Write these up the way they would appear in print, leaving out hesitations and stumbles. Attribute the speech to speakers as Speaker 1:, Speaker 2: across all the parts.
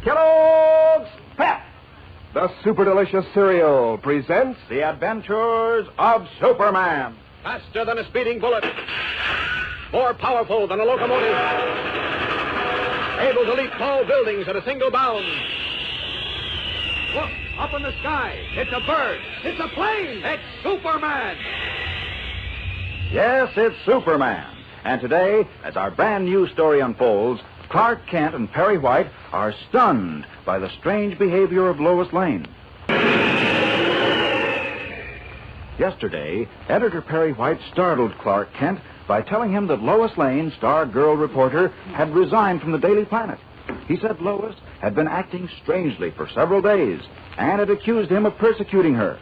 Speaker 1: Kellogg's Pep, the super delicious cereal, presents The Adventures of Superman.
Speaker 2: Faster than a speeding bullet. More powerful than a locomotive. Able to leap tall buildings at a single bound. Look, up in the sky. It's a bird. It's a plane. It's Superman.
Speaker 1: Yes, it's Superman. And today, as our brand new story unfolds, Clark Kent and Perry White are stunned by the strange behavior of Lois Lane. Yesterday, editor Perry White startled Clark Kent by telling him that Lois Lane, star girl reporter, had resigned from the Daily Planet. He said Lois had been acting strangely for several days and had accused him of persecuting her.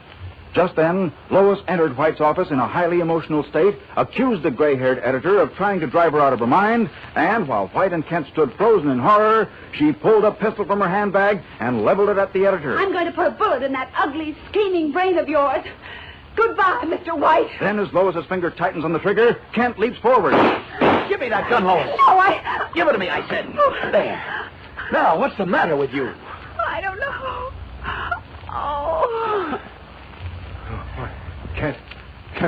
Speaker 1: Just then, Lois entered White's office in a highly emotional state, accused the gray-haired editor of trying to drive her out of her mind, and while White and Kent stood frozen in horror, she pulled a pistol from her handbag and leveled it at the editor.
Speaker 3: I'm going to put a bullet in that ugly, scheming brain of yours. Goodbye, Mr. White.
Speaker 1: Then, as Lois's finger tightens on the trigger, Kent leaps forward.
Speaker 4: Give me that gun, Lois.
Speaker 3: No,
Speaker 4: Give it to me, I said. There. Now, what's the matter with you?
Speaker 3: I don't know. Oh.
Speaker 4: Kent,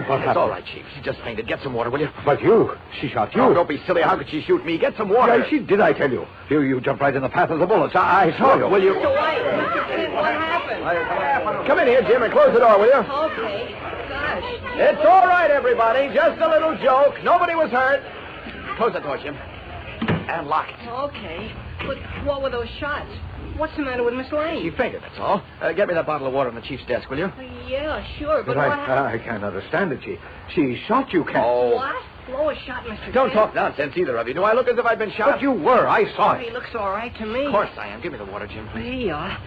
Speaker 4: what happened? It's all right, Chief. She just fainted. Get some water, will you?
Speaker 1: But she shot you.
Speaker 4: Oh, don't be silly. How could she shoot me? Get some water.
Speaker 1: Yeah, she did, I tell you. You jumped right in the path of the bullets. I saw you.
Speaker 4: Will you?
Speaker 3: Mr. White, Mr. Kent, what happened?
Speaker 4: Come in here, Jim, and close the door, will you?
Speaker 3: Okay. Gosh.
Speaker 4: It's all right, everybody. Just a little joke. Nobody was hurt. Close the door, Jim. And lock it.
Speaker 5: Okay. But what were those shots? What's the matter with Miss
Speaker 4: She
Speaker 5: Lane?
Speaker 4: fainted, that's all. Get me that bottle of water on the Chief's desk, will you?
Speaker 5: Yeah, sure, but what happened?
Speaker 1: I can't understand it. She shot you, Kent.
Speaker 4: Oh.
Speaker 5: What? Lois shot Mr.
Speaker 4: Don't
Speaker 5: Kent.
Speaker 4: talk nonsense, either of you. Do I look as if I'd been shot?
Speaker 1: But you were. I saw
Speaker 5: He
Speaker 1: it.
Speaker 5: looks all right to me.
Speaker 4: Of course I am. Give me the water, Jim, please.
Speaker 5: Here you are.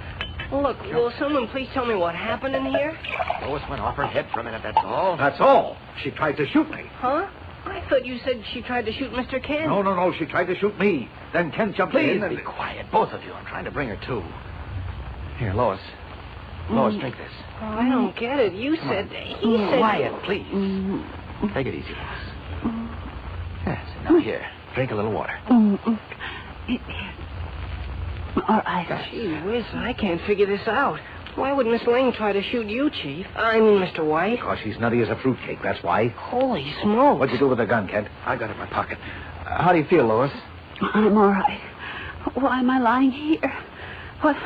Speaker 5: Look, will someone please tell me what happened in here?
Speaker 4: Lois went off her head for a minute, that's all.
Speaker 1: That's all. She tried to shoot me.
Speaker 5: Huh? I thought you said she tried to shoot Mr. Kent.
Speaker 1: No. She tried to shoot me. Then Kent jumped
Speaker 4: Please
Speaker 1: in
Speaker 4: be quiet, both of you. I'm trying to bring her to. Here, Lois. Lois, drink this.
Speaker 5: Oh, I don't get it. You said... He said...
Speaker 4: Quiet, please. Take it easy, Lois. Yes, now here. Drink a little water.
Speaker 3: All right.
Speaker 5: Gee whiz, I can't figure this out. Why would Miss Lane try to shoot you, Chief? I mean, Mr. White.
Speaker 1: Because she's nutty as a fruitcake, that's why.
Speaker 5: Holy smokes.
Speaker 1: What'd you do with the gun, Kent?
Speaker 4: I got it in my pocket. How do you feel, Lois?
Speaker 3: I'm all right. Why am I lying here? What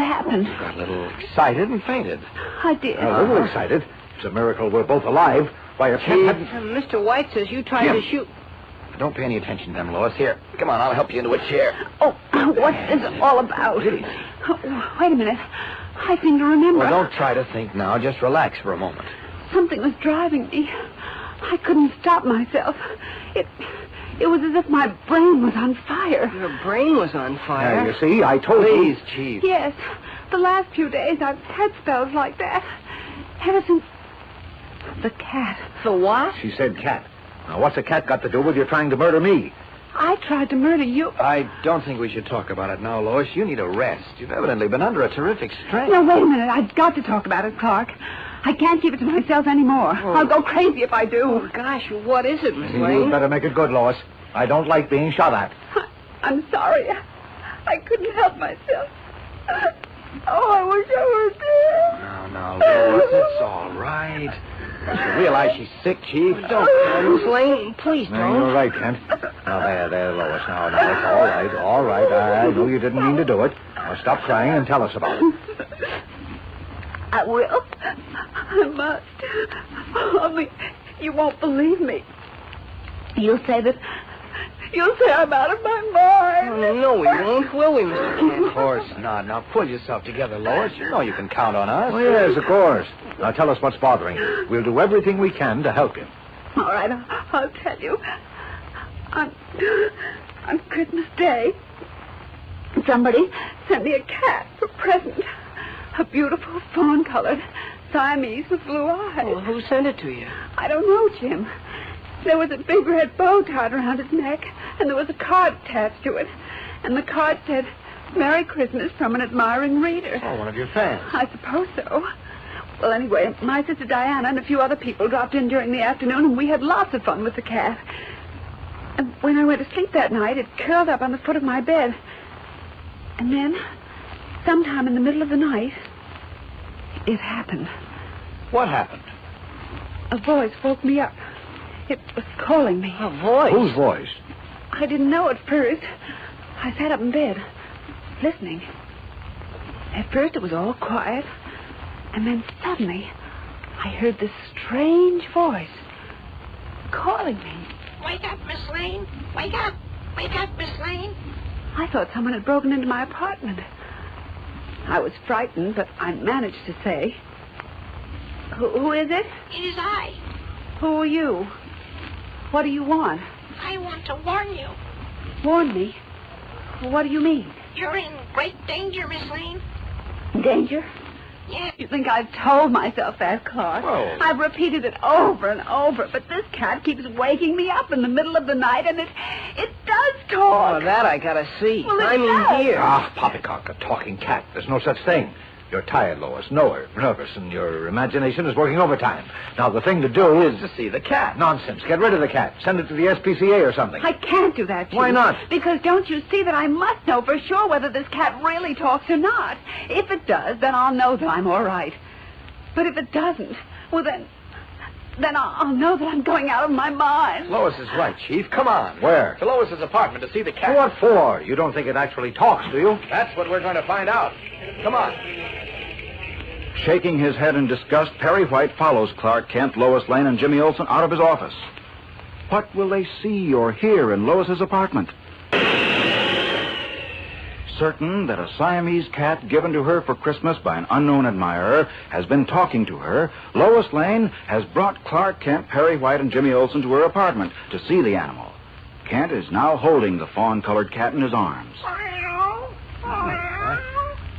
Speaker 3: happened?
Speaker 4: Got a little excited and fainted.
Speaker 3: I did.
Speaker 1: A little excited. It's a miracle we're both alive. Why, if Kent hadn't...
Speaker 5: Mr. White says you tried to shoot...
Speaker 4: Don't pay any attention to them, Lois. Here, come on, I'll help you into a chair.
Speaker 3: Oh, what's this all about?
Speaker 4: Please.
Speaker 3: Wait a minute. I seem to remember.
Speaker 4: Well, don't try to think now. Just relax for a moment.
Speaker 3: Something was driving me. I couldn't stop myself. It was as if my brain was on fire.
Speaker 5: Your brain was on fire.
Speaker 1: Now, you see, I told you...
Speaker 4: Please, Chief.
Speaker 3: Yes. The last few days I've had spells like that. Ever since... The cat.
Speaker 5: The what?
Speaker 1: She said cat. Now, what's a cat got to do with you trying to murder me?
Speaker 3: I tried to murder you.
Speaker 4: I don't think we should talk about it now, Lois. You need a rest. You've evidently been under a terrific strain.
Speaker 3: No, wait a minute. I've got to talk about it, Clark. I can't keep it to myself anymore. I'll go crazy if I do.
Speaker 5: Oh, gosh, what is it, Miss
Speaker 1: You
Speaker 5: Lane?
Speaker 1: better make it good, Lois. I don't like being shot at.
Speaker 3: I'm sorry. I couldn't help myself. Oh, I wish I were dead.
Speaker 4: Now, Lois, it's all right. You realize she's sick, Chief?
Speaker 5: Don't, Miss Lane. Please
Speaker 1: No,
Speaker 5: don't.
Speaker 1: you're right, Kent. Now, there, Lois. Now, it's all right. I know you didn't mean to do it. Now, stop crying and tell us about it.
Speaker 3: I will. I must. Only you won't believe me. You'll say I'm out of my mind.
Speaker 5: Oh, no, we won't, will we, Mr. Kent?
Speaker 4: Of course not. Now, pull yourself together, Lois. You know you can count on us.
Speaker 1: Oh, yes, of course. Now, tell us what's bothering you. We'll do everything we can to help you.
Speaker 3: All right, I'll tell you. On Christmas Day, somebody sent me a cat for present. A beautiful fawn-colored Siamese with blue eyes.
Speaker 5: Well, who sent it to you?
Speaker 3: I don't know, Jim. There was a big red bow tied around his neck, and there was a card attached to it. And the card said, "Merry Christmas from an admiring reader."
Speaker 4: Oh, one of your fans.
Speaker 3: I suppose so. Well, anyway, my sister Diana and a few other people dropped in during the afternoon, and we had lots of fun with the cat. And when I went to sleep that night, it curled up on the foot of my bed. And then, sometime in the middle of the night, it happened.
Speaker 4: What happened?
Speaker 3: A voice woke me up. It was calling me.
Speaker 5: A voice?
Speaker 4: Whose voice?
Speaker 3: I didn't know at first. I sat up in bed, listening. At first it was all quiet, and then suddenly I heard this strange voice calling me.
Speaker 6: Wake up, Miss Lane. Wake up. Wake up, Miss Lane.
Speaker 3: I thought someone had broken into my apartment. I was frightened, but I managed to say, Who is it?
Speaker 6: It is I.
Speaker 3: Who are you? What do you want?
Speaker 6: I want to warn you.
Speaker 3: Warn me? What do you mean?
Speaker 6: You're in great danger, Miss Lane.
Speaker 3: Danger?
Speaker 6: Yes.
Speaker 3: You think I've told myself that, Clark?
Speaker 4: Whoa.
Speaker 3: I've repeated it over and over, but this cat keeps waking me up in the middle of the night, and it does talk.
Speaker 5: Oh, that I gotta see.
Speaker 3: Well, it
Speaker 5: I mean,
Speaker 3: does.
Speaker 5: here.
Speaker 4: Ah, poppycock, a talking cat. There's no such thing. You're tired, Lois, nervous, and your imagination is working overtime. Now, the thing to do is to see the cat. Nonsense. Get rid of the cat. Send it to the SPCA or something.
Speaker 3: I can't do that, Chief.
Speaker 4: Why not?
Speaker 3: Because don't you see that I must know for sure whether this cat really talks or not. If it does, then I'll know that I'm all right. But if it doesn't, well, then I'll know that I'm going out of my mind.
Speaker 4: Lois is right, Chief. Come on. Where?
Speaker 2: To Lois's apartment to see the cat.
Speaker 4: What for? You don't think it actually talks, do you?
Speaker 2: That's what we're going to find out. Come on.
Speaker 1: Shaking his head in disgust, Perry White follows Clark Kent, Lois Lane, and Jimmy Olsen out of his office. What will they see or hear in Lois's apartment? Certain that a Siamese cat given to her for Christmas by an unknown admirer has been talking to her, Lois Lane has brought Clark Kent, Perry White, and Jimmy Olsen to her apartment to see the animal. Kent is now holding the fawn-colored cat in his arms.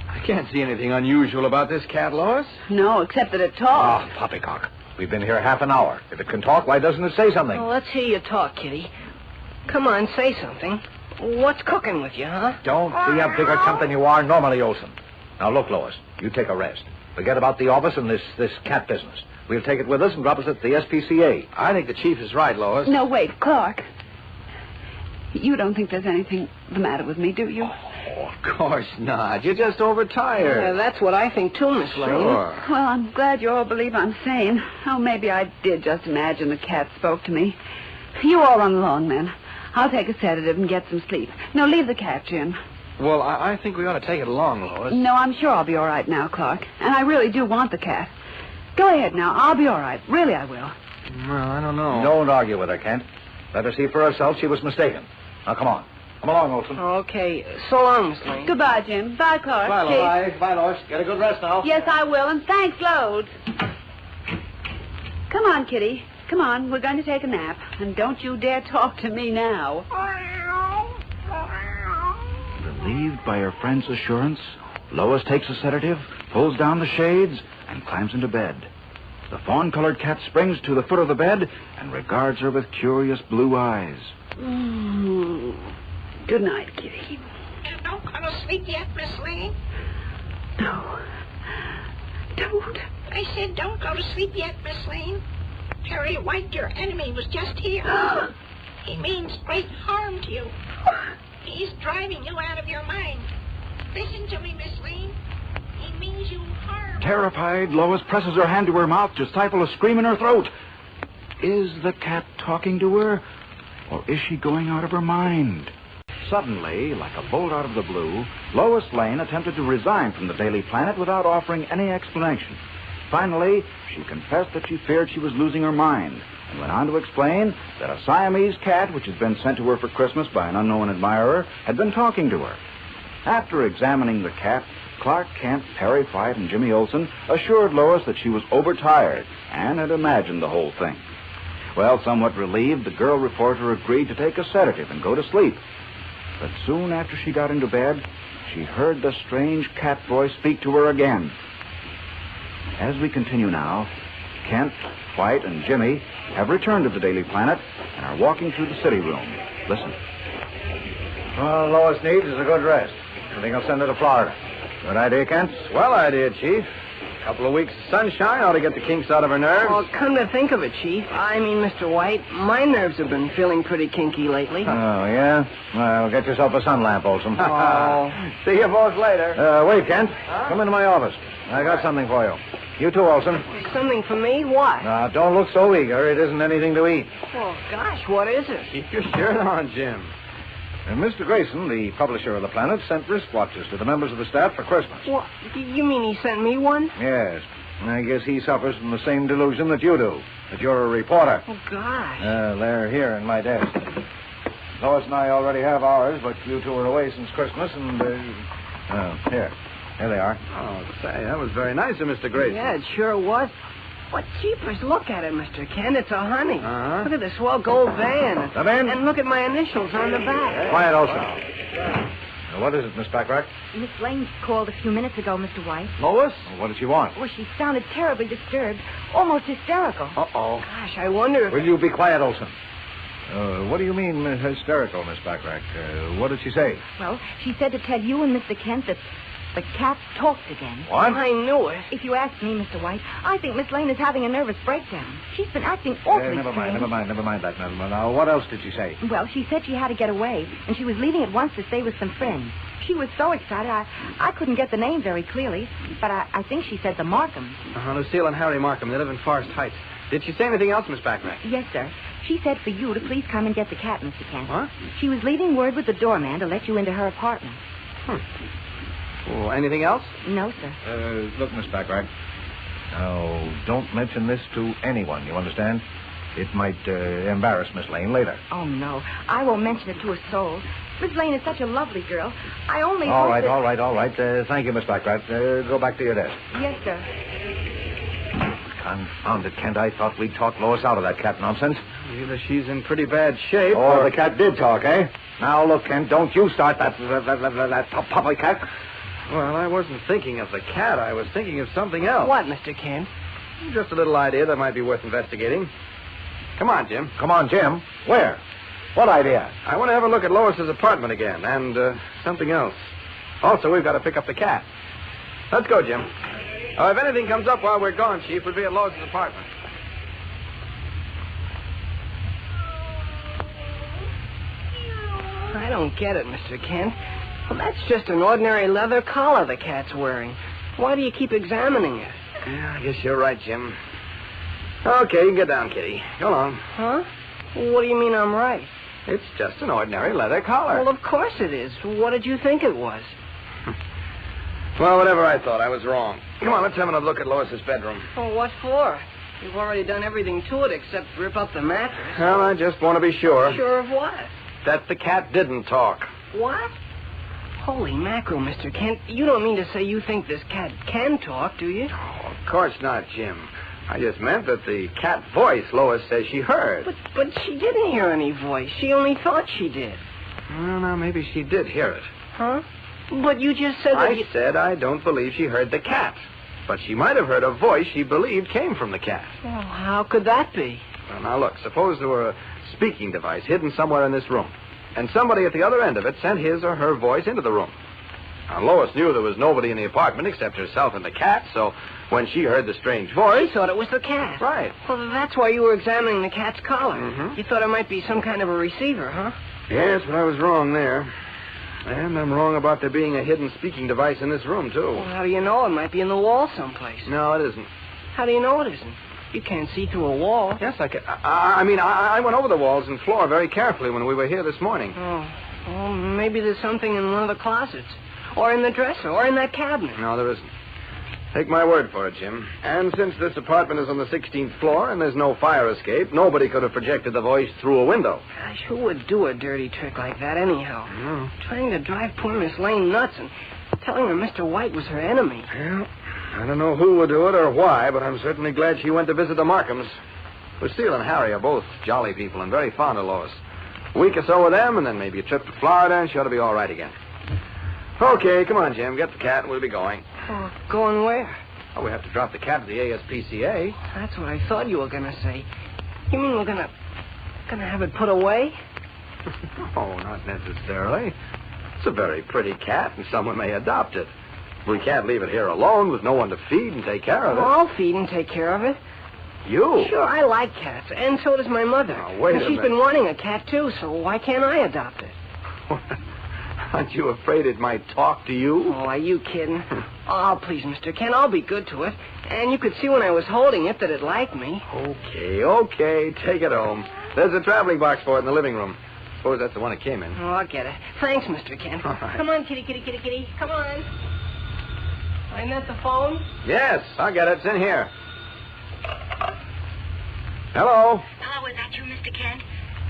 Speaker 2: I can't see anything unusual about this cat, Lois.
Speaker 3: No, except that it talks.
Speaker 4: Oh, poppycock. We've been here half an hour. If it can talk, why doesn't it say something?
Speaker 5: Well, let's hear you talk, Kitty. Come on, say something. What's cooking with you, huh?
Speaker 4: Don't be a bigger chump than you are normally, Olsen. Now, look, Lois, you take a rest. Forget about the office and this cat business. We'll take it with us and drop us at the SPCA.
Speaker 2: I think the chief is right, Lois.
Speaker 3: No, wait, Clark. You don't think there's anything the matter with me, do you?
Speaker 2: Oh, of course not. You're just overtired.
Speaker 5: Yeah, that's what I think, too, Miss Lane.
Speaker 2: Sure.
Speaker 3: Well, I'm glad you all believe I'm sane. Oh, maybe I did just imagine the cat spoke to me. You all run along, then. I'll take a sedative and get some sleep. No, leave the cat, Jim.
Speaker 2: Well, I think we ought to take it along, Lois.
Speaker 3: No, I'm sure I'll be all right now, Clark. And I really do want the cat. Go ahead now. I'll be all right. Really, I will.
Speaker 2: Well, I don't know.
Speaker 4: Don't argue with her, Kent. Let her see for herself she was mistaken. Now, come on. Come along, Olsen.
Speaker 5: Okay, so long, Miss Lane.
Speaker 3: Goodbye, Jim. Bye, Clark.
Speaker 2: Bye,
Speaker 3: Chief.
Speaker 2: Lois.
Speaker 4: Bye, Lois. Get a good rest now.
Speaker 3: Yes, I will, and thanks loads. Come on, Kitty. Come on. We're going to take a nap. And don't you dare talk to me now.
Speaker 1: Relieved by her friend's assurance, Lois takes a sedative, pulls down the shades, and climbs into bed. The fawn-colored cat springs to the foot of the bed and regards her with curious blue eyes.
Speaker 3: Good night, Kitty.
Speaker 6: You don't go to sleep yet, Miss Lane.
Speaker 3: No. Don't.
Speaker 6: I said don't go to sleep yet, Miss Lane. Perry White, your enemy, was just here. He means great harm to you. He's driving you out of your mind. Listen to me, Miss Lane. He means you harm.
Speaker 1: Terrified, Lois presses her hand to her mouth to stifle a scream in her throat. Is the cat talking to her, or is she going out of her mind? Suddenly, like a bolt out of the blue, Lois Lane attempted to resign from the Daily Planet without offering any explanation. Finally, she confessed that she feared she was losing her mind, and went on to explain that a Siamese cat, which had been sent to her for Christmas by an unknown admirer, had been talking to her. After examining the cat, Clark Kent, Perry White, and Jimmy Olsen assured Lois that she was overtired and had imagined the whole thing. Well, somewhat relieved, the girl reporter agreed to take a sedative and go to sleep. But soon after she got into bed, she heard the strange cat voice speak to her again. As we continue now, Kent, White, and Jimmy have returned to the Daily Planet and are walking through the city room. Listen.
Speaker 4: All Lois needs is a good rest. I think I'll send her to Florida. Good idea, Kent?
Speaker 2: Swell idea, Chief. A couple of weeks of sunshine ought to get the kinks out of her nerves.
Speaker 5: Well, come to think of it, Chief, Mr. White, my nerves have been feeling pretty kinky lately.
Speaker 4: Oh, yeah? Well, get yourself a sun lamp, Olson.
Speaker 5: Oh.
Speaker 2: See you both later.
Speaker 4: Wait, Kent. Come into my office. I got something for you. You too, Olson.
Speaker 5: Something for me? What?
Speaker 4: Now, don't look so eager. It isn't anything to eat.
Speaker 5: Oh, gosh, what is it?
Speaker 2: Keep your shirt on, Jim.
Speaker 4: Mr. Grayson, the publisher of the Planet, sent wristwatches to the members of the staff for Christmas.
Speaker 5: What? You mean he sent me one?
Speaker 4: Yes. I guess he suffers from the same delusion that you do, that you're a reporter.
Speaker 5: Oh, gosh.
Speaker 4: They're here in my desk. Lois and I already have ours, but you two are away since Christmas, and, here. Here they are.
Speaker 2: Oh, say, that was very nice of Mr. Grayson.
Speaker 5: Yeah, it sure was. What jeepers, look at it, Mr. Kent. It's a honey.
Speaker 2: Uh-huh.
Speaker 5: Look at the swell gold van.
Speaker 4: Come in.
Speaker 5: And look at my initials on the back.
Speaker 4: Quiet, Olson. Now, what is it, Miss Backrack?
Speaker 3: Miss Lane called a few minutes ago, Mr. White.
Speaker 2: Lois?
Speaker 4: What did she want?
Speaker 3: Well, she sounded terribly disturbed, almost hysterical.
Speaker 2: Uh-oh.
Speaker 5: Gosh, I wonder if...
Speaker 4: Will you be quiet, Olson? What do you mean hysterical, Miss Backrack? What did she say?
Speaker 3: Well, she said to tell you and Mr. Kent that the cat talked again.
Speaker 4: What?
Speaker 5: I knew it.
Speaker 3: If you ask me, Mr. White, I think Miss Lane is having a nervous breakdown. She's been acting awfully
Speaker 4: Never
Speaker 3: strange.
Speaker 4: mind that. Now, what else did she say?
Speaker 3: Well, she said she had to get away, and she was leaving at once to stay with some friends. She was so excited, I couldn't get the name very clearly, but I think she said the Markhams.
Speaker 2: Lucille and Harry Markham. They live in Forest Heights. Did she say anything else, Miss Backrack?
Speaker 3: Yes, sir. She said for you to please come and get the cat, Mr. Kent.
Speaker 2: What?
Speaker 3: She was leaving word with the doorman to let you into her apartment.
Speaker 2: Oh, anything else?
Speaker 3: No, sir.
Speaker 4: Look, Miss Backrack. Now, don't mention this to anyone, you understand? It might embarrass Miss Lane later.
Speaker 3: Oh, no. I won't mention it to a soul. Miss Lane is such a lovely girl. I only
Speaker 4: All
Speaker 3: hope
Speaker 4: right,
Speaker 3: that...
Speaker 4: all right. Thank you, Miss Backrack. Go back to your desk.
Speaker 3: Yes, sir.
Speaker 4: Confound it, Kent. I thought we'd talk Lois out of that cat nonsense.
Speaker 2: Either she's in pretty bad shape
Speaker 4: Oh, the cat did talk, eh? Now, look, Kent, don't you start that puppy cat.
Speaker 2: Well, I wasn't thinking of the cat. I was thinking of something else.
Speaker 5: What, Mr. Kent?
Speaker 2: Just a little idea that might be worth investigating. Come on, Jim.
Speaker 4: Come on, Jim. Where? What idea?
Speaker 2: I want to have a look at Lois's apartment again, and something else. Also, we've got to pick up the cat. Let's go, Jim. If anything comes up while we're gone, Chief, we'll be at Lois's apartment.
Speaker 5: I don't get it, Mr. Kent. Well, that's just an ordinary leather collar the cat's wearing. Why do you keep examining it?
Speaker 2: Yeah, I guess you're right, Jim. Okay, you can get down, Kitty. Go along.
Speaker 5: Huh? What do you mean I'm right?
Speaker 2: It's just an ordinary leather collar.
Speaker 5: Well, of course it is. What did you think it was?
Speaker 2: Well, whatever I thought, I was wrong. Come on, let's have another look at Lois's bedroom.
Speaker 5: Well, what for? You've already done everything to it except rip up the mattress.
Speaker 2: Well, I just want to be sure.
Speaker 5: Sure of what?
Speaker 2: That the cat didn't talk.
Speaker 5: What? Holy mackerel, Mr. Kent. You don't mean to say you think this cat can talk, do you?
Speaker 2: Oh, of course not, Jim. I just meant that the cat voice Lois says she heard.
Speaker 5: But she didn't hear any voice. She only thought she did.
Speaker 2: Well, now, maybe she did hear it.
Speaker 5: Huh? But you just said that
Speaker 2: I said I don't believe she heard the cat. But she might have heard a voice she believed came from the cat.
Speaker 5: Well, how could that be?
Speaker 2: Well, now, look, suppose there were a speaking device hidden somewhere in this room, and somebody at the other end of it sent his or her voice into the room. Now, Lois knew there was nobody in the apartment except herself and the cat, so when she heard the strange voice...
Speaker 5: She thought it was the cat.
Speaker 2: Right.
Speaker 5: Well, that's why you were examining the cat's collar.
Speaker 2: Mhm.
Speaker 5: You thought it might be some kind of a receiver, huh?
Speaker 2: Yes, but I was wrong there. And I'm wrong about there being a hidden speaking device in this room, too.
Speaker 5: Well, how do you know? It might be in the wall someplace.
Speaker 2: No, it isn't.
Speaker 5: How do you know it isn't? You can't see through a wall.
Speaker 2: Yes, I can. I went over the walls and floor very carefully when we were here this morning.
Speaker 5: Oh. Well, maybe there's something in one of the closets. Or in the dresser. Or in that cabinet.
Speaker 2: No, there isn't. Take my word for it, Jim. And since this apartment is on the 16th floor and there's no fire escape, nobody could have projected the voice through a window.
Speaker 5: Gosh, who would do a dirty trick like that anyhow?
Speaker 2: No.
Speaker 5: Trying to drive poor Miss Lane nuts and telling her Mr. White was her enemy.
Speaker 2: Well, I don't know who would do it or why, but I'm certainly glad she went to visit the Markhams. Lucille and Harry are both jolly people and very fond of Lois. A week or so with them, and then maybe a trip to Florida, and she ought to be all right again. Okay, come on, Jim. Get the cat, and we'll be going.
Speaker 5: Oh, going where?
Speaker 2: Oh, we have to drop the cat at the ASPCA.
Speaker 5: That's what I thought you were going to say. You mean we're gonna have it put away?
Speaker 2: Oh, not necessarily. It's a very pretty cat, and someone may adopt it. We can't leave it here alone with no one to feed and take care of it.
Speaker 5: I'll feed and take care of it.
Speaker 2: You?
Speaker 5: Sure, I like cats, and so does my mother.
Speaker 2: Now, wait
Speaker 5: and
Speaker 2: a
Speaker 5: she's
Speaker 2: minute.
Speaker 5: been wanting a cat, too, so why can't I adopt it?
Speaker 2: Aren't you afraid it might talk to you?
Speaker 5: Oh, are you kidding? Oh, please, Mr. Kent, I'll be good to it. And you could see when I was holding it that it liked me.
Speaker 2: Okay. Take it home. There's a traveling box for it in the living room. Suppose that's the one it came in.
Speaker 5: Oh, I'll get it. Thanks, Mr. Kent.
Speaker 2: All right.
Speaker 5: Come on, kitty, kitty, kitty, kitty. Come on. Isn't that the phone?
Speaker 2: Yes, I'll get it. It's in here. Hello?
Speaker 7: Hello, is that you, Mr. Kent?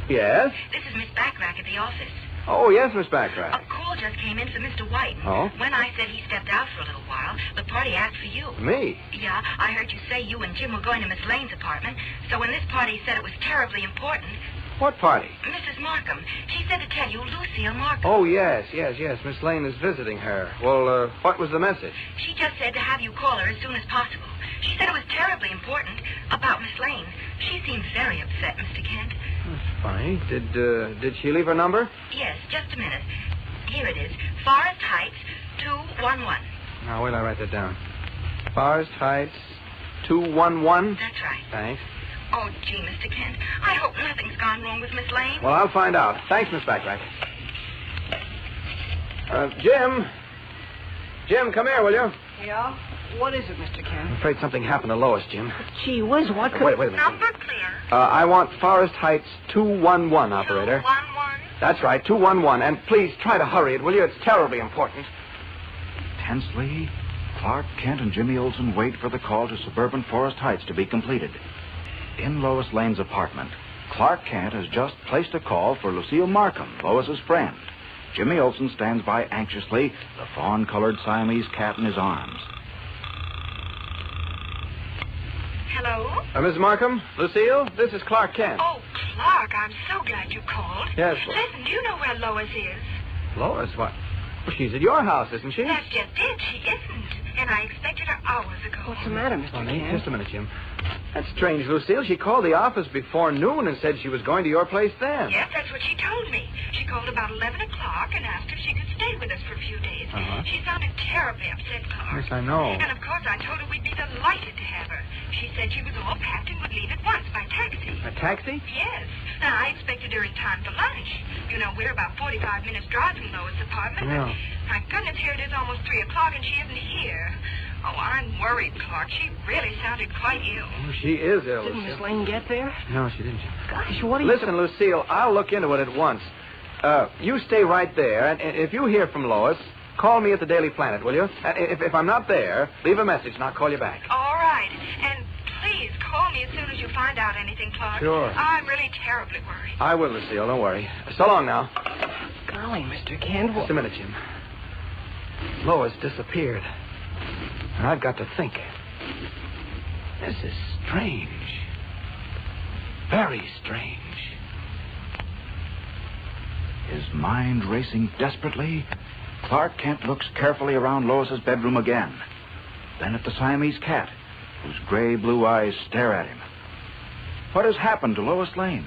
Speaker 2: Yes?
Speaker 7: This is Miss Backrack at the office.
Speaker 2: Oh, yes, Miss
Speaker 7: A
Speaker 2: Backrack.
Speaker 7: call just came in for Mr. White.
Speaker 2: Oh?
Speaker 7: When I said he stepped out for a little while, the party asked for you.
Speaker 2: Me?
Speaker 7: Yeah, I heard you say you and Jim were going to Miss Lane's apartment, so when this party said it was terribly important,
Speaker 2: What party?
Speaker 7: Mrs. Markham, she said to tell you Lucille Markham.
Speaker 2: Oh, yes. Miss Lane is visiting her. Well, what was the message?
Speaker 7: She just said to have you call her as soon as possible. She said it was terribly important about Miss Lane. She seemed very upset, Mr. Kent.
Speaker 2: That's funny. Did she leave her number?
Speaker 7: Yes, just a minute. Here it is. Forest Heights, 211.
Speaker 2: Now, wait till I write that down. Forest Heights, 211.
Speaker 7: That's right.
Speaker 2: Thanks.
Speaker 7: Oh, gee, Mr. Kent, I hope nothing's gone wrong with Miss Lane.
Speaker 2: Well, I'll find out. Thanks, Miss Backrack. Jim. Jim, come here, will you?
Speaker 5: Yeah? What is it, Mr.
Speaker 2: I'm
Speaker 5: Kent?
Speaker 2: afraid something happened to Lois, Jim.
Speaker 5: Gee whiz, what could...
Speaker 2: Wait a minute.
Speaker 7: Number clear.
Speaker 2: I want Forest Heights 211, operator.
Speaker 7: 211.
Speaker 2: That's right, 211. And please try to hurry it, will you? It's terribly important.
Speaker 1: Tensely, Clark Kent and Jimmy Olsen wait for the call to suburban Forest Heights to be completed. In Lois Lane's apartment, Clark Kent has just placed a call for Lucille Markham, Lois's friend. Jimmy Olsen stands by anxiously, the fawn-colored Siamese cat in his arms.
Speaker 7: Hello?
Speaker 2: Miss Markham? Lucille? This is Clark Kent.
Speaker 7: Oh, Clark, I'm so glad you called.
Speaker 2: Yes.
Speaker 7: Listen, do you know where Lois is?
Speaker 2: Lois, what? Well, she's at your house, isn't she?
Speaker 7: That's just it. She isn't. And I expected her hours ago.
Speaker 5: What's the matter, Mr.
Speaker 2: Honey,
Speaker 5: Kent?
Speaker 2: just a minute, Jim. That's strange, Lucille. She called the office before noon and said she was going to your place then.
Speaker 7: Yes, that's what she told me. She called about 11 o'clock and asked if she could stay with us for a few days.
Speaker 2: Uh-huh.
Speaker 7: She sounded terribly upset, Clark.
Speaker 2: Yes, I know.
Speaker 7: And of course, I told her we'd be delighted to have her. She said she was all packed and would leave at once by taxi.
Speaker 2: A taxi?
Speaker 7: Yes. Now, I expected her in time for lunch. You know, we're about 45 minutes drive from Lois' apartment.
Speaker 2: Yeah.
Speaker 7: But my goodness, here it is almost 3 o'clock and she isn't here. Oh, I'm worried, Clark. She really sounded quite ill.
Speaker 2: Oh, she is ill,
Speaker 5: Didn't Miss
Speaker 2: Lucille.
Speaker 5: Lane get there?
Speaker 2: No, she didn't, Jim.
Speaker 5: Gosh, what are you...
Speaker 2: Listen, Lucille, I'll look into it at once. You stay right there, and if you hear from Lois, call me at the Daily Planet, will you? If I'm not there, leave a message and I'll call you back.
Speaker 7: All right. And please call me as soon as you find out anything, Clark.
Speaker 2: Sure.
Speaker 7: I'm really terribly worried.
Speaker 2: I will, Lucille, don't worry. So long now.
Speaker 5: Golly, Mr. Kent,
Speaker 2: Just a minute, Jim. Lois disappeared. And I've got to think. This is strange. Very strange.
Speaker 1: His mind racing desperately, Clark Kent looks carefully around Lois's bedroom again. Then at the Siamese cat, whose gray-blue eyes stare at him. What has happened to Lois Lane?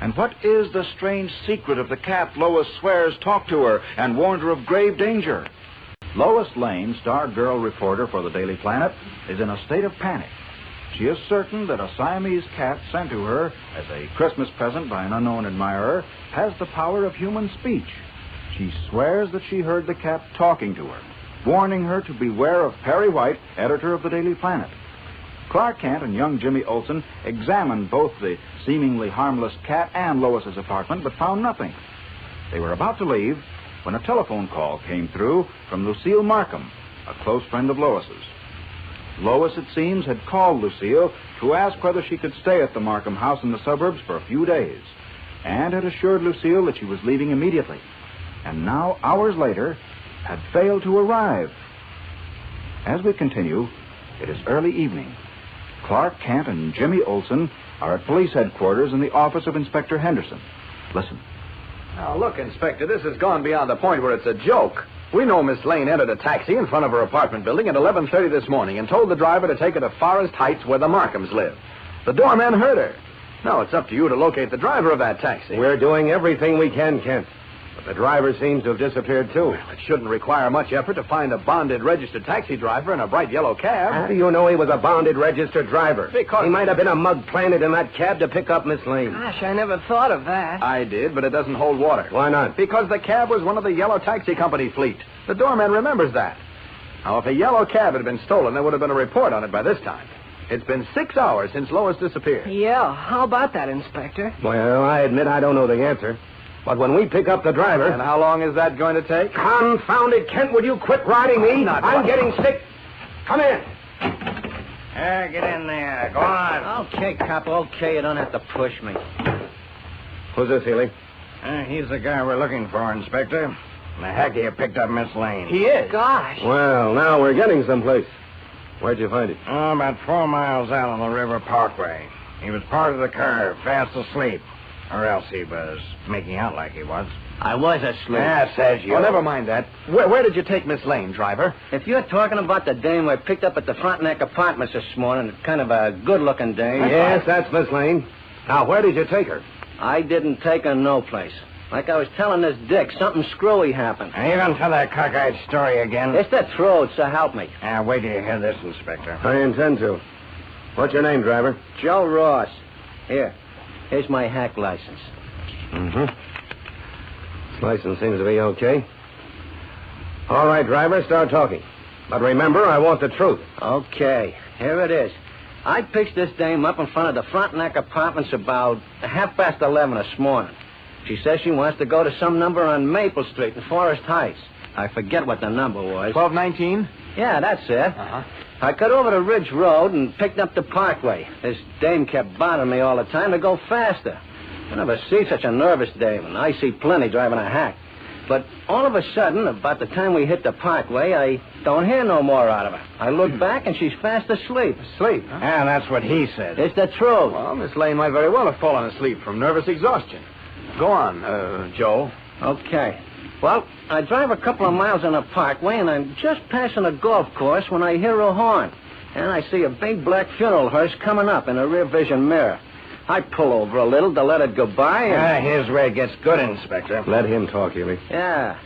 Speaker 1: And what is the strange secret of the cat Lois swears talked to her and warned her of grave danger? Lois Lane, star girl reporter for the Daily Planet, is in a state of panic. She is certain that a Siamese cat sent to her as a Christmas present by an unknown admirer has the power of human speech. She swears that she heard the cat talking to her, warning her to beware of Perry White, editor of the Daily Planet. Clark Kent and young Jimmy Olsen examined both the seemingly harmless cat and Lois's apartment, but found nothing. They were about to leave when a telephone call came through from Lucille Markham, a close friend of Lois's. Lois, it seems, had called Lucille to ask whether she could stay at the Markham house in the suburbs for a few days, and had assured Lucille that she was leaving immediately, and now, hours later, had failed to arrive. As we continue, it is early evening. Clark Kent and Jimmy Olsen are at police headquarters in the office of Inspector Henderson. Listen.
Speaker 2: Now, look, Inspector, this has gone beyond the point where it's a joke. We know Miss Lane entered a taxi in front of her apartment building at 11:30 this morning and told the driver to take her to Forest Heights where the Markhams live. The doorman heard her. Now it's up to you to locate the driver of that taxi.
Speaker 8: We're doing everything we can, Kent.
Speaker 2: But
Speaker 8: The driver seems to have disappeared, too.
Speaker 2: Well, it shouldn't require much effort to find a bonded registered taxi driver in a bright yellow cab.
Speaker 8: How do you know he was a bonded registered driver?
Speaker 2: Because...
Speaker 8: He might have been a mug planted in that cab to pick up Miss Lane.
Speaker 5: Gosh, I never thought of that.
Speaker 2: I did, but it doesn't hold water.
Speaker 8: Why not?
Speaker 2: Because the cab was one of the yellow taxi company fleet. The doorman remembers that. Now, if a yellow cab had been stolen, there would have been a report on it by this time. It's been 6 hours since Lois disappeared.
Speaker 5: Yeah, how about that, Inspector?
Speaker 8: Well, I admit I don't know the answer. But when we pick up the driver...
Speaker 2: And how long is that going to take?
Speaker 8: Confound it, Kent, will you quit riding me? I'm getting sick. Come in.
Speaker 4: Get in there. Go on.
Speaker 9: Okay, cop, okay. You don't have to push me.
Speaker 8: Who's this, Healy?
Speaker 4: He's the guy we're looking for, Inspector. The hacky who picked up Miss Lane.
Speaker 2: He is.
Speaker 5: Gosh.
Speaker 8: Well, now we're getting someplace. Where'd you find him?
Speaker 4: Oh, about 4 miles out on the River Parkway. He was part of the car, fast asleep. Or else he was making out like he was.
Speaker 9: I was asleep.
Speaker 4: Yeah, says you.
Speaker 2: Oh, never mind that. Where did you take Miss Lane, driver?
Speaker 9: If you're talking about the dame I picked up at the Frontenac Apartments this morning, kind of a good-looking dame.
Speaker 8: Yes, that's Miss Lane. Now, where did you take her?
Speaker 9: I didn't take her no place. Like I was telling this Dick, something screwy happened.
Speaker 4: Are you going to tell that cockeyed story again?
Speaker 9: It's the truth, so help me.
Speaker 4: Wait till you hear this, Inspector.
Speaker 8: I intend to. What's your name, driver?
Speaker 9: Joe Ross. Here's my hack license.
Speaker 8: Mm-hmm. This license seems to be okay. All right, driver, start talking. But remember, I want the truth.
Speaker 9: Okay, here it is. I picked this dame up in front of the Frontenac Apartments about 11:30 this morning. She says she wants to go to some number on Maple Street in Forest Heights. I forget what the number was.
Speaker 2: 1219?
Speaker 9: Yeah, that's it.
Speaker 2: Uh-huh.
Speaker 9: I cut over to Ridge Road and picked up the Parkway. This dame kept bothering me all the time to go faster. I never see such a nervous dame, and I see plenty driving a hack. But all of a sudden, about the time we hit the Parkway, I don't hear no more out of her. I look back, and she's fast asleep.
Speaker 2: Asleep, huh?
Speaker 4: Yeah, that's what he said.
Speaker 9: It's the truth.
Speaker 2: Well, Miss Lane might very well have fallen asleep from nervous exhaustion. Go on, Joe.
Speaker 9: Okay. Well, I drive a couple of miles on the Parkway, and I'm just passing a golf course when I hear a horn. And I see a big black funeral hearse coming up in a rear vision mirror. I pull over a little to let it go by, and...
Speaker 4: Here's where it gets good, Inspector.
Speaker 8: Let him talk, Healy.
Speaker 9: Yeah.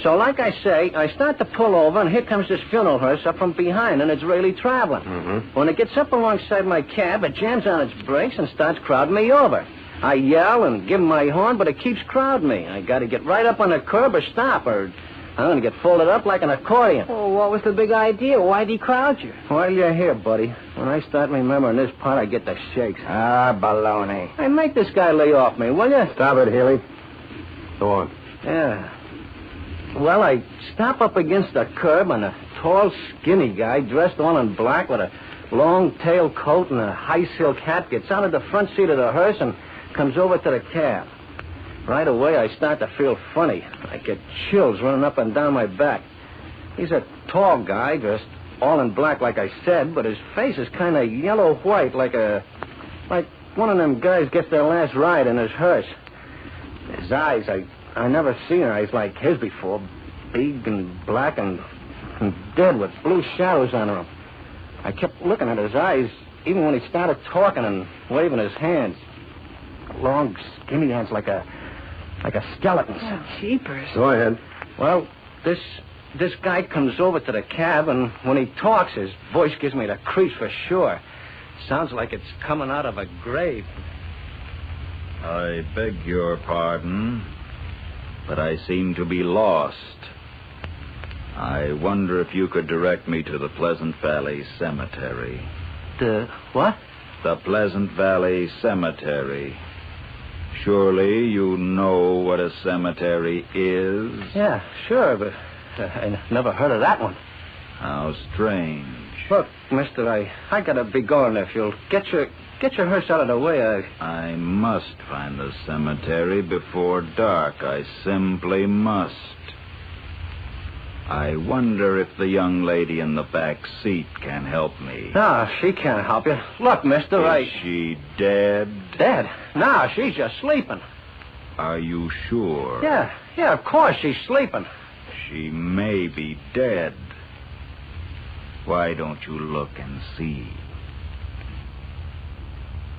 Speaker 9: So like I say, I start to pull over, and here comes this funeral hearse up from behind, and it's really traveling.
Speaker 8: Mm-hmm.
Speaker 9: When it gets up alongside my cab, it jams on its brakes and starts crowding me over. I yell and give my horn, but it keeps crowding me. I got to get right up on the curb or stop, or I'm going to get folded up like an accordion.
Speaker 5: Oh, what was the big idea? Why'd he crowd you?
Speaker 9: Well, you're here, buddy. When I start remembering this part, I get the shakes.
Speaker 4: Baloney.
Speaker 9: Hey, make this guy lay off me, will you?
Speaker 8: Stop it, Healy. Go on.
Speaker 9: Yeah. Well, I stop up against the curb, and a tall, skinny guy dressed all in black with a long tail coat and a high silk hat gets out of the front seat of the hearse and comes over to the cab. Right away, I start to feel funny. I get chills running up and down my back. He's a tall guy, dressed all in black, like I said, but his face is kind of yellow-white, like one of them guys gets their last ride in his hearse. His eyes, I never seen eyes like his before. Big and black and dead with blue shadows on them. I kept looking at his eyes, even when he started talking and waving his hands. Long, skinny hands like a skeleton's.
Speaker 5: Oh, jeepers.
Speaker 8: Go ahead.
Speaker 9: Well, this guy comes over to the cab, and when he talks, his voice gives me the creeps for sure. Sounds like it's coming out of a grave.
Speaker 10: I beg your pardon, but I seem to be lost. I wonder if you could direct me to the Pleasant Valley Cemetery.
Speaker 9: The what?
Speaker 10: The Pleasant Valley Cemetery. Surely you know what a cemetery is?
Speaker 9: Yeah, sure, but I never heard of that one.
Speaker 10: How strange.
Speaker 9: Look, mister, I gotta be going. If you'll get your hearse out of the way,
Speaker 10: I must find the cemetery before dark. I simply must. I wonder if the young lady in the back seat can help me.
Speaker 9: No, she can't help you. Look, mister,
Speaker 10: Is she dead?
Speaker 9: Dead? No, she's just sleeping.
Speaker 10: Are you sure?
Speaker 9: Yeah, of course she's sleeping.
Speaker 10: She may be dead. Why don't you look and see?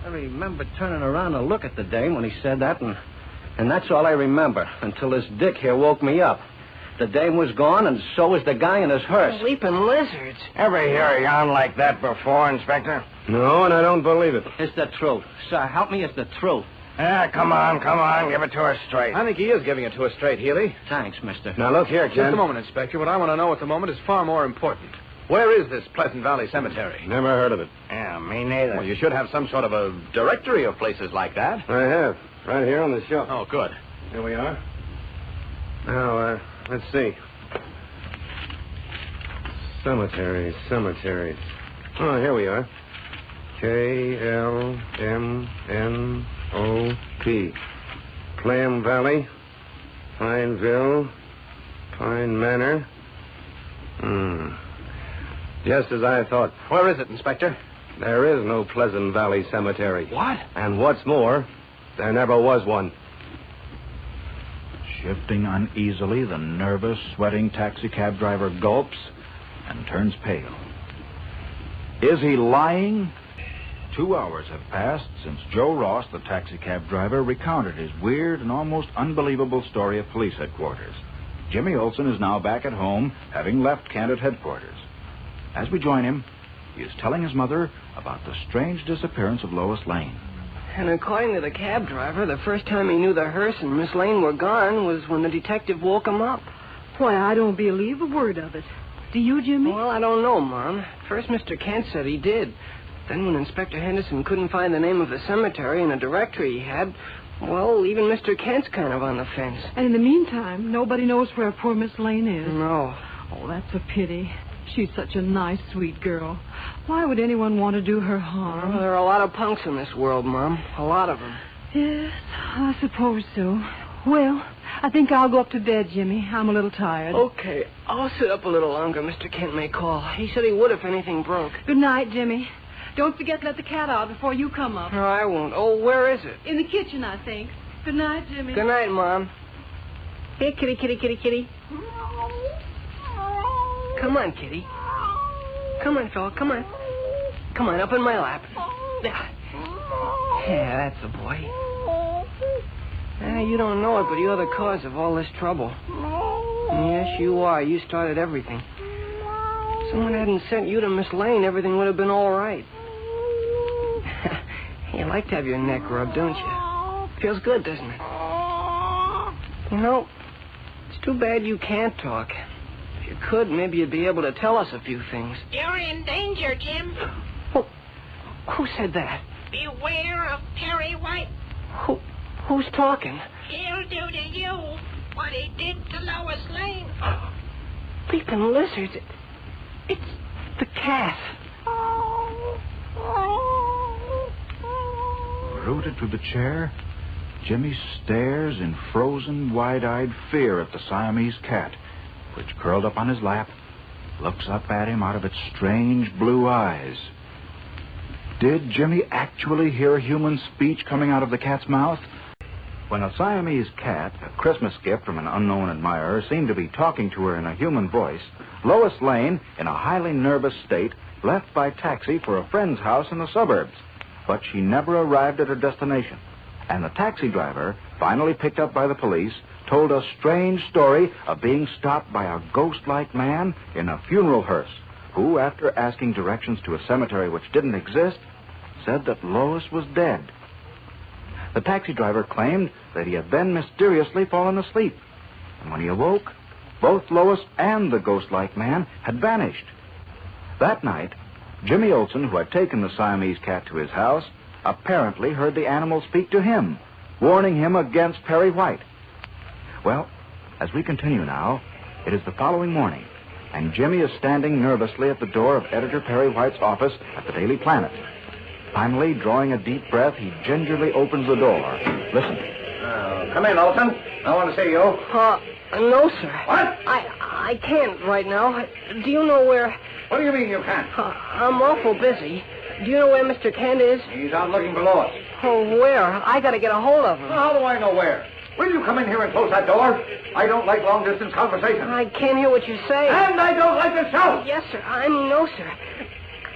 Speaker 9: I remember turning around to look at the dame when he said that, and And that's all I remember until this dick here woke me up. The dame was gone, and so was the guy in his hearse.
Speaker 5: Sleeping lizards.
Speaker 8: Ever hear a yarn like that before, Inspector? No, and I don't believe it.
Speaker 9: It's the truth. Sir, help me, it's the truth.
Speaker 8: Come on. Give it to her straight.
Speaker 2: I think he is giving it to us straight, Healy.
Speaker 9: Thanks, mister.
Speaker 8: Now, look here, Kent.
Speaker 2: Just a moment, Inspector. What I want to know at the moment is far more important. Where is this Pleasant Valley Cemetery?
Speaker 8: Never heard of it. Yeah, me neither.
Speaker 2: Well, you should have some sort of a directory of places like that.
Speaker 8: I have. Right here on the shelf.
Speaker 2: Oh, good.
Speaker 8: Here we are. Now, let's see. Cemeteries. Oh, here we are. KLMNOP. Clam Valley, Pineville, Pine Manor. Just as I thought.
Speaker 2: Where is it, Inspector?
Speaker 8: There is no Pleasant Valley Cemetery.
Speaker 2: What?
Speaker 8: And what's more, there never was one.
Speaker 1: Shifting uneasily, the nervous, sweating taxicab driver gulps and turns pale. Is he lying? 2 hours have passed since Joe Ross, the taxicab driver, recounted his weird and almost unbelievable story at police headquarters. Jimmy Olsen is now back at home, having left Kent at headquarters. As we join him, he is telling his mother about the strange disappearance of Lois Lane.
Speaker 5: And according to the cab driver, the first time he knew the hearse and Miss Lane were gone was when the detective woke him up.
Speaker 3: Why, I don't believe a word of it. Do you, Jimmy?
Speaker 5: Well, I don't know, Mom. First, Mr. Kent said he did. Then when Inspector Henderson couldn't find the name of the cemetery in a directory he had, well, even Mr. Kent's kind of on the fence.
Speaker 3: And in the meantime, nobody knows where poor Miss Lane is.
Speaker 5: No.
Speaker 3: Oh, that's a pity. She's such a nice, sweet girl. Why would anyone want to do her harm?
Speaker 5: Well, there are a lot of punks in this world, Mom. A lot of them.
Speaker 3: Yes, I suppose so. Well, I think I'll go up to bed, Jimmy. I'm a little tired.
Speaker 5: Okay, I'll sit up a little longer. Mr. Kent may call. He said he would if anything broke.
Speaker 3: Good night, Jimmy. Don't forget to let the cat out before you come up.
Speaker 5: No, I won't. Oh, where is it?
Speaker 3: In the kitchen, I think. Good night, Jimmy.
Speaker 5: Good night, Mom. Here, kitty, kitty, kitty, kitty. Come on, kitty. Come on, fella, come on. Come on, up in my lap. Yeah, that's the boy. You don't know it, but you're the cause of all this trouble. Yes, you are. You started everything. If someone hadn't sent you to Miss Lane, everything would have been all right. You like to have your neck rubbed, don't you? Feels good, doesn't it? You know, it's too bad you can't talk. If you could, maybe you'd be able to tell us a few things.
Speaker 6: You're in danger, Jim.
Speaker 5: Who said that?
Speaker 6: Beware of Perry White.
Speaker 5: Who's talking?
Speaker 6: He'll do to you what he did to Lois Lane.
Speaker 5: Leaping lizards. It's the cat.
Speaker 1: Rooted to the chair, Jimmy stares in frozen, wide-eyed fear at the Siamese cat, which, curled up on his lap, looks up at him out of its strange blue eyes. Did Jimmy actually hear human speech coming out of the cat's mouth? When a Siamese cat, a Christmas gift from an unknown admirer, seemed to be talking to her in a human voice, Lois Lane, in a highly nervous state, left by taxi for a friend's house in the suburbs. But she never arrived at her destination. And the taxi driver, finally picked up by the police, told a strange story of being stopped by a ghost-like man in a funeral hearse, who, after asking directions to a cemetery which didn't exist, said that Lois was dead. The taxi driver claimed that he had then mysteriously fallen asleep. And when he awoke, both Lois and the ghost-like man had vanished. That night, Jimmy Olsen, who had taken the Siamese cat to his house, apparently heard the animal speak to him, warning him against Perry White. Well, as we continue now, it is the following morning, and Jimmy is standing nervously at the door of Editor Perry White's office at the Daily Planet. Finally, drawing a deep breath, he gingerly opens the door. Listen.
Speaker 8: Come in, Olsen. I want to see you.
Speaker 5: No, sir.
Speaker 8: What?
Speaker 5: I can't right now. Do you know where...
Speaker 8: What do you mean you can't?
Speaker 5: I'm awful busy. Do you know where Mr. Kent is?
Speaker 8: He's out looking for Lois.
Speaker 5: Oh, where? I got to get a hold of him.
Speaker 8: How do I know where? Will you come in here and close that door? I don't like long-distance conversation.
Speaker 5: I can't hear what you say.
Speaker 8: And I don't like to shout.
Speaker 5: Yes, sir. No, sir.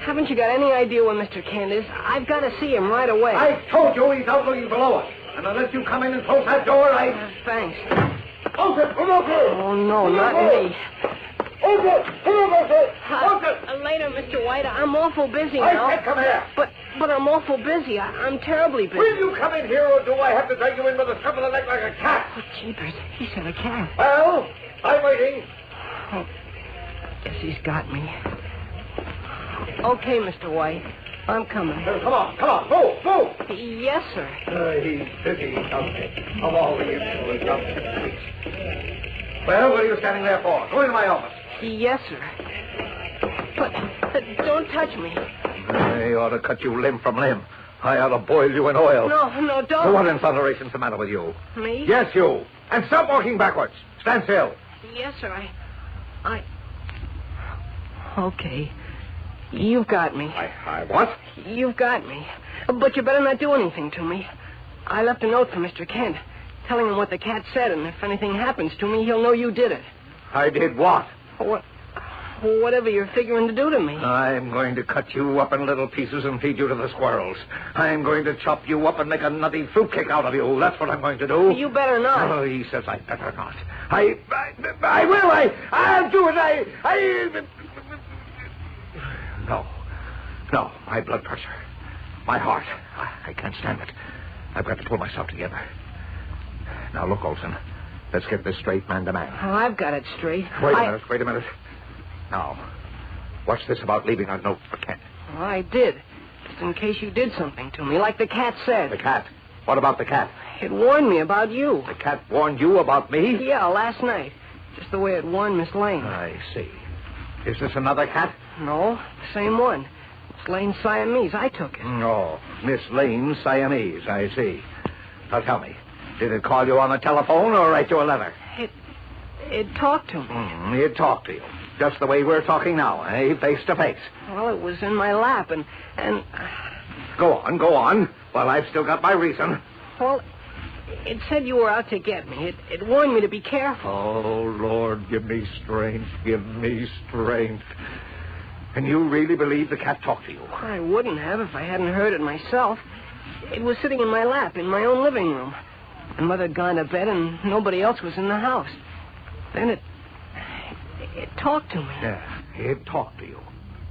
Speaker 5: Haven't you got any idea where Mr. Kent is? I've got to see him right away.
Speaker 8: I told you he's out looking for Lois.
Speaker 4: And unless you come in and close that door,
Speaker 5: Thanks.
Speaker 4: Close it! Come on, sir!
Speaker 5: Oh, no, not me.
Speaker 4: Close it! Come on, sir! Close it!
Speaker 5: Later, Mr. White. I'm awful busy
Speaker 4: I
Speaker 5: now.
Speaker 4: said come here!
Speaker 5: But I'm awful busy. I'm terribly busy.
Speaker 4: Will you come in here, or do I have to drag you in by the scruff of the neck like a cat?
Speaker 5: Oh, jeepers. He said a cat.
Speaker 4: Well, I'm waiting.
Speaker 5: Oh, guess he's got me. Okay, Mr. White. I'm coming.
Speaker 4: Come on, move!
Speaker 5: Yes, sir.
Speaker 4: He's busy, okay. Of all the insolent nonsense. Well, what are you standing there for? Go into my office.
Speaker 5: Yes, sir. But don't touch me.
Speaker 4: I ought to cut you limb from limb. I ought to boil you in oil.
Speaker 5: No, don't.
Speaker 4: What in thunderation's the matter with you?
Speaker 5: Me?
Speaker 4: Yes, you. And stop walking backwards. Stand still.
Speaker 5: Yes, sir. I... Okay. You've got me.
Speaker 4: I what?
Speaker 5: You've got me. But you better not do anything to me. I left a note for Mr. Kent, telling him what the cat said, and if anything happens to me, he'll know you did it.
Speaker 4: I did what?
Speaker 5: Whatever you're figuring to do to me.
Speaker 4: I'm going to cut you up in little pieces and feed you to the squirrels. I'm going to chop you up and make a nutty fruitcake out of you. That's what I'm going to do.
Speaker 5: You better not.
Speaker 4: Oh, he says I better not. I will. I'll do it. No, my blood pressure. My heart. I can't stand it. I've got to pull myself together. Now, look, Olson. Let's get this straight man to man.
Speaker 5: Oh, I've got it straight.
Speaker 4: Wait a minute. Now, what's this about leaving a note for Kent?
Speaker 5: Well, I did. Just in case you did something to me, like the cat said.
Speaker 4: The cat? What about the cat?
Speaker 5: It warned me about you.
Speaker 4: The cat warned you about me?
Speaker 5: Yeah, last night. Just the way it warned Miss Lane.
Speaker 4: I see. Is this another cat?
Speaker 5: No, the same one. Miss Lane's Siamese. I took it.
Speaker 4: No, Miss Lane's Siamese. I see. Now tell me, did it call you on the telephone or write you a letter?
Speaker 5: It talked to me.
Speaker 4: It talked to you. Just the way we're talking now, eh? Face to face.
Speaker 5: Well, it was in my lap, and...
Speaker 4: Go on. Well, I've still got my reason.
Speaker 5: Well, it said you were out to get me. It warned me to be careful.
Speaker 4: Oh, Lord, give me strength. And you really believe the cat talked to you?
Speaker 5: I wouldn't have if I hadn't heard it myself. It was sitting in my lap in my own living room. And Mother had gone to bed, and nobody else was in the house. Then it talked to me.
Speaker 4: Yeah, it talked to you.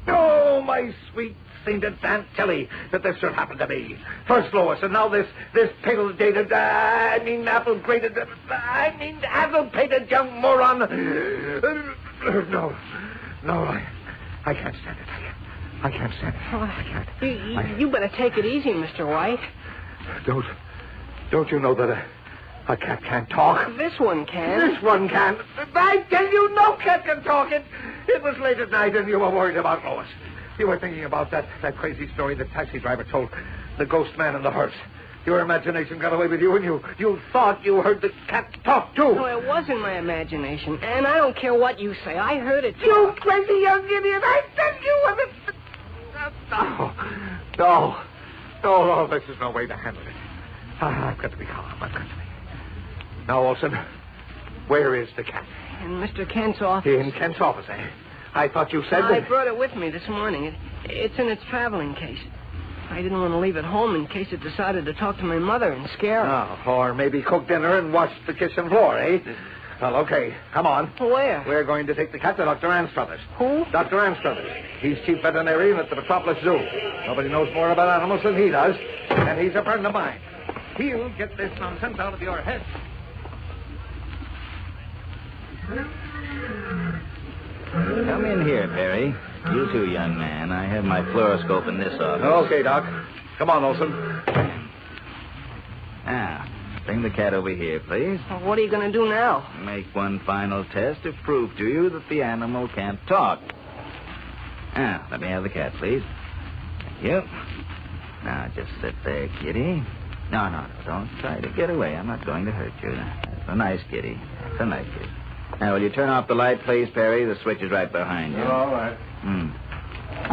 Speaker 4: Oh, my sweet sainted Aunt Tilly, that this should happen to me. First Lois, and now this apple-pated young moron. No, I can't stand it. I can't stand it. I can't.
Speaker 5: You better take it easy, Mr. White.
Speaker 4: Don't you know that a cat can't talk?
Speaker 5: This one can.
Speaker 4: This one can. I tell you, no cat can talk. It was late at night, and you were worried about Lois. You were thinking about that crazy story the taxi driver told, the ghost man in the hearse. Your imagination got away with you, and you thought you heard the cat talk, too.
Speaker 5: No, it wasn't my imagination, and I don't care what you say. I heard it, too.
Speaker 4: You crazy young idiot! I tell you... No, this is no way to handle it. I've got to be calm. Now, Olson, where is the cat?
Speaker 5: In Mr. Kent's office.
Speaker 4: In Kent's office, eh? I thought you said
Speaker 5: I brought it with me this morning. It's in its traveling case. I didn't want to leave it home in case it decided to talk to my mother and scare her.
Speaker 4: Oh, or maybe cook dinner and wash the kitchen floor, eh? Well, okay. Come on.
Speaker 5: Where?
Speaker 4: We're going to take the cat to Dr. Anstruthers.
Speaker 5: Who?
Speaker 4: Dr. Anstruthers. He's chief veterinarian at the Metropolis Zoo. Nobody knows more about animals than he does, and he's a friend of mine. He'll get this nonsense out of your head.
Speaker 10: Come in here, Perry. You too, young man. I have my fluoroscope in this office.
Speaker 4: Okay, Doc. Come on, Olson.
Speaker 10: Now, bring the cat over here, please.
Speaker 5: Well, what are you going to do now?
Speaker 10: Make one final test to prove to you that the animal can't talk. Now, let me have the cat, please. Thank you. Now, just sit there, kitty. No, don't try to get away. I'm not going to hurt you. That's a nice kitty. Now, will you turn off the light, please, Perry? The switch is right behind you.
Speaker 4: All right.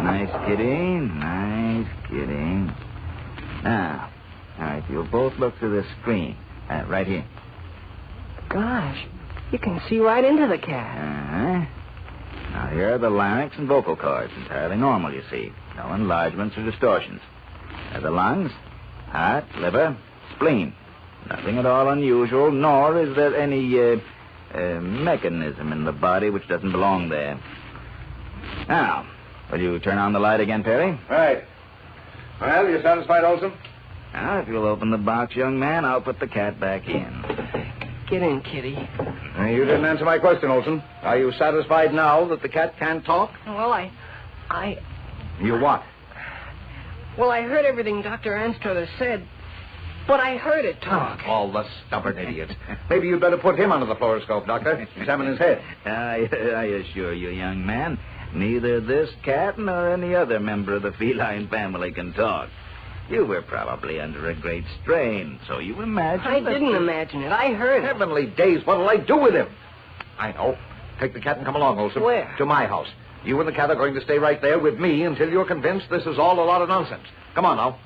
Speaker 10: Nice kitty. Now, all right, you'll both look through the screen. Right here.
Speaker 5: Gosh, you can see right into the cat.
Speaker 10: Uh-huh. Now, here are the larynx and vocal cords. Entirely normal, you see. No enlargements or distortions. There are the lungs, heart, liver, spleen.
Speaker 11: Nothing at all unusual, nor is there any mechanism in the body which doesn't belong there. Now, will you turn on the light again, Perry?
Speaker 8: Right. Well, you satisfied, Olson?
Speaker 11: Now, if you'll open the box, young man, I'll put the cat back in.
Speaker 5: Get in, Kitty.
Speaker 8: You didn't answer my question, Olson. Are you satisfied now that the cat can't talk?
Speaker 5: Well,
Speaker 8: You what?
Speaker 5: Well, I heard everything Dr. Anstruther said, but I heard it talk.
Speaker 8: All the stubborn idiot. Maybe you'd better put him under the fluoroscope, Doctor. Examine his head.
Speaker 11: I assure you, young man, neither this cat nor any other member of the feline family can talk. You were probably under a great strain, so you imagined...
Speaker 5: I didn't imagine it. I heard it.
Speaker 8: Heavenly days, what'll I do with him? I know. Take the cat and come along, Olson.
Speaker 5: Where?
Speaker 8: To my house. You and the cat are going to stay right there with me until you're convinced this is all a lot of nonsense. Come on now.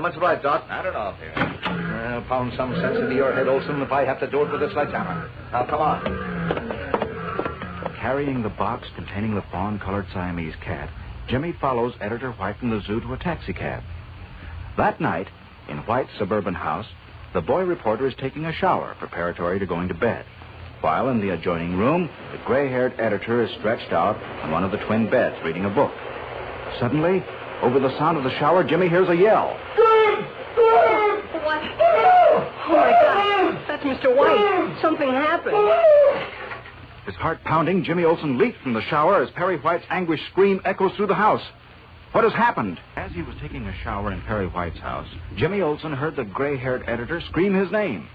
Speaker 8: Much obliged, Doc.
Speaker 11: Not at all, Perry.
Speaker 8: Pound some sense into your head, Olson, if I have to do it with a sledgehammer. Now, come on.
Speaker 1: Carrying the box containing the fawn-colored Siamese cat, Jimmy follows Editor White from the zoo to a taxicab. That night, in White's suburban house, the boy reporter is taking a shower preparatory to going to bed. While in the adjoining room, the gray-haired editor is stretched out on one of the twin beds reading a book. Suddenly, over the sound of the shower, Jimmy hears a yell.
Speaker 5: What? Oh, my God. That's Mr. White. Something happened.
Speaker 1: His heart pounding, Jimmy Olsen leaped from the shower as Perry White's anguished scream echoes through the house. What has happened? As he was taking a shower in Perry White's house, Jimmy Olsen heard the gray-haired editor scream his name.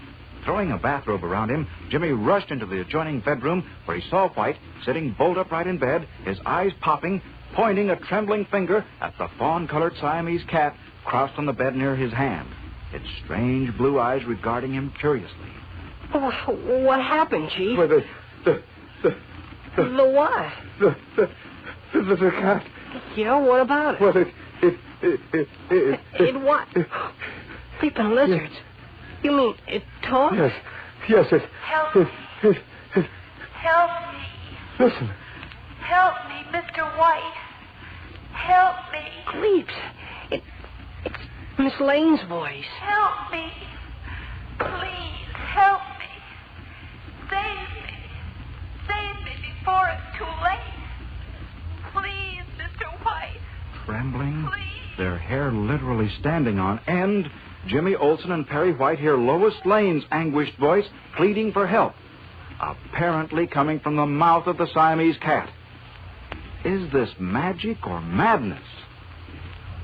Speaker 1: Throwing a bathrobe around him, Jimmy rushed into the adjoining bedroom where he saw White sitting bolt upright in bed, his eyes popping, pointing a trembling finger at the fawn-colored Siamese cat crossed on the bed near his hand, its strange blue eyes regarding him curiously.
Speaker 5: What happened, Chief?
Speaker 8: Well,
Speaker 5: The what?
Speaker 8: The cat.
Speaker 5: Yeah, what about it?
Speaker 8: Well,
Speaker 5: It what? Sleeping lizards. You mean it talks?
Speaker 8: Yes, it...
Speaker 7: Help me. Help me.
Speaker 8: Listen.
Speaker 7: Help me, Mr. White. Help me.
Speaker 5: Cleeps. It's Miss Lane's voice.
Speaker 7: Help me. Please, help me. Save me. Save me before it's too late. Please, Mr. White.
Speaker 1: Trembling,
Speaker 7: Please.
Speaker 1: their hair literally standing on end, Jimmy Olsen and Perry White hear Lois Lane's anguished voice pleading for help, apparently coming from the mouth of the Siamese cat. Is this magic or madness?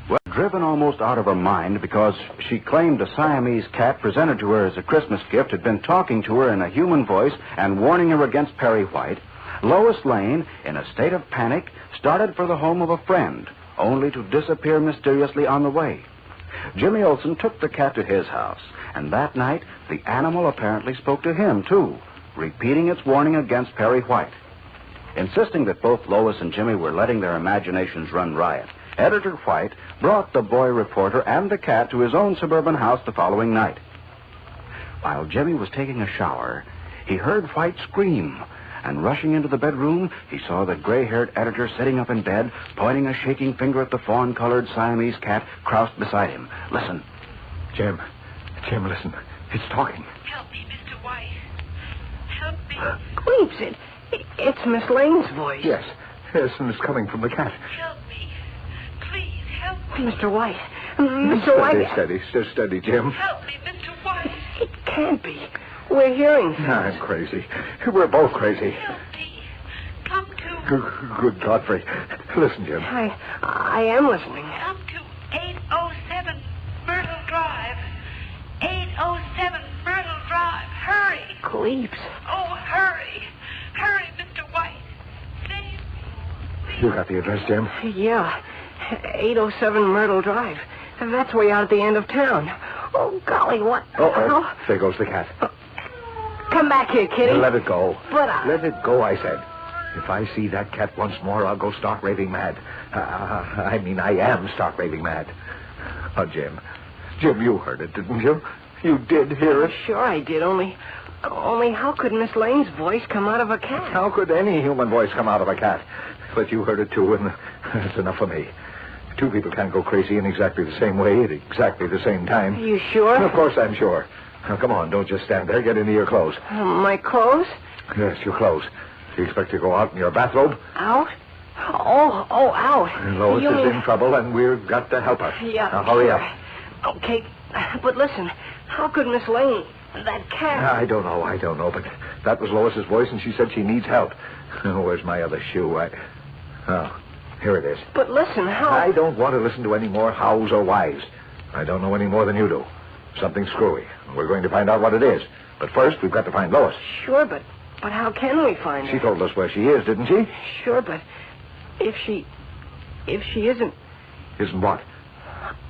Speaker 1: Well, driven almost out of her mind because she claimed a Siamese cat presented to her as a Christmas gift had been talking to her in a human voice and warning her against Perry White, Lois Lane, in a state of panic, started for the home of a friend, only to disappear mysteriously on the way. Jimmy Olsen took the cat to his house, and that night the animal apparently spoke to him, too, repeating its warning against Perry White. Insisting that both Lois and Jimmy were letting their imaginations run riot, Editor White brought the boy reporter and the cat to his own suburban house the following night. While Jimmy was taking a shower, he heard White scream, and rushing into the bedroom, he saw the gray-haired editor sitting up in bed, pointing a shaking finger at the fawn-colored Siamese cat crouched beside him. Listen.
Speaker 8: Jim, listen. It's talking.
Speaker 7: Help me, Mr. White. Help me.
Speaker 5: Cleeps, it's Miss Lane's voice.
Speaker 8: Yes, and it's coming from the cat.
Speaker 7: Help me. Please, help me.
Speaker 5: Mr. White. Mr. White.
Speaker 8: Steady, Jim.
Speaker 7: Help me, Mr. White.
Speaker 5: It can't be. We're hearing things.
Speaker 8: I'm crazy. We're both crazy.
Speaker 7: Help me. Come to...
Speaker 8: Good Godfrey. Listen, Jim.
Speaker 5: I am listening.
Speaker 7: Come to 807 Myrtle Drive. 807 Myrtle Drive. Hurry.
Speaker 5: Cleeps.
Speaker 7: Oh, hurry. Hurry, Mr. White. Save me. Please.
Speaker 8: You got the address, Jim?
Speaker 5: Yeah. 807 Myrtle Drive. That's way out at the end of town. Oh, golly, what?
Speaker 8: Oh, there goes the cat.
Speaker 5: Come back here, Kitty.
Speaker 8: Let it go.
Speaker 5: But
Speaker 8: Let it go, I said. If I see that cat once more, I'll go stark raving mad. I am stark raving mad. Oh, Jim, you heard it, didn't you? You did hear it?
Speaker 5: Sure I did, only how could Miss Lane's voice come out of a cat?
Speaker 8: How could any human voice come out of a cat? But you heard it, too, and that's enough for me. Two people can't go crazy in exactly the same way at exactly the same time.
Speaker 5: Are you sure?
Speaker 8: Of course I'm sure. Now, come on, don't just stand there. Get into your clothes.
Speaker 5: My clothes?
Speaker 8: Yes, your clothes. Do you expect to go out in your bathrobe?
Speaker 5: Out? Oh, out.
Speaker 8: And Lois is in trouble, and we've got to help her.
Speaker 5: Yeah.
Speaker 8: Now, hurry up.
Speaker 5: Okay, but listen, how could Miss Lane, that cat...
Speaker 8: I don't know, but that was Lois's voice, and she said she needs help. Oh, where's my other shoe? Oh, here it is.
Speaker 5: But listen, how...
Speaker 8: I don't want to listen to any more hows or whys. I don't know any more than you do. Something screwy. We're going to find out what it is. But first, we've got to find Lois.
Speaker 5: Sure, but how can we find her?
Speaker 8: She told us where she is, didn't she?
Speaker 5: Sure, but if she isn't...
Speaker 8: Isn't what?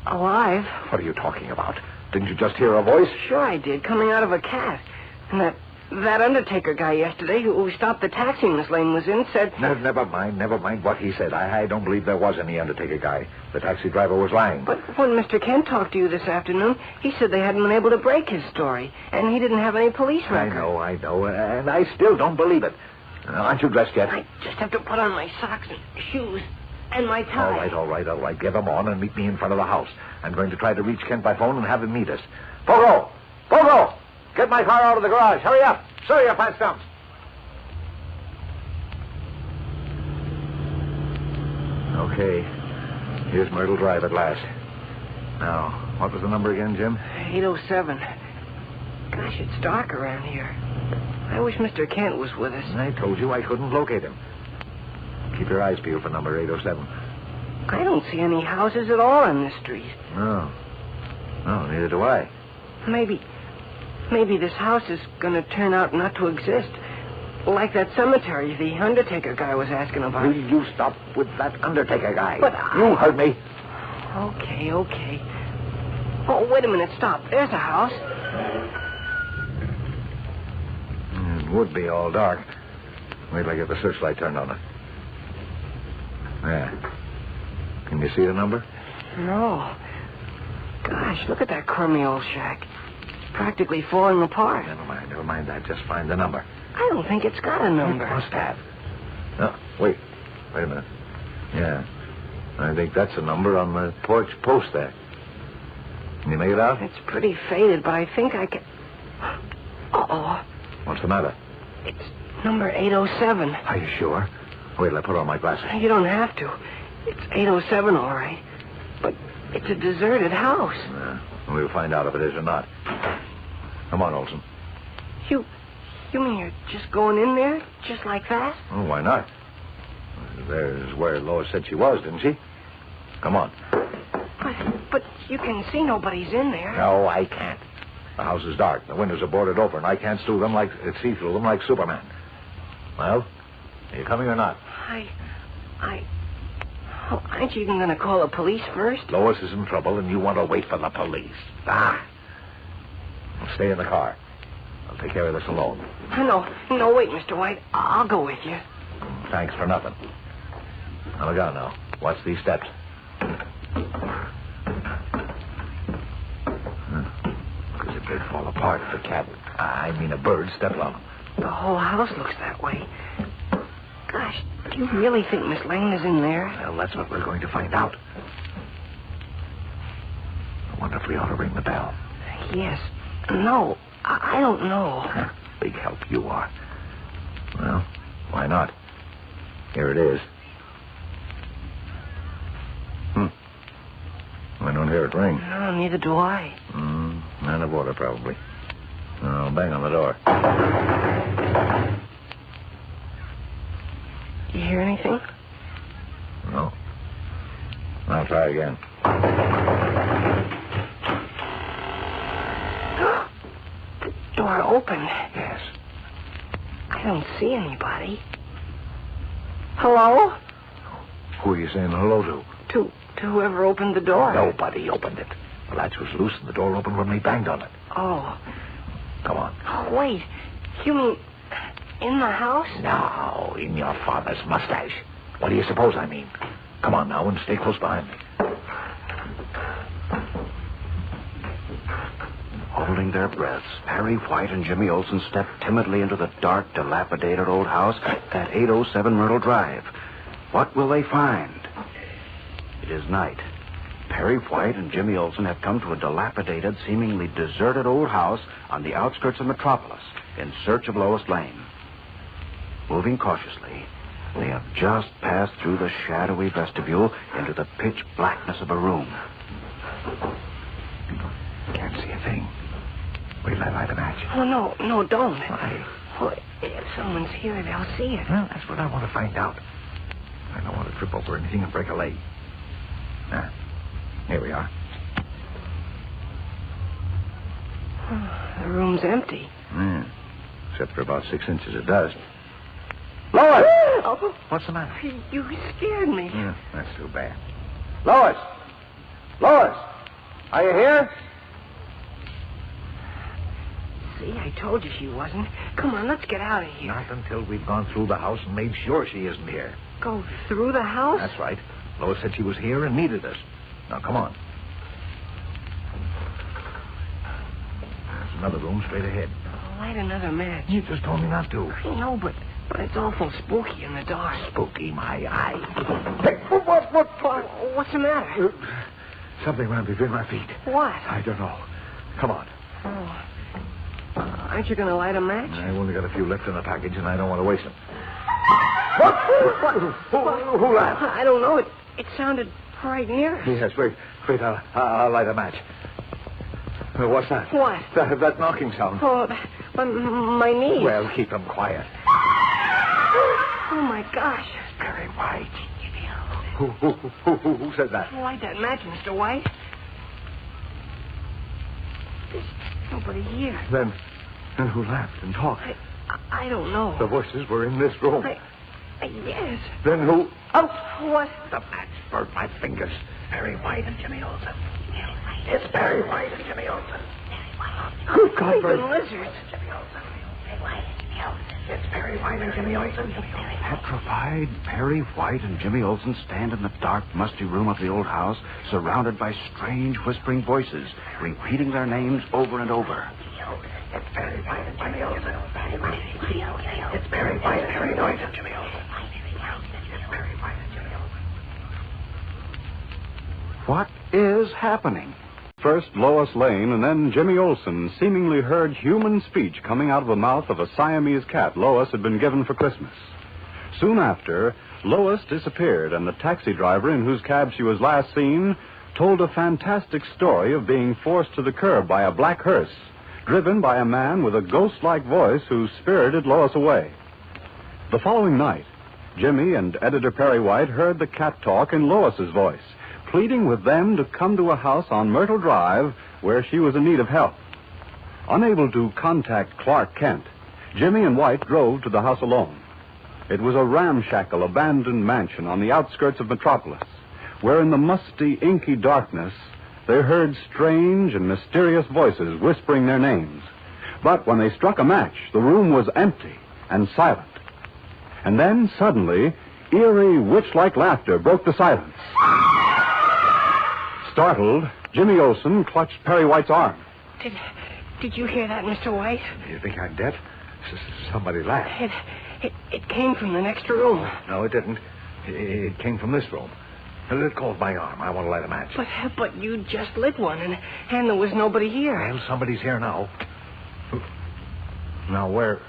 Speaker 5: Alive.
Speaker 8: What are you talking about? Didn't you just hear a voice?
Speaker 5: Sure I did, coming out of a cat. And that undertaker guy yesterday who stopped the taxi Miss Lane was in said...
Speaker 8: Never mind what he said. I don't believe there was any undertaker guy. The taxi driver was lying.
Speaker 5: But when Mr. Kent talked to you this afternoon, he said they hadn't been able to break his story, and he didn't have any police record.
Speaker 8: I know, and I still don't believe it. Aren't you dressed yet?
Speaker 5: I just have to put on my socks and shoes and my tie.
Speaker 8: All right. Get them on and meet me in front of the house. I'm going to try to reach Kent by phone and have him meet us. Pogo! Get my car out of the garage. Hurry up. Show your fat stumps. Okay. Here's Myrtle Drive at last. Now, what was the number again, Jim?
Speaker 5: 807. Gosh, it's dark around here. I wish Mr. Kent was with us.
Speaker 8: I told you I couldn't locate him. Keep your eyes peeled for number 807.
Speaker 5: I don't see any houses at all on this street.
Speaker 8: No, neither do I.
Speaker 5: Maybe this house is going to turn out not to exist. Like that cemetery the undertaker guy was asking about.
Speaker 8: Will you stop with that undertaker guy?
Speaker 5: But
Speaker 8: You heard me.
Speaker 5: Okay. Oh, wait a minute, stop. There's a house.
Speaker 8: It would be all dark. Wait till I get the searchlight turned on it. Yeah. Can you see the number?
Speaker 5: No. Gosh, look at that crummy old shack. It's practically falling apart.
Speaker 8: Never mind that. Just find the number.
Speaker 5: I don't think it's got a number.
Speaker 8: It must have. No, wait a minute. Yeah. I think that's a number on the porch post there. Can you make it out?
Speaker 5: It's pretty faded, but I think I can... Uh-oh.
Speaker 8: What's the matter?
Speaker 5: It's number 807.
Speaker 8: Are you sure? Wait till I put on my glasses.
Speaker 5: You don't have to. It's 807, all right. But it's a deserted house.
Speaker 8: We'll find out if it is or not. Come on, Olson.
Speaker 5: You mean you're just going in there? Just like that?
Speaker 8: Oh, why not? There's where Lois said she was, didn't she? Come on.
Speaker 5: But you can see nobody's in there.
Speaker 8: No, I can't. The house is dark. The windows are boarded over, and I can't see through them like Superman. Well, are you coming or not?
Speaker 5: Oh, aren't you even going to call the police first?
Speaker 8: Lois is in trouble, and you want to wait for the police. Well, stay in the car. I'll take care of this alone.
Speaker 5: No, wait, Mr. White. I'll go with you.
Speaker 8: Thanks for nothing. Now, look out now. Watch these steps. Because if they fall apart, a bird stepped on them.
Speaker 5: The whole house looks that way. Gosh, do you really think Miss Lane is in there?
Speaker 8: Well, that's what we're going to find out. I wonder if we ought to ring the bell.
Speaker 5: Yes. No, I don't know.
Speaker 8: Big help you are. Well, why not? Here it is. I don't hear it ring.
Speaker 5: No, neither do I.
Speaker 8: Man of order, probably. I'll bang on the door.
Speaker 5: You hear anything?
Speaker 8: No. I'll try again.
Speaker 5: The door opened.
Speaker 8: Yes.
Speaker 5: I don't see anybody. Hello?
Speaker 8: Who are you saying hello to?
Speaker 5: To whoever opened the door.
Speaker 8: Nobody opened it. The latch was loose and the door opened when we banged on it.
Speaker 5: Oh.
Speaker 8: Come on.
Speaker 5: Oh, wait. You mean in the house?
Speaker 8: No, in your father's mustache. What do you suppose I mean? Come on now and stay close behind me.
Speaker 12: Holding their breaths, Harry White and Jimmy Olsen stepped timidly into the dark, dilapidated old house at 807 Myrtle Drive. What will they find? It is night. Perry White and Jimmy Olsen have come to a dilapidated, seemingly deserted old house on the outskirts of Metropolis in search of Lois Lane. Moving cautiously, they have just passed through the shadowy vestibule into the pitch blackness of a room.
Speaker 8: Can't see a thing. Wait till I light a match.
Speaker 5: Oh, no, don't.
Speaker 8: Why?
Speaker 5: Well, if someone's here, they'll see it.
Speaker 8: Well, that's what I want to find out. I don't want to trip over anything and break a leg. Now, here we are.
Speaker 5: The room's empty.
Speaker 8: Yeah. Except for about 6 inches of dust. Lois!
Speaker 5: Oh,
Speaker 8: What's the matter?
Speaker 5: you scared me.
Speaker 8: Yeah, that's too bad. Lois! Lois! Are you here?
Speaker 5: See, I told you she wasn't. Come on, let's get out of here.
Speaker 8: Not until we've gone through the house and made sure she isn't here.
Speaker 5: Go through the house?
Speaker 8: That's right. Lois said she was here and needed us. Now, come on. There's another room straight ahead.
Speaker 5: Light another match.
Speaker 8: You just told me not to.
Speaker 5: I know, but it's awful spooky in the dark.
Speaker 8: Spooky, my eye. Hey, what?
Speaker 5: What's the matter?
Speaker 8: Something ran between my feet.
Speaker 5: What?
Speaker 8: I don't know. Come on.
Speaker 5: Oh. Aren't you going to light a match?
Speaker 8: I've only got a few left in the package, and I don't want to waste them. What? Who laughed?
Speaker 5: I don't know. It sounded right near us.
Speaker 8: Yes, wait. I'll light a match. What's that?
Speaker 5: What?
Speaker 8: That knocking sound.
Speaker 5: Oh, my knees.
Speaker 8: Well, keep them quiet.
Speaker 5: Oh, my gosh.
Speaker 8: Perry White. Who said that?
Speaker 5: Light that match, Mr. White. There's nobody here.
Speaker 8: Then who laughed and talked?
Speaker 5: I don't know.
Speaker 8: The voices were in this room.
Speaker 5: Yes.
Speaker 8: Then who?
Speaker 5: Oh, what?
Speaker 8: The match burnt my fingers. Perry White and Jimmy Olsen. It's Perry White and Jimmy Olsen. Good God,
Speaker 5: Even lizards.
Speaker 8: It's Perry White and Jimmy Olsen.
Speaker 12: Petrified, Perry White and Jimmy Olsen stand in the dark, musty room of the old house, surrounded by strange, whispering voices, repeating their names over and over.
Speaker 8: It's Perry White and Jimmy Olsen. It's Perry White and Jimmy Olsen. It's Perry White and Jimmy Olsen.
Speaker 1: What is happening? First Lois Lane and then Jimmy Olsen seemingly heard human speech coming out of the mouth of a Siamese cat Lois had been given for Christmas. Soon after, Lois disappeared, and the taxi driver in whose cab she was last seen told a fantastic story of being forced to the curb by a black hearse, driven by a man with a ghost-like voice who spirited Lois away. The following night, Jimmy and Editor Perry White heard the cat talk in Lois's voice, pleading with them to come to a house on Myrtle Drive where she was in need of help. Unable to contact Clark Kent, Jimmy and White drove to the house alone. It was a ramshackle, abandoned mansion on the outskirts of Metropolis, where in the musty, inky darkness they heard strange and mysterious voices whispering their names. But when they struck a match, the room was empty and silent. And then, suddenly, eerie, witch-like laughter broke the silence. Startled, Jimmy Olsen clutched Perry White's arm.
Speaker 5: Did you hear that, Mr. White?
Speaker 8: You think I'm deaf? Somebody laughed.
Speaker 5: It came from the next room.
Speaker 8: No, it didn't. It came from this room. It caught my arm. I want to light a match.
Speaker 5: But you just lit one, and there was nobody here.
Speaker 8: Well, somebody's here now. Now, where?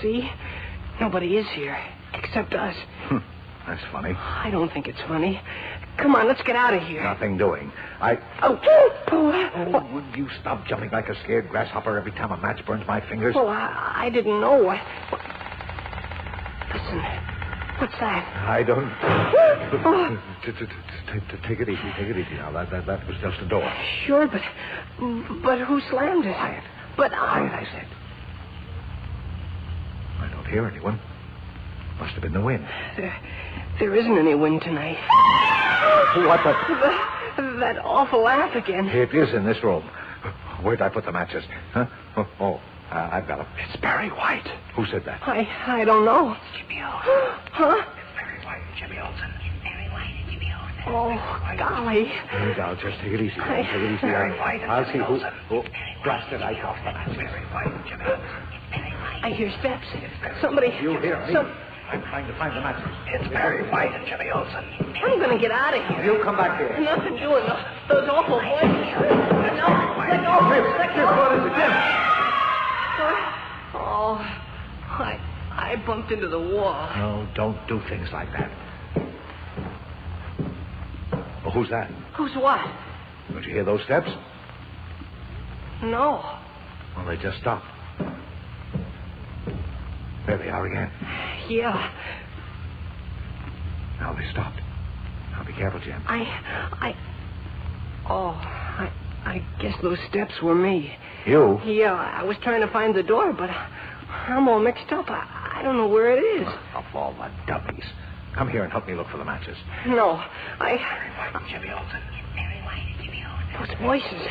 Speaker 5: See? Nobody is here, except us.
Speaker 8: That's funny.
Speaker 5: I don't think it's funny. Come on, let's get out of here.
Speaker 8: Nothing doing.
Speaker 5: Oh,
Speaker 8: would you stop jumping like a scared grasshopper every time a match burns my fingers?
Speaker 5: Well, I didn't know. Listen, what's that?
Speaker 8: I don't... Take it easy now. That was just a door.
Speaker 5: Sure, but who slammed it?
Speaker 8: Quiet.
Speaker 5: But
Speaker 8: Quiet, I said. I don't hear anyone. Must have been the wind.
Speaker 5: There isn't any wind tonight.
Speaker 8: What the...
Speaker 5: That awful laugh again.
Speaker 8: It is in this room. Where'd I put the matches? Huh? I've got them. It's Perry White. Who said that?
Speaker 5: I don't know.
Speaker 6: Jimmy Olsen.
Speaker 5: Huh?
Speaker 8: It's Perry White and Jimmy Olsen.
Speaker 6: Perry White and Jimmy Olsen.
Speaker 5: Oh, golly.
Speaker 8: Now, just take it easy. Take it easy.
Speaker 6: Perry White and
Speaker 8: I'll
Speaker 6: Jimmy
Speaker 8: see who...
Speaker 6: Olsen.
Speaker 8: Blast it, I got the match. Perry White and Jimmy Olsen.
Speaker 5: I hear steps. Somebody...
Speaker 8: You hear me?
Speaker 4: I'm trying to find the matches.
Speaker 11: It's Perry White and Jimmy Olsen.
Speaker 5: I'm going to get out of here.
Speaker 4: You come back here.
Speaker 5: Nothing doing. Those awful voices. No, let go.
Speaker 4: Jim, what is it, Jim?
Speaker 5: Oh, I bumped into the wall.
Speaker 4: No, don't do things like that. Oh, who's that?
Speaker 5: Who's what?
Speaker 4: Don't you hear those steps?
Speaker 5: No.
Speaker 4: Well, they just stopped. There they are again.
Speaker 5: Yeah.
Speaker 4: Now they stopped. Now be careful, Jim.
Speaker 5: I guess those steps were me.
Speaker 4: You?
Speaker 5: Yeah, I was trying to find the door, but I'm all mixed up. I don't know where it is.
Speaker 4: Of all the dummies. Come here and help me look for the matches.
Speaker 5: No,
Speaker 11: Perry White and Jimmy Olsen. Perry White and Jimmy Olsen.
Speaker 5: Those voices.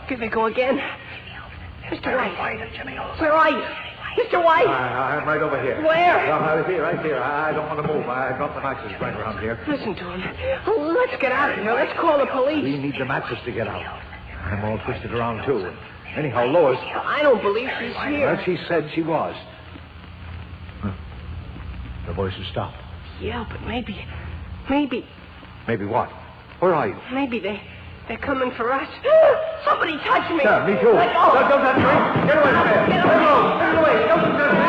Speaker 5: Here they go again. Mr.
Speaker 11: Perry
Speaker 5: White.
Speaker 11: White and Jimmy Olsen.
Speaker 5: Where are you? Mr. White!
Speaker 4: I'm right over here.
Speaker 5: Where?
Speaker 4: Right here. I don't want to move. I dropped the matches right around here.
Speaker 5: Listen to him. Let's get out of here. Let's call the police.
Speaker 4: We need the matches to get out. I'm all twisted around, too. Anyhow, Lois...
Speaker 5: I don't believe she's here.
Speaker 4: Well, she said she was. Huh. The voices stopped.
Speaker 5: Yeah, but maybe...
Speaker 4: Maybe what? Where are you?
Speaker 5: Maybe they're coming for us. Somebody touch me.
Speaker 4: Yeah, me too.
Speaker 5: Let go.
Speaker 4: Don't touch me. Get away from there.
Speaker 5: Get
Speaker 4: away. Get away. Don't touch me.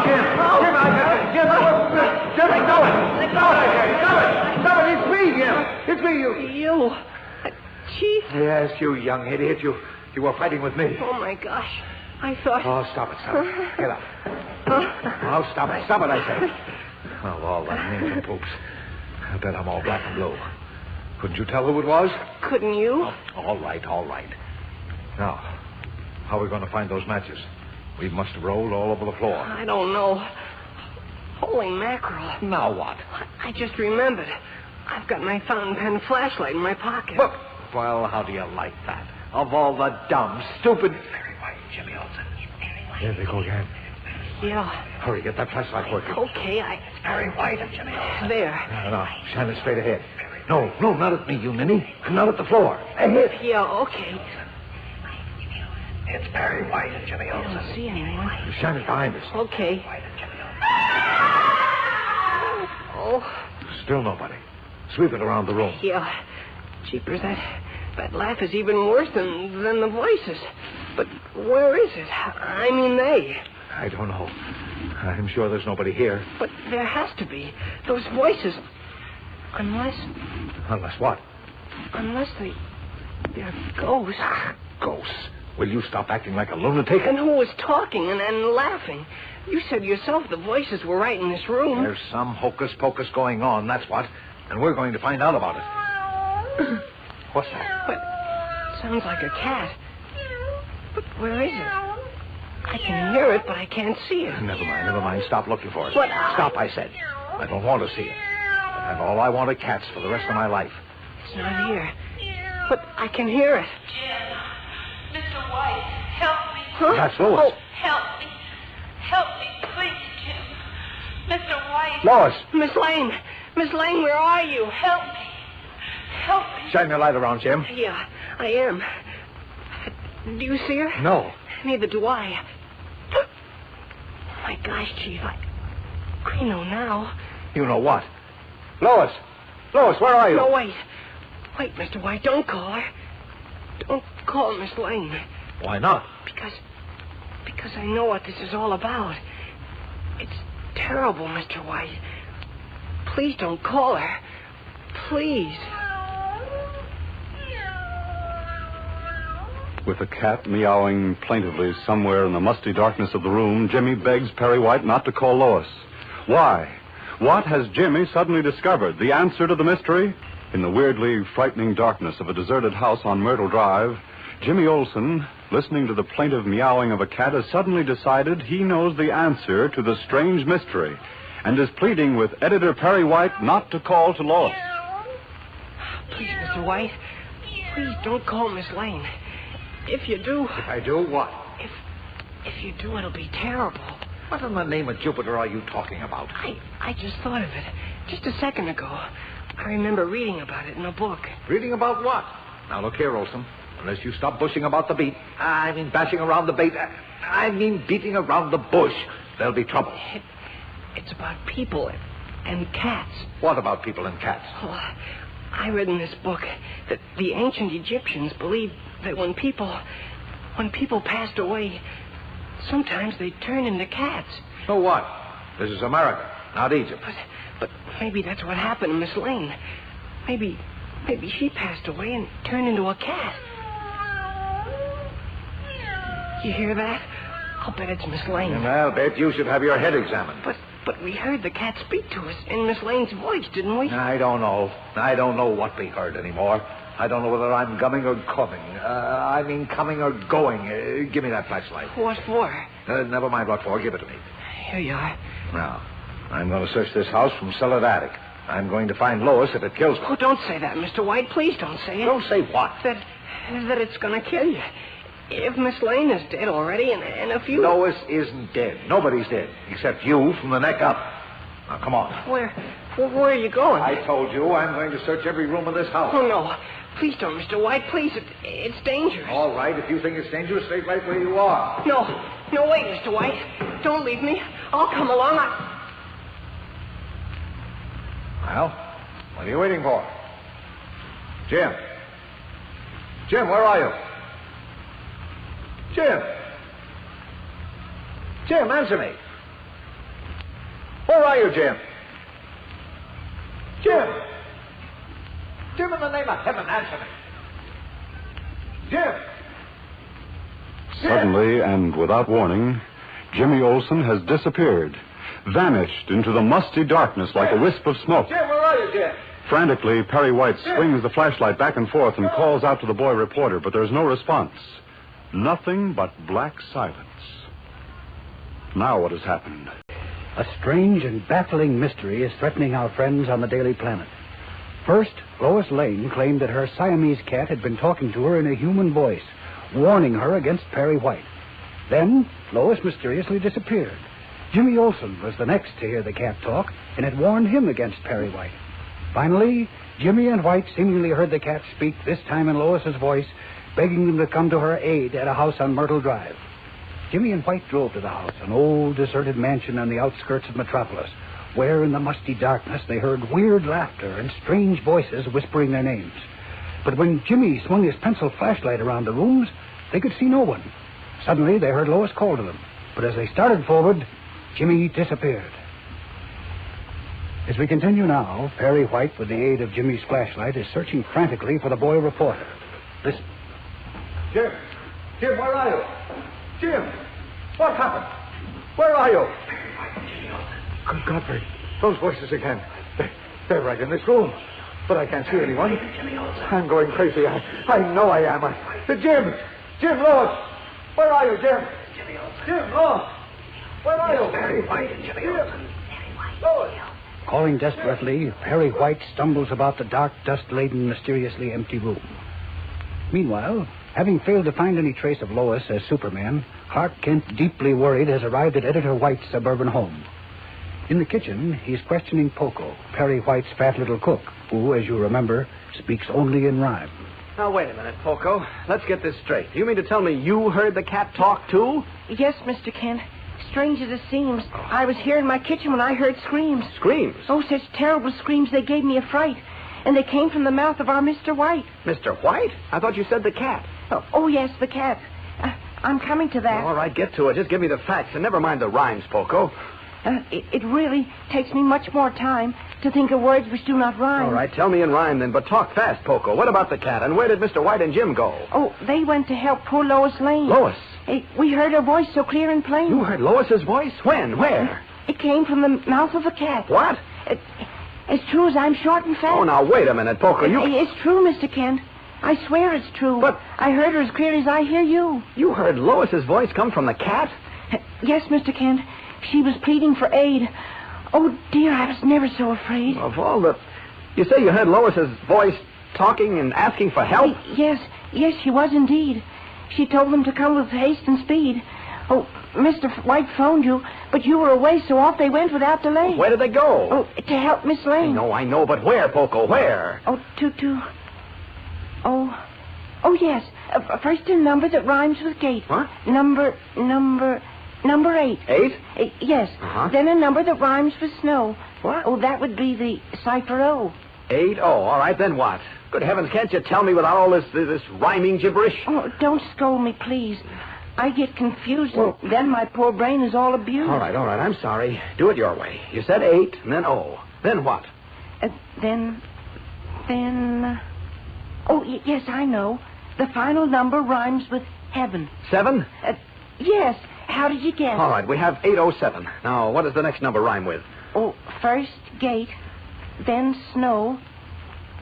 Speaker 4: Jim. Jim, let go.
Speaker 5: Let go.
Speaker 4: Stop it. It's me, Jim. It's me,
Speaker 5: You. Chief?
Speaker 4: Yes, you young idiot. You were fighting with me.
Speaker 5: Oh, my gosh. I thought...
Speaker 4: Oh, stop it. Get up. Oh, stop it. Stop it, I say. Oh, all that names and poops. I bet I'm all black and blue. Couldn't you tell who it was?
Speaker 5: Couldn't you?
Speaker 4: Oh, all right. Now, how are we going to find those matches? We must have rolled all over the floor.
Speaker 5: I don't know. Holy mackerel.
Speaker 4: Now what?
Speaker 5: I just remembered. I've got my fountain pen flashlight in my pocket.
Speaker 4: Look. Well, how do you like that? Of all the dumb, stupid...
Speaker 11: Perry White and Jimmy Olsen.
Speaker 4: There they go again.
Speaker 5: Yeah.
Speaker 4: Hurry, get that flashlight working.
Speaker 5: Okay,
Speaker 11: Perry White and Jimmy Olsen.
Speaker 5: There.
Speaker 4: Now, shine it straight ahead. No, not at me, you ninny. Not at the floor. Ahead.
Speaker 5: Yeah, okay.
Speaker 11: It's Perry White and Jimmy Olsen.
Speaker 5: I don't see anyone.
Speaker 4: Shine it behind us.
Speaker 5: Okay. Oh.
Speaker 4: Still nobody. Sweep it around the room.
Speaker 5: Yeah. Jeepers, that laugh is even worse than the voices. But where is it? I mean, they.
Speaker 4: I don't know. I'm sure there's nobody here.
Speaker 5: But there has to be. Those voices. Unless
Speaker 4: what?
Speaker 5: Unless they're ghosts.
Speaker 4: Ghosts? Will you stop acting like a lunatic?
Speaker 5: And who was talking and laughing? You said yourself the voices were right in this room.
Speaker 4: There's some hocus pocus going on, that's what. And we're going to find out about it. What's that?
Speaker 5: But it sounds like a cat. But where is it? I can hear it, but I can't see it.
Speaker 4: Never mind. Stop looking for it.
Speaker 5: What?
Speaker 4: Stop, I said. I don't want to see it. And all I want are cats for the rest of my life.
Speaker 5: It's not here. But I can hear it.
Speaker 13: Jim, Mr. White, help me.
Speaker 5: Huh?
Speaker 4: That's Lois.
Speaker 13: Help me, please, Jim. Mr. White.
Speaker 4: Lois!
Speaker 5: Miss Lane, where are you?
Speaker 13: Help me.
Speaker 4: Shine your light around, Jim.
Speaker 5: Yeah, I am. Do you see her?
Speaker 4: No.
Speaker 5: Neither do I. Oh, my gosh, Chief, I know now.
Speaker 4: You know what? Lois, where are you?
Speaker 5: No, wait. Wait, Mr. White, don't call her. Don't call Miss Lane.
Speaker 4: Why not?
Speaker 5: Because I know what this is all about. It's terrible, Mr. White. Please don't call her. Please.
Speaker 14: With the cat meowing plaintively somewhere in the musty darkness of the room, Jimmy begs Perry White not to call Lois. Why? What has Jimmy suddenly discovered? The answer to the mystery? In the weirdly frightening darkness of a deserted house on Myrtle Drive, Jimmy Olsen, listening to the plaintive meowing of a cat, has suddenly decided he knows the answer to the strange mystery and is pleading with editor Perry White not to call to Lois.
Speaker 5: Please, Mr. White, please don't call Miss Lane. If you do...
Speaker 4: If I do, what?
Speaker 5: If you do, it'll be terrible.
Speaker 4: What in the name of Jupiter are you talking about?
Speaker 5: I just thought of it just a second ago. I remember reading about it in a book.
Speaker 4: Reading about what? Now, look here, Olsen. Unless you stop bushing about the beat, bashing around the bait, beating around the bush, there'll be trouble.
Speaker 5: It's about people and cats.
Speaker 4: What about people and cats?
Speaker 5: Oh, I read in this book that the ancient Egyptians believed that when people passed away, sometimes they turned into cats.
Speaker 4: So what? This is America, not Egypt.
Speaker 5: But maybe that's what happened to Miss Lane. Maybe she passed away and turned into a cat. You hear that? I'll bet it's Miss Lane.
Speaker 4: And I'll bet you should have your head examined.
Speaker 5: But we heard the cat speak to us in Miss Lane's voice, didn't we?
Speaker 4: I don't know. I don't know what we heard anymore. I don't know whether I'm coming or coming. Coming or going. Give me that flashlight.
Speaker 5: What for?
Speaker 4: Never mind what for. Give it to me.
Speaker 5: Here you are.
Speaker 4: Now, I'm going to search this house from cellar to attic. I'm going to find Lois if it kills me.
Speaker 5: Oh, don't say that, Mr. White. Please don't say it.
Speaker 4: Don't say what?
Speaker 5: That it's going to kill you. If Miss Lane is dead already, and if you...
Speaker 4: Lois isn't dead. Nobody's dead, except you from the neck up. Now, come on.
Speaker 5: Where are you going?
Speaker 4: I told you I'm going to search every room in this house.
Speaker 5: Oh, no. Please don't, Mr. White. Please, it's dangerous.
Speaker 4: All right, if you think it's dangerous, stay right where you are.
Speaker 5: No, wait, Mr. White. Don't leave me. I'll come along.
Speaker 4: Well, what are you waiting for? Jim, where are you? Jim, answer me. Where are you, Jim? Jim, in the name of heaven, answer me. Jim!
Speaker 14: Suddenly and without warning, Jimmy Olsen has disappeared, vanished into the musty darkness like a wisp of smoke.
Speaker 4: Jim, where are you, Jim?
Speaker 14: Frantically, Perry White swings the flashlight back and forth and calls out to the boy reporter, but there's no response. Nothing but black silence. Now what has happened?
Speaker 15: A strange and baffling mystery is threatening our friends on the Daily Planet. First, Lois Lane claimed that her Siamese cat had been talking to her in a human voice, warning her against Perry White. Then, Lois mysteriously disappeared. Jimmy Olsen was the next to hear the cat talk and had warned him against Perry White. Finally, Jimmy and White seemingly heard the cat speak, this time in Lois's voice, begging them to come to her aid at a house on Myrtle Drive. Jimmy and White drove to the house, an old, deserted mansion on the outskirts of Metropolis, where in the musty darkness they heard weird laughter and strange voices whispering their names. But when Jimmy swung his pencil flashlight around the rooms, they could see no one. Suddenly, they heard Lois call to them. But as they started forward, Jimmy disappeared. As we continue now, Perry White, with the aid of Jimmy's flashlight, is searching frantically for the boy reporter. Listen.
Speaker 4: Jim, where are you? Jim, what happened? Where are you? Good Godfrey, those voices again. They're right in this room. But I can't see anyone. I'm going crazy. I know I am. Jim, Lois. Where are you, Jim? Jim, Lois. Where are you?
Speaker 15: Perry White and Jimmy Olsen.
Speaker 4: Lois.
Speaker 15: Calling desperately, Perry White stumbles about the dark, dust-laden, mysteriously empty room. Meanwhile, having failed to find any trace of Lois as Superman, Clark Kent, deeply worried, has arrived at Editor White's suburban home. In the kitchen, he's questioning Poco, Perry White's fat little cook, who, as you remember, speaks only in rhyme.
Speaker 2: Now, wait a minute, Poco. Let's get this straight. You mean to tell me you heard the cat talk, too?
Speaker 5: Yes, Mr. Kent. Strange as it seems, I was here in my kitchen when I heard screams.
Speaker 2: Screams?
Speaker 5: Oh, such terrible screams, they gave me a fright. And they came from the mouth of our Mr. White.
Speaker 2: Mr. White? I thought you said the cat.
Speaker 5: Oh yes, the cat. I'm coming to that.
Speaker 2: All right, get to it. Just give me the facts, and never mind the rhymes, Poco.
Speaker 5: It really takes me much more time to think of words which do not rhyme.
Speaker 2: All right, tell me in rhyme then, but talk fast, Poco. What about the cat, and where did Mr. White and Jim go?
Speaker 5: Oh, they went to help poor Lois Lane.
Speaker 2: Lois?
Speaker 5: We heard her voice so clear and plain.
Speaker 2: You heard Lois's voice? When? Where?
Speaker 5: It came from the mouth of the cat.
Speaker 2: What?
Speaker 5: As true as I'm short and fat.
Speaker 2: Oh, now, wait a minute, Poco.
Speaker 5: It's true, Mr. Kent. I swear it's true.
Speaker 2: But
Speaker 5: I heard her as clear as I hear you.
Speaker 2: You heard Lois's voice come from the cat?
Speaker 5: Yes, Mr. Kent. She was pleading for aid. Oh, dear, I was never so afraid.
Speaker 2: Of all the... You say you heard Lois's voice talking and asking for help?
Speaker 5: Yes, she was indeed. She told them to come with haste and speed. Oh, Mr. White phoned you, but you were away, so off they went without delay.
Speaker 2: Where did they go?
Speaker 5: Oh, to help Miss Lane.
Speaker 2: I know, but where, Poco, where?
Speaker 5: Oh, Oh, yes. First a number that rhymes with gate.
Speaker 2: What?
Speaker 5: Number Number 8.
Speaker 2: 8?
Speaker 5: Yes.
Speaker 2: Uh-huh.
Speaker 5: Then a number that rhymes with snow. What? Oh, that would be the cipher O.
Speaker 2: 8. Oh, all right, then what? Good heavens, can't you tell me without all this rhyming gibberish?
Speaker 5: Oh, don't scold me, please. I get confused, and then my poor brain is all abused.
Speaker 2: All right, I'm sorry. Do it your way. You said 8, and then O. Then what?
Speaker 5: Then... Oh, yes, I know. The final number rhymes with heaven.
Speaker 2: 7?
Speaker 5: Yes. How did you guess?
Speaker 2: All right, we have 807. Now, what does the next number rhyme with?
Speaker 5: Oh, first gate, then snow,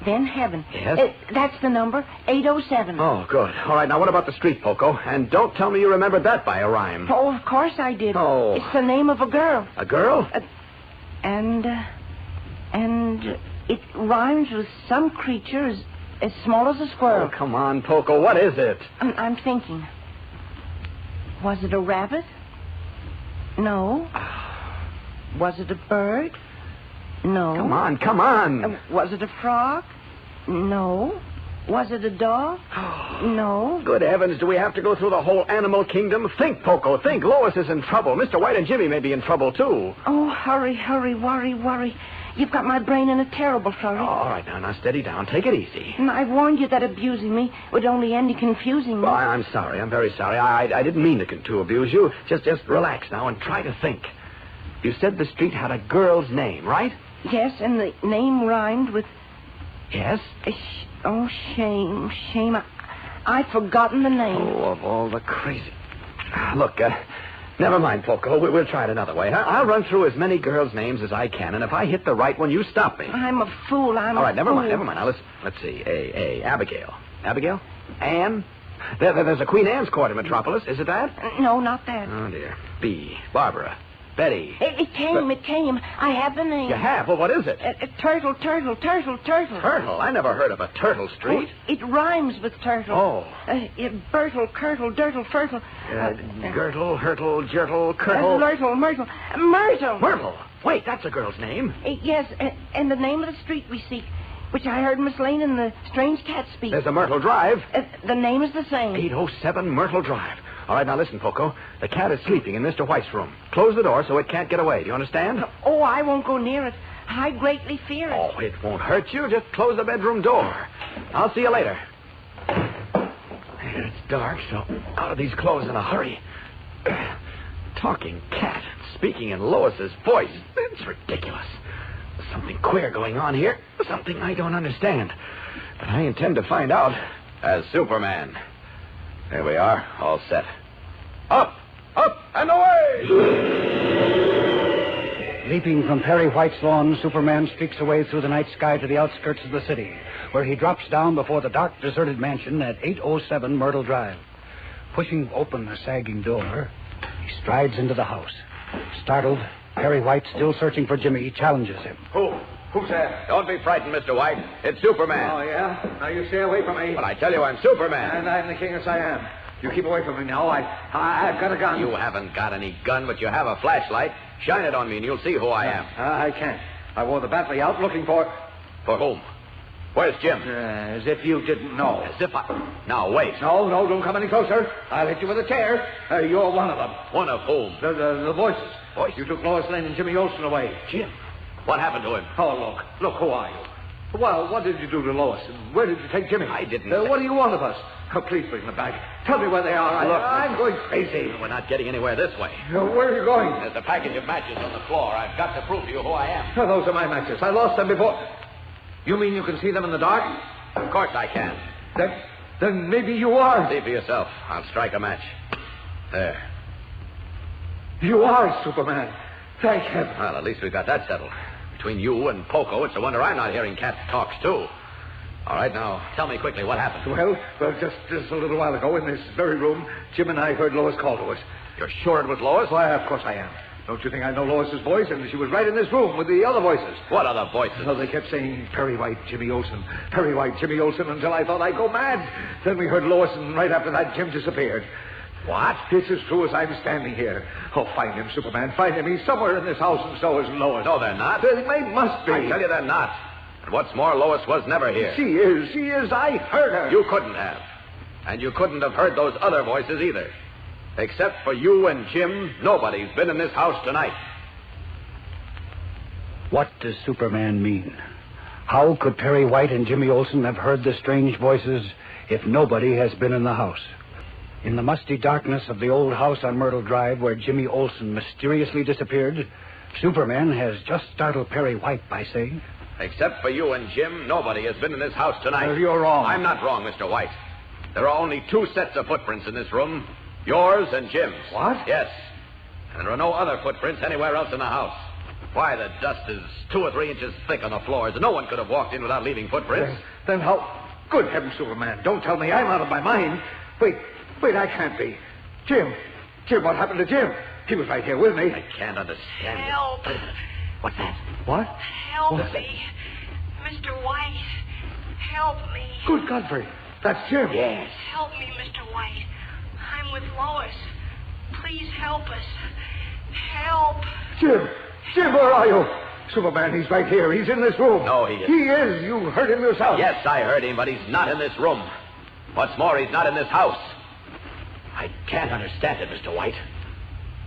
Speaker 5: then heaven.
Speaker 2: Yes?
Speaker 5: That's the number, 807.
Speaker 2: Oh, good. All right, now what about the street, Poco? And don't tell me you remembered that by a rhyme.
Speaker 5: Oh, of course I did.
Speaker 2: Oh.
Speaker 5: It's the name of a girl.
Speaker 2: A girl?
Speaker 5: And it rhymes with some creature as small as a squirrel.
Speaker 2: Oh, come on, Poco. What is it?
Speaker 5: I'm thinking. Was it a rabbit? No. Was it a bird? No.
Speaker 2: Come on.
Speaker 5: Was it a frog? No. Was it a dog? No.
Speaker 2: Good heavens, do we have to go through the whole animal kingdom? Think, Poco, think. Lois is in trouble. Mr. White and Jimmy may be in trouble, too.
Speaker 5: Oh, hurry, worry. You've got my brain in a terrible flurry.
Speaker 2: Oh, all right, now, steady down. Take it easy.
Speaker 5: And I warned you that abusing me would only end in confusing me.
Speaker 2: Well, I'm sorry. I'm very sorry. I didn't mean to abuse you. Just relax now and try to think. You said the street had a girl's name, right?
Speaker 5: Yes, and the name rhymed with...
Speaker 2: Yes?
Speaker 5: Shame. I'd forgotten the name.
Speaker 2: Oh, of all the crazy... Look, never mind, Poco. We'll try it another way. I'll run through as many girls' names as I can, and if I hit the right one, you stop me.
Speaker 5: I'm a fool. All
Speaker 2: right, never mind. Now, let's see. Abigail. Abigail? Anne? There's a Queen Anne's Court in Metropolis. Is it that?
Speaker 5: No, not that.
Speaker 2: Oh, dear. B. Barbara. Betty.
Speaker 5: It came. I have the name.
Speaker 2: You have? Well, what is it?
Speaker 5: Turtle.
Speaker 2: Turtle? I never heard of a Turtle Street.
Speaker 5: Oh, it rhymes with turtle.
Speaker 2: Oh.
Speaker 5: Bertle, Kirtle, Dirtle, Fertle.
Speaker 2: Girdle, Hurtle, Jertle, Kirtle.
Speaker 5: Myrtle.
Speaker 2: Wait, that's a girl's name.
Speaker 5: Yes, and the name of the street we seek, which I heard Miss Lane and the strange cat speak.
Speaker 2: There's a Myrtle Drive.
Speaker 5: The name is the same.
Speaker 2: 807 Myrtle Drive. All right, now listen, Poco. The cat is sleeping in Mr. White's room. Close the door so it can't get away. Do you understand?
Speaker 5: Oh, I won't go near it. I greatly fear it.
Speaker 2: Oh, it won't hurt you. Just close the bedroom door. I'll see you later. It's dark, so out of these clothes in a hurry. Talking cat, speaking in Lois's voice. It's ridiculous. There's something queer going on here. Something I don't understand. But I intend to find out. As Superman. There we are, all set. Up, and away!
Speaker 15: Leaping from Perry White's lawn, Superman streaks away through the night sky to the outskirts of the city, where he drops down before the dark, deserted mansion at 807 Myrtle Drive. Pushing open the sagging door, he strides into the house. Startled, Perry White, still searching for Jimmy, challenges him.
Speaker 2: Who's there? Don't be frightened, Mr. White. It's Superman.
Speaker 8: Oh, yeah? Now, you stay away from me.
Speaker 2: But I tell you, I'm Superman.
Speaker 8: And I'm the king as I am. You keep away from me now. I've got a gun.
Speaker 2: You haven't got any gun, but you have a flashlight. Shine it on me and you'll see who I am.
Speaker 8: I can't. I wore the battery out looking for...
Speaker 2: For whom? Where's Jim?
Speaker 8: As if you didn't know.
Speaker 2: As if Now, wait.
Speaker 8: No, don't come any closer. I'll hit you with a chair. You're one of them.
Speaker 2: One of whom?
Speaker 8: The voices.
Speaker 2: Voices?
Speaker 8: You took Lois Lane and Jimmy Olsen away.
Speaker 2: Jim? What happened to him?
Speaker 8: Oh, look, who are you? Well, what did you do to Lois? And where did you take Jimmy?
Speaker 2: I didn't...
Speaker 8: What do you want of us? Oh, please bring them back. Tell me where they are.
Speaker 2: Look,
Speaker 8: I'm going crazy.
Speaker 2: We're not getting anywhere this way.
Speaker 8: Where are you going?
Speaker 2: There's a package of matches on the floor. I've got to prove to you who I am.
Speaker 8: Those are my matches. I lost them before. You mean you can see them in the dark?
Speaker 2: Of course I can.
Speaker 8: Then maybe you are.
Speaker 2: See for yourself. I'll strike a match. There.
Speaker 8: You are Superman. Thank heaven.
Speaker 2: Well, at least we've got that settled. Between you and Poco, it's a wonder I'm not hearing cat talks, too. All right, now, tell me quickly what happened.
Speaker 8: Well, just a little while ago in this very room, Jim and I heard Lois call to us.
Speaker 2: You're sure it was Lois?
Speaker 8: Why, of course I am. Don't you think I know Lois's voice? And she was right in this room with the other voices.
Speaker 2: What other voices?
Speaker 8: Well, they kept saying, Perry White, Jimmy Olsen, Perry White, Jimmy Olsen, until I thought I'd go mad. Then we heard Lois, and right after that, Jim disappeared.
Speaker 2: What?
Speaker 8: It's as true as I'm standing here. Oh, find him, Superman. Find him. He's somewhere in this house, and so is Lois.
Speaker 2: No, they're not.
Speaker 8: They must be.
Speaker 2: I tell you they're not. And what's more, Lois was never here.
Speaker 8: She is. I heard her.
Speaker 2: You couldn't have. And you couldn't have heard those other voices either. Except for you and Jim, nobody's been in this house tonight.
Speaker 15: What does Superman mean? How could Perry White and Jimmy Olsen have heard the strange voices if nobody has been in the house? In the musty darkness of the old house on Myrtle Drive where Jimmy Olsen mysteriously disappeared, Superman has just startled Perry White by saying,
Speaker 2: Except for you and Jim, nobody has been in this house tonight.
Speaker 15: You're wrong.
Speaker 2: I'm not wrong, Mr. White. There are only 2 sets of footprints in this room. Yours and Jim's.
Speaker 15: What?
Speaker 2: Yes. And there are no other footprints anywhere else in the house. Why, the dust is 2 or 3 inches thick on the floors. No one could have walked in without leaving footprints.
Speaker 8: Then how... Good heavens, Superman. Don't tell me I'm out of my mind. Wait, I can't be. Jim, what happened to Jim? He was right here with me.
Speaker 2: I can't understand it.
Speaker 6: Help.
Speaker 8: What's that? What?
Speaker 6: Help me. Mr. White, help me.
Speaker 8: Good Godfrey. That's Jim.
Speaker 6: Yes. Help me, Mr. White. I'm with Lois. Please help us. Help.
Speaker 8: Jim, where are you? Superman, he's right here. He's in this room.
Speaker 2: No, he isn't.
Speaker 8: He is. You heard him yourself.
Speaker 2: Yes, I heard him, but he's not in this room. What's more, he's not in this house. I can't understand it, Mr. White.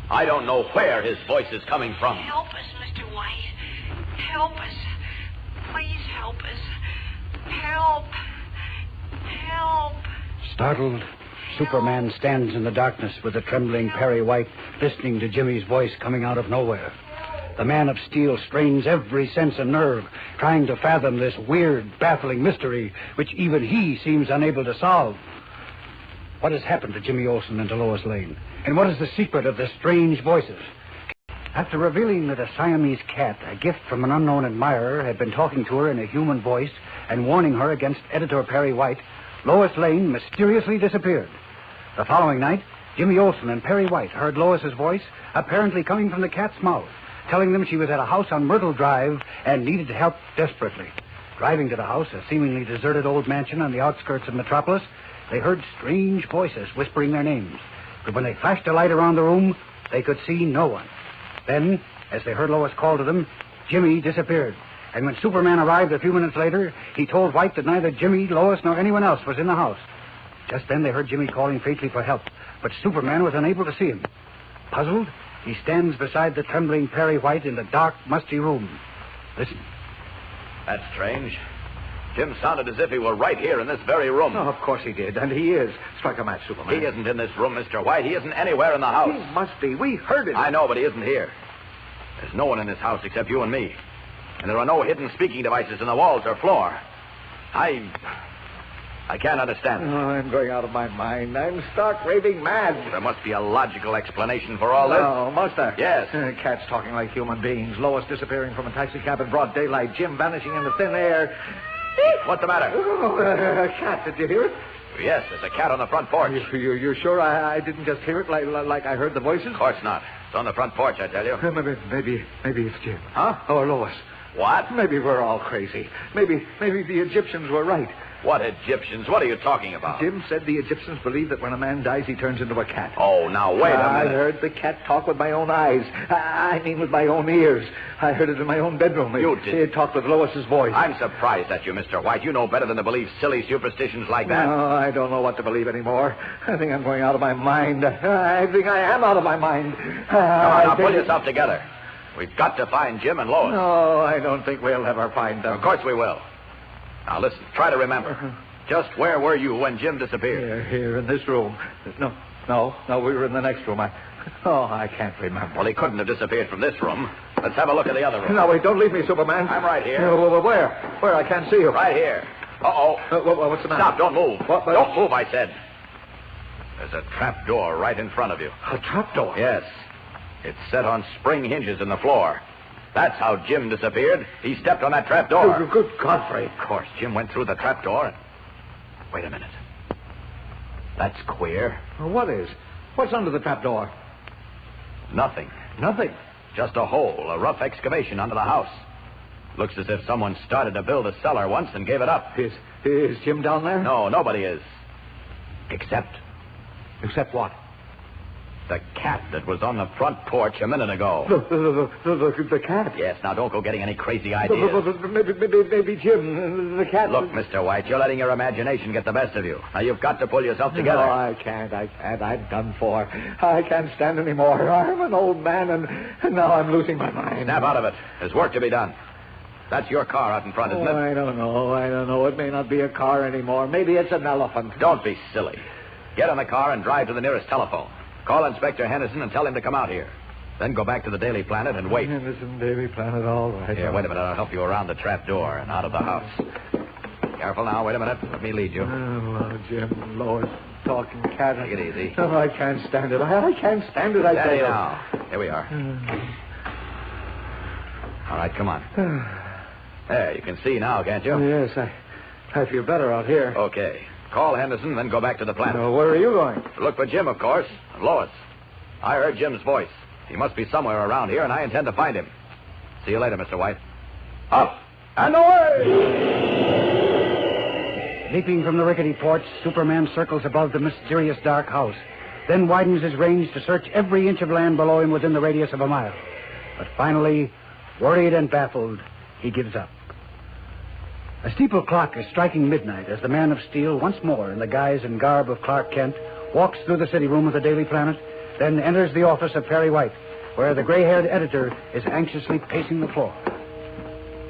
Speaker 2: I don't know where his voice is coming from.
Speaker 6: Help us, Mr. White. Help us. Please help us. Help. Help.
Speaker 15: Startled, Superman stands in the darkness with the trembling Perry White, listening to Jimmy's voice coming out of nowhere. The Man of Steel strains every sense and nerve, trying to fathom this weird, baffling mystery, which even he seems unable to solve. What has happened to Jimmy Olsen and to Lois Lane? And what is the secret of the strange voices? After revealing that a Siamese cat, a gift from an unknown admirer, had been talking to her in a human voice and warning her against editor Perry White, Lois Lane mysteriously disappeared. The following night, Jimmy Olsen and Perry White heard Lois's voice, apparently coming from the cat's mouth, telling them she was at a house on Myrtle Drive and needed help desperately. Driving to the house, a seemingly deserted old mansion on the outskirts of Metropolis, they heard strange voices whispering their names. But when they flashed a light around the room, they could see no one. Then, as they heard Lois call to them, Jimmy disappeared. And when Superman arrived a few minutes later, he told White that neither Jimmy, Lois, nor anyone else was in the house. Just then they heard Jimmy calling faintly for help, but Superman was unable to see him. Puzzled, he stands beside the trembling Perry White in the dark, musty room. Listen.
Speaker 2: That's strange. Jim sounded as if he were right here in this very room.
Speaker 8: Oh, of course he did, and he is. Strike a match, Superman.
Speaker 2: He isn't in this room, Mr. White. He isn't anywhere in the house.
Speaker 8: He must be. We heard him.
Speaker 2: I know, but he isn't here. There's no one in this house except you and me. And there are no hidden speaking devices in the walls or floor. I can't understand it.
Speaker 8: Oh, I'm going out of my mind. I'm stark raving mad.
Speaker 2: There must be a logical explanation for all this.
Speaker 8: Oh, must there?
Speaker 2: Yes.
Speaker 8: Cats talking like human beings. Lois disappearing from a taxicab in broad daylight. Jim vanishing in the thin air.
Speaker 2: What's the matter?
Speaker 8: Oh, a cat. Did you hear it?
Speaker 2: Yes, there's a cat on the front porch.
Speaker 8: You're sure I didn't just hear it like I heard the voices?
Speaker 2: Of course not. It's on the front porch, I tell you.
Speaker 8: Maybe it's Jim.
Speaker 2: Huh?
Speaker 8: Or Lois.
Speaker 2: What?
Speaker 8: Maybe we're all crazy. Maybe the Egyptians were right.
Speaker 2: What Egyptians? What are you talking about?
Speaker 8: Jim said the Egyptians believe that when a man dies, he turns into a cat.
Speaker 2: Oh, now, wait a minute.
Speaker 8: I heard the cat talk with my own eyes. I mean, with my own ears. I heard it in my own bedroom.
Speaker 2: You did?
Speaker 8: It talked with Lois's voice.
Speaker 2: I'm surprised at you, Mr. White. You know better than to believe silly superstitions like that.
Speaker 8: No, I don't know what to believe anymore. I think I'm going out of my mind. I think I am out of my mind.
Speaker 2: Now, pull yourself together. We've got to find Jim and Lois.
Speaker 8: No, I don't think we'll ever find them.
Speaker 2: Of course we will. Now, listen, try to remember. Just where were you when Jim disappeared?
Speaker 8: Here in this room. No, we were in the next room. I can't remember.
Speaker 2: Well, he couldn't have disappeared from this room. Let's have a look at the other room.
Speaker 8: No, wait, don't leave me, Superman.
Speaker 2: I'm right here.
Speaker 8: Where? Where? I can't see you.
Speaker 2: Right here. Uh-oh.
Speaker 8: What's the matter?
Speaker 2: Stop, don't move.
Speaker 8: What?
Speaker 2: Don't move, I said. There's a trap door right in front of you.
Speaker 8: A trap door?
Speaker 2: Yes. It's set on spring hinges in the floor. That's how Jim disappeared. He stepped on that trap door.
Speaker 8: Good Godfrey.
Speaker 2: Of course, Jim went through the trap door. Wait a minute. That's queer.
Speaker 8: What is? What's under the trap door?
Speaker 2: Nothing.
Speaker 8: Nothing?
Speaker 2: Just a hole, a rough excavation under the house. Looks as if someone started to build a cellar once and gave it up.
Speaker 8: Is Jim down there?
Speaker 2: No, nobody is. Except
Speaker 8: what?
Speaker 2: the cat that was on the front porch a minute ago.
Speaker 8: The cat?
Speaker 2: Yes, now don't go getting any crazy ideas.
Speaker 8: Maybe Jim, the cat...
Speaker 2: Look, Mr. White, you're letting your imagination get the best of you. Now, you've got to pull yourself together.
Speaker 8: No, I can't. I'm done for. I can't stand anymore. I'm an old man, and now I'm losing my mind.
Speaker 2: Snap out of it. There's work to be done. That's your car out in front, isn't it?
Speaker 8: I don't know. It may not be a car anymore. Maybe it's an elephant.
Speaker 2: Don't be silly. Get in the car and drive to the nearest telephone. Call Inspector Henderson and tell him to come out here. Then go back to the Daily Planet and wait.
Speaker 8: Henderson, Daily Planet, all right.
Speaker 2: Here, wait a minute. I'll help you around the trap door and out of the house. Careful now. Wait a minute. Let me lead you.
Speaker 8: Oh, Jim, Lois, talking cat.
Speaker 2: Take it easy.
Speaker 8: No, I can't stand it. I can't stand it.
Speaker 2: Steady now. Here we are. All right, come on. There, you can see now, can't you?
Speaker 8: Yes, I feel better out here.
Speaker 2: Okay. Call Henderson, then go back to the planet.
Speaker 8: Where are you going?
Speaker 2: To look for Jim, of course. And Lois. I heard Jim's voice. He must be somewhere around here, and I intend to find him. See you later, Mr. White. Up and away!
Speaker 15: Leaping from the rickety porch, Superman circles above the mysterious dark house, then widens his range to search every inch of land below him within the radius of a mile. But finally, worried and baffled, he gives up. A steeple clock is striking midnight as the Man of Steel, once more in the guise and garb of Clark Kent, walks through the city room of the Daily Planet, then enters the office of Perry White, where the gray-haired editor is anxiously pacing the floor.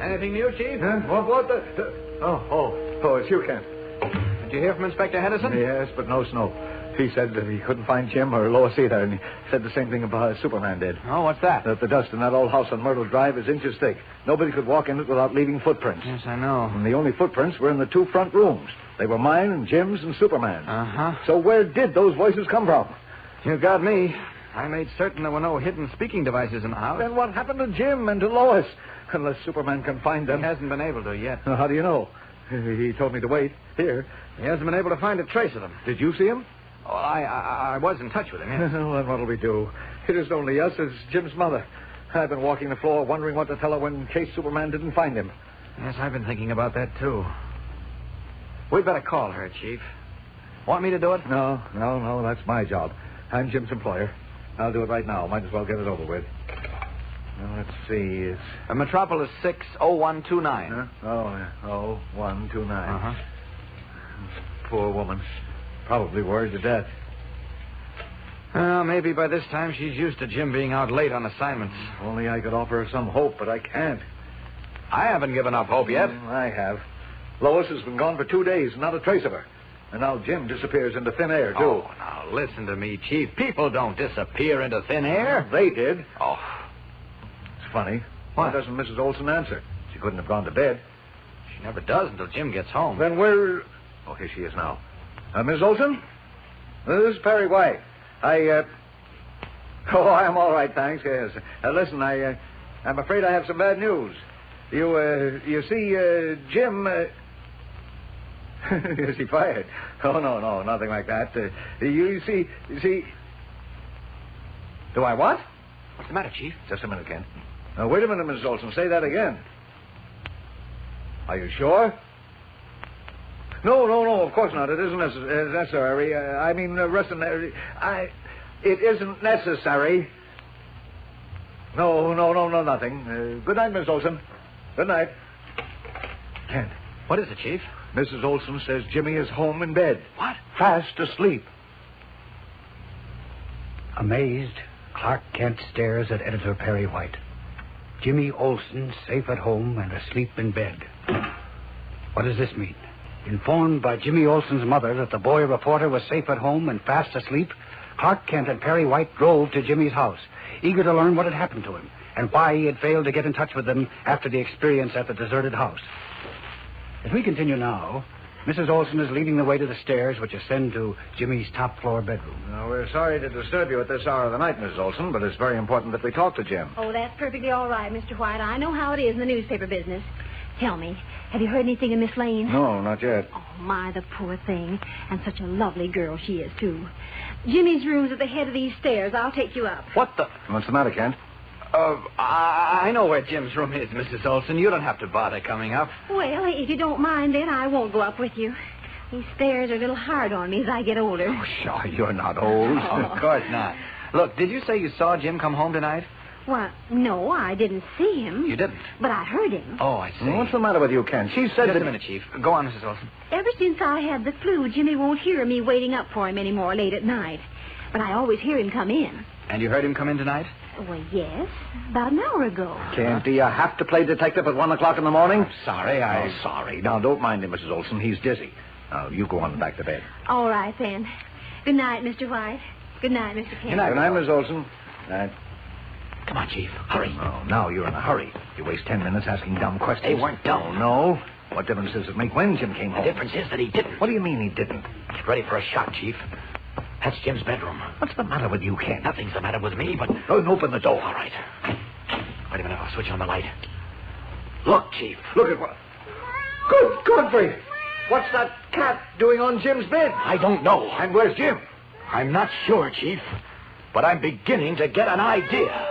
Speaker 2: Anything new, Chief?
Speaker 8: Huh? What the... Oh, it's you, Kent.
Speaker 2: Did you hear from Inspector Henderson?
Speaker 8: Yes, but no snow. He said that he couldn't find Jim or Lois either, and he said the same thing about Superman did.
Speaker 2: Oh, what's that?
Speaker 8: That the dust in that old house on Myrtle Drive is inches thick. Nobody could walk in it without leaving footprints.
Speaker 2: Yes, I know.
Speaker 8: And the only footprints were in the two front rooms. They were mine and Jim's and Superman's.
Speaker 2: Uh-huh.
Speaker 8: So where did those voices come from?
Speaker 2: You got me. I made certain there were no hidden speaking devices in the house.
Speaker 8: Then what happened to Jim and to Lois? Unless Superman can find them.
Speaker 2: He hasn't been able to yet.
Speaker 8: How do you know? He told me to wait. Here.
Speaker 2: He hasn't been able to find a trace of them.
Speaker 8: Did you see him?
Speaker 2: Oh, I was in touch with him, yes.
Speaker 8: Well, then what'll we do? It isn't only us, it's Jim's mother. I've been walking the floor wondering what to tell her when in case Superman didn't find him.
Speaker 2: Yes, I've been thinking about that, too. We'd better call her, Chief. Want me to do it?
Speaker 8: No, that's my job. I'm Jim's employer. I'll do it right now. Might as well get it over with. Now, let's see. It's...
Speaker 2: Metropolis 60129.
Speaker 8: Huh? Oh, 0129.
Speaker 2: Uh-huh.
Speaker 8: Poor woman. Probably worried to death.
Speaker 2: Well, maybe by this time she's used to Jim being out late on assignments.
Speaker 8: Only I could offer her some hope, but I can't.
Speaker 2: I haven't given up hope yet.
Speaker 8: I have. Lois has been gone for 2 days, not a trace of her. And now Jim disappears into thin air, too.
Speaker 2: Oh, now listen to me, Chief. People don't disappear into thin air.
Speaker 8: They did.
Speaker 2: Oh.
Speaker 8: It's funny.
Speaker 2: What?
Speaker 8: Why doesn't Mrs. Olson answer? She couldn't have gone to bed.
Speaker 2: She never does until Jim gets home.
Speaker 8: Then where... Oh, here she is now. Miss Olson? This is Perry White. Oh, I'm all right, thanks, yes. Listen, I'm afraid I have some bad news. You see, Jim... Is he fired? Oh, no, nothing like that. You see... Do I what?
Speaker 2: What's the matter, Chief?
Speaker 8: Just a minute, Ken. Wait a minute, Mrs. Olson. Say that again. Are you sure? No, of course not. It isn't necessary. It isn't necessary. No, nothing. Good night, Miss Olson. Good night. Kent.
Speaker 2: What is it, Chief?
Speaker 8: Mrs. Olson says Jimmy is home in bed.
Speaker 2: What?
Speaker 8: Fast asleep.
Speaker 15: Amazed, Clark Kent stares at Editor Perry White. Jimmy Olsen safe at home and asleep in bed. What does this mean? Informed by Jimmy Olsen's mother that the boy reporter was safe at home and fast asleep, Clark Kent and Perry White drove to Jimmy's house, eager to learn what had happened to him and why he had failed to get in touch with them after the experience at the deserted house. As we continue now, Mrs. Olsen is leading the way to the stairs which ascend to Jimmy's top-floor bedroom.
Speaker 8: Now, we're sorry to disturb you at this hour of the night, Mrs. Olsen, but it's very important that we talk to Jim.
Speaker 16: Oh, that's perfectly all right, Mr. White. I know how it is in the newspaper business. Tell me, have you heard anything of Miss Lane?
Speaker 8: No, not yet.
Speaker 16: Oh, my, the poor thing. And such a lovely girl she is, too. Jimmy's room's at the head of these stairs. I'll take you up.
Speaker 2: What the...
Speaker 8: What's the matter, Kent?
Speaker 2: I know where Jim's room is, Mrs. Olsen. You don't have to bother coming up.
Speaker 16: Well, if you don't mind, then I won't go up with you. These stairs are a little hard on me as I get older.
Speaker 8: Oh, sure, you're not old.
Speaker 2: Of course not. Look, did you say you saw Jim come home tonight?
Speaker 16: Well, no, I didn't see him.
Speaker 2: You didn't?
Speaker 16: But I heard him.
Speaker 2: Oh, I see.
Speaker 9: What's the matter with you, Ken? She said
Speaker 2: Just
Speaker 9: that...
Speaker 2: a minute, Chief. Go on, Mrs. Olson.
Speaker 16: Ever since I had the flu, Jimmy won't hear me waiting up for him anymore late at night. But I always hear him come in.
Speaker 2: And you heard him come in tonight?
Speaker 16: Well, yes, about an hour ago.
Speaker 9: Ken, do you have to play detective at 1 o'clock in the morning?
Speaker 8: Sorry,
Speaker 9: Oh, sorry. Now, don't mind him, Mrs. Olson. He's dizzy. Now, you go on back to bed.
Speaker 16: All right, then. Good night, Mr. White. Good night, Mr. Kent.
Speaker 9: Good night, Miss Olson. Night.
Speaker 8: Come on, Chief. Hurry.
Speaker 9: Oh, now you're in a hurry. You waste 10 minutes asking dumb questions.
Speaker 8: They weren't dumb.
Speaker 9: Oh, no? What difference does it make when Jim came home?
Speaker 8: The difference is that he didn't.
Speaker 9: What do you mean he didn't?
Speaker 8: Get ready for a shot, Chief. That's Jim's bedroom.
Speaker 9: What's the matter with you, Ken?
Speaker 8: Nothing's the matter with me, but...
Speaker 9: Open the door.
Speaker 8: All right. Wait a minute. I'll switch on the light. Look, Chief.
Speaker 9: Look at what... Good Godfrey! What's that cat doing on Jim's bed?
Speaker 8: I don't know.
Speaker 9: And where's Jim?
Speaker 8: I'm not sure, Chief. But I'm beginning to get an idea.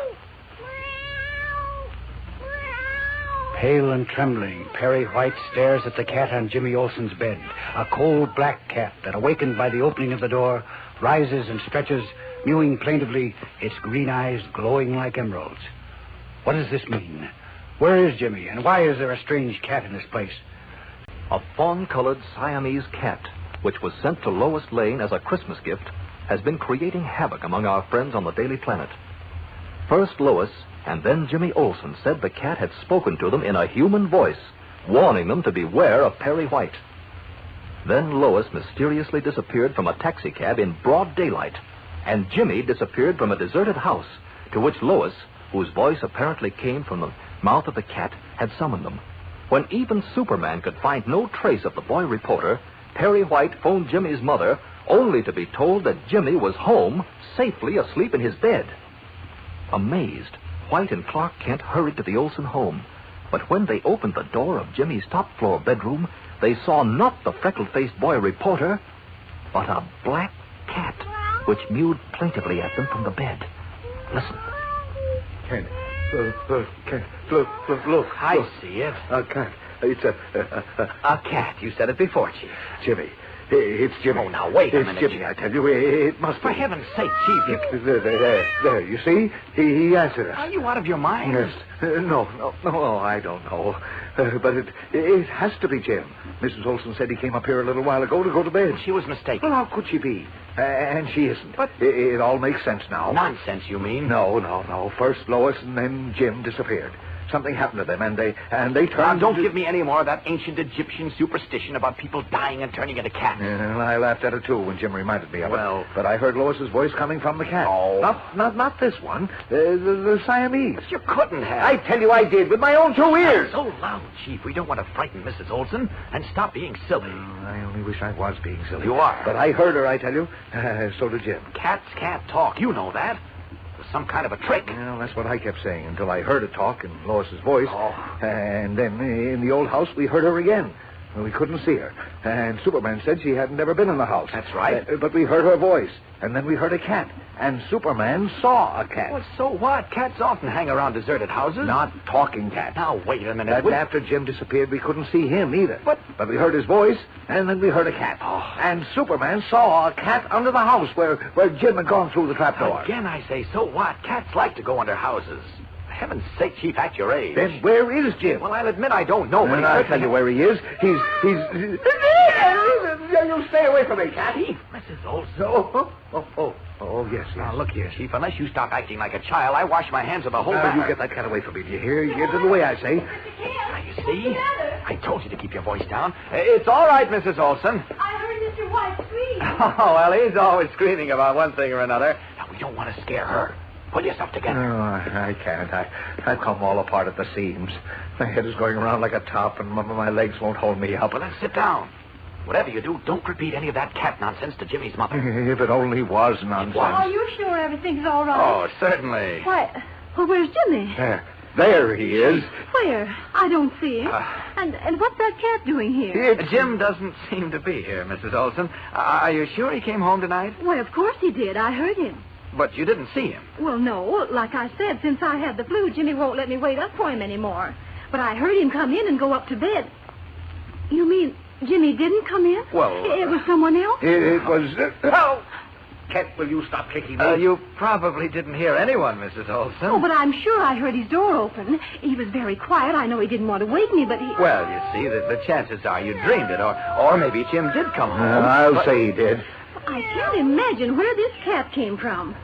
Speaker 15: Pale and trembling, Perry White stares at the cat on Jimmy Olson's bed. A cold black cat that, awakened by the opening of the door, rises and stretches, mewing plaintively, its green eyes glowing like emeralds. What does this mean? Where is Jimmy, and why is there a strange cat in this place?
Speaker 17: A fawn-colored Siamese cat, which was sent to Lois Lane as a Christmas gift, has been creating havoc among our friends on the Daily Planet. First Lois, and then Jimmy Olsen said the cat had spoken to them in a human voice, warning them to beware of Perry White. Then Lois mysteriously disappeared from a taxicab in broad daylight, and Jimmy disappeared from a deserted house to which Lois, whose voice apparently came from the mouth of the cat, had summoned them. When even Superman could find no trace of the boy reporter, Perry White phoned Jimmy's mother, only to be told that Jimmy was home, safely asleep in his bed. Amazed, White and Clark Kent hurried to the Olsen home. But when they opened the door of Jimmy's top-floor bedroom, they saw not the freckled-faced boy reporter, but a black cat, which mewed plaintively at them from the bed. Listen.
Speaker 8: Kent, Kent, look.
Speaker 2: I see it.
Speaker 8: A cat. It's
Speaker 2: A cat. You said it before, Chief.
Speaker 8: Jimmy. It's Jimmy.
Speaker 2: Oh, now, wait a
Speaker 8: it's
Speaker 2: minute,
Speaker 8: Jimmy,
Speaker 2: Chief.
Speaker 8: I tell you. It must
Speaker 2: For
Speaker 8: be.
Speaker 2: heaven's sake, Chief, you...
Speaker 8: There, you see? He answered us.
Speaker 2: Are you out of your mind?
Speaker 8: Yes. No, I don't know. But it has to be Jim. Mrs. Olsen said he came up here a little while ago to go to bed.
Speaker 2: She was mistaken.
Speaker 8: Well, how could she be? And she isn't.
Speaker 2: But...
Speaker 8: It all makes sense now.
Speaker 2: Nonsense, you mean?
Speaker 8: No. First Lois and then Jim disappeared. Something happened to them, and they turned...
Speaker 2: Now, don't give me any more of that ancient Egyptian superstition about people dying and turning into cats.
Speaker 8: Well, I laughed at it, too, when Jim reminded me of
Speaker 2: Well...
Speaker 8: it. But I heard Lois's voice coming from the cat.
Speaker 2: Oh.
Speaker 8: Not this one. The Siamese.
Speaker 2: You couldn't have.
Speaker 8: I tell you I did, with my own 2 ears.
Speaker 2: So loud, Chief. We don't want to frighten Mrs. Olsen. And stop being silly.
Speaker 8: I only wish I was being silly.
Speaker 2: You are.
Speaker 8: But I heard her, I tell you. So did Jim.
Speaker 2: Cats can't talk. You know that. It was some kind of a trick.
Speaker 8: Well, that's what I kept saying until I heard it talk in Lois's voice.
Speaker 2: Oh.
Speaker 8: And then in the old house, we heard her again. Well, we couldn't see her. And Superman said she hadn't ever been in the house.
Speaker 2: That's right.
Speaker 8: But we heard her voice. And then we heard a cat. And Superman saw a cat.
Speaker 2: Well, so what? Cats often hang around deserted houses.
Speaker 8: Not talking cat.
Speaker 2: Now, wait a minute.
Speaker 8: And after Jim disappeared, we couldn't see him either. But we heard his voice, and then we heard a cat.
Speaker 2: Oh.
Speaker 8: And Superman saw a cat under the house where Jim had gone through the trapdoor.
Speaker 2: Again, I say, so what? Cats like to go under houses. For heaven's sake, Chief, at your age.
Speaker 8: Then where is Jim?
Speaker 2: Well, I'll admit I don't know.
Speaker 8: And I'll tell you where he is. He's... You stay away from me, cat.
Speaker 2: Chief, Mrs. Olsen.
Speaker 8: Oh, yes.
Speaker 2: Now, look here, Chief. Unless you stop acting like a child, I wash my hands of the whole
Speaker 8: Now,
Speaker 2: matter.
Speaker 8: you get that cat away from me. Do you hear? You get it the way I say.
Speaker 2: Now, you see? I told you to keep your voice down. It's all right, Mrs. Olsen.
Speaker 13: I heard Mr. White scream.
Speaker 2: Oh, well, he's always screaming about one thing or another. Now, we don't want to scare her. Pull yourself together.
Speaker 8: No, I can't. I've come all apart at the seams. My head is going around like a top, and my legs won't hold me up.
Speaker 2: Well, then sit down. Whatever you do, don't repeat any of that cat nonsense to Jimmy's mother.
Speaker 8: If it only was nonsense.
Speaker 16: Are you sure everything's all right?
Speaker 2: Oh, certainly.
Speaker 16: Why, well, where's Jimmy?
Speaker 8: There he is.
Speaker 16: Where? I don't see him. And what's that cat doing here?
Speaker 2: Jim doesn't seem to be here, Mrs. Olsen. Are you sure he came home tonight?
Speaker 16: Well, of course he did. I heard him.
Speaker 2: But you didn't see him.
Speaker 16: Well, no. Like I said, since I had the flu, Jimmy won't let me wait up for him anymore. But I heard him come in and go up to bed. You mean Jimmy didn't come in?
Speaker 2: Well...
Speaker 16: It was someone else?
Speaker 8: It was... Kent, will you stop kicking me?
Speaker 2: You probably didn't hear anyone, Mrs. Olson.
Speaker 16: Oh, but I'm sure I heard his door open. He was very quiet. I know he didn't want to wake me, but he...
Speaker 2: Well, you see, the chances are you dreamed it, or maybe Jim did come home.
Speaker 8: I'll say he did.
Speaker 16: I can't imagine where this cat came from.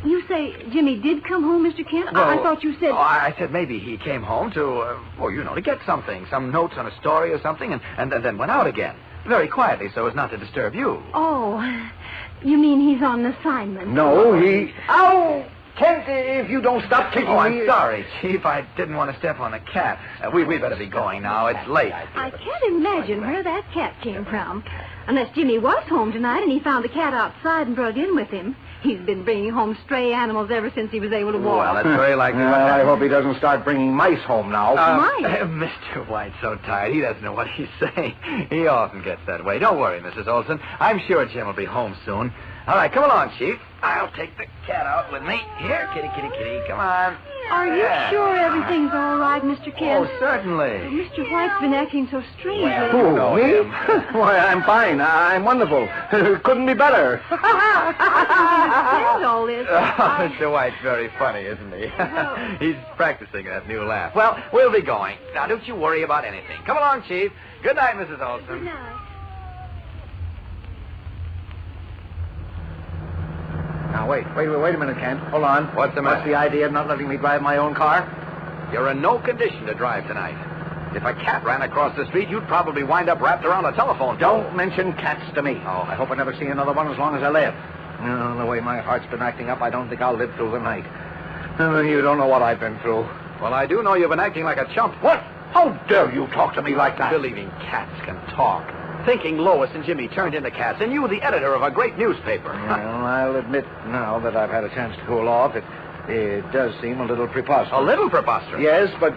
Speaker 16: You say Jimmy did come home, Mr. Kent?
Speaker 2: Well,
Speaker 16: I thought you said...
Speaker 2: Oh, I said maybe he came home to, to get something, some notes on a story or something, and then went out again. Very quietly, so as not to disturb you.
Speaker 16: Oh, you mean he's on assignment?
Speaker 8: No, he... Ow! Kent, if you don't stop kicking me...
Speaker 2: I'm sorry, Chief. I didn't want to step on a cat. We better be going now. It's late.
Speaker 16: I can't imagine where that cat came from. Unless Jimmy was home tonight and he found the cat outside and brought it in with him. He's been bringing home stray animals ever since he was able to walk.
Speaker 2: Well, that's very likely.
Speaker 8: I hope he doesn't start bringing mice home now.
Speaker 16: Mice?
Speaker 2: Mr. White's so tired, he doesn't know what he's saying. He often gets that way. Don't worry, Mrs. Olson. I'm sure Jim will be home soon. All right, come along, Chief. I'll take the cat out with me. Here, kitty, kitty, kitty. Come on.
Speaker 16: Are you sure everything's all right, Mr. Kent?
Speaker 2: Oh, certainly.
Speaker 16: Mr. White's been acting so strangely.
Speaker 8: Who, me? Why, I'm fine. I'm wonderful. Couldn't be better.
Speaker 16: I don't understand all this.
Speaker 2: Mr. White's very funny, isn't he? He's practicing that new laugh. Well, we'll be going. Now, don't you worry about anything. Come along, Chief. Good night, Mrs. Olson.
Speaker 16: Good night.
Speaker 8: Now, wait a minute, Kent. Hold on.
Speaker 2: What's the matter?
Speaker 8: What's the idea of not letting me drive my own car?
Speaker 2: You're in no condition to drive tonight. If a cat ran across the street, you'd probably wind up wrapped around a telephone pole.
Speaker 8: Don't mention cats to me. Oh, I hope I never see another one as long as I live. The way my heart's been acting up, I don't think I'll live through the night. You don't know what I've been through.
Speaker 2: Well, I do know you've been acting like a chump.
Speaker 8: What? How dare you talk to me like that?
Speaker 2: Believing cats can talk. Thinking Lois and Jimmy turned into cats, and you the editor of a great newspaper.
Speaker 8: Well, I'll admit now that I've had a chance to cool off. It does seem a little preposterous.
Speaker 2: A little preposterous?
Speaker 8: Yes, but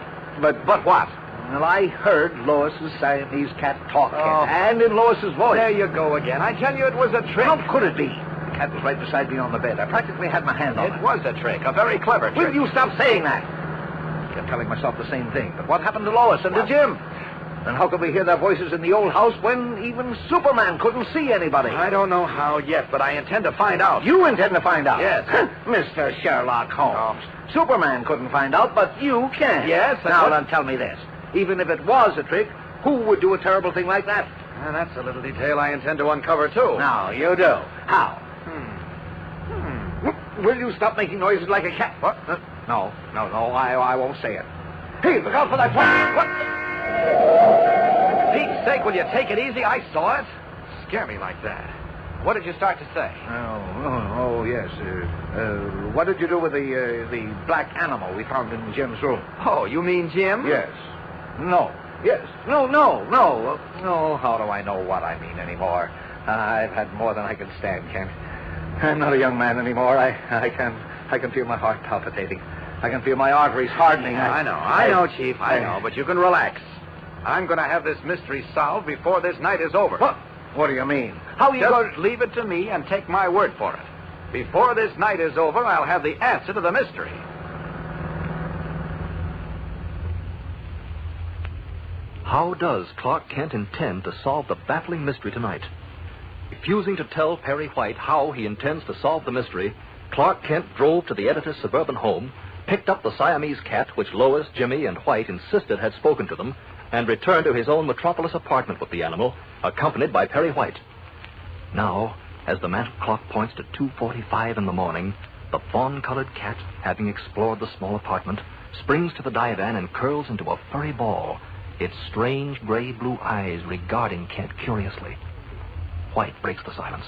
Speaker 2: what?
Speaker 8: Well, I heard Lois's Siamese cat talk, and in Lois's voice.
Speaker 2: There you go again. I tell you, it was a trick.
Speaker 8: How could it be? The cat was right beside me on the bed. I practically had my hand on it.
Speaker 2: It was a trick, a very clever trick.
Speaker 8: Will you stop saying that? I kept telling myself the same thing. But what happened to Lois and to Jim? And how could we hear their voices in the old house when even Superman couldn't see anybody?
Speaker 2: I don't know how yet, but I intend to find out.
Speaker 8: You intend to find out?
Speaker 2: Yes.
Speaker 8: Mr. Sherlock Holmes. Superman couldn't find out, but you can.
Speaker 2: Yes.
Speaker 8: Now, then, tell me this. Even if it was a trick, who would do a terrible thing like that?
Speaker 2: That's a little detail I intend to uncover, too.
Speaker 8: Now, you do. How? Will you stop making noises like a cat? What? No, I won't say it. Hey, look out for that plane. What?
Speaker 2: Pete's sake, will you take it easy? I saw it. Scare me like that. What did you start to say?
Speaker 8: Yes. What did you do with the black animal we found in Jim's room?
Speaker 2: Oh, you mean Jim?
Speaker 8: Yes. No. Yes. No. How do I know what I mean anymore? I've had more than I can stand, Kent. I'm not a young man anymore. I can feel my heart palpitating. I can feel my arteries hardening.
Speaker 2: I know, Chief. I know, but you can relax. I'm going to have this mystery solved before this night is over.
Speaker 8: What do you mean?
Speaker 2: How are you going to leave it to me and take my word for it? Before this night is over, I'll have the answer to the mystery.
Speaker 17: How does Clark Kent intend to solve the baffling mystery tonight? Refusing to tell Perry White how he intends to solve the mystery, Clark Kent drove to the editor's suburban home, picked up the Siamese cat which Lois, Jimmy, and White insisted had spoken to them, and returned to his own metropolis apartment with the animal, accompanied by Perry White. Now, as the mantel clock points to 2:45 in the morning, the fawn-colored cat, having explored the small apartment, springs to the divan and curls into a furry ball, its strange gray-blue eyes regarding Kent curiously. White breaks the silence.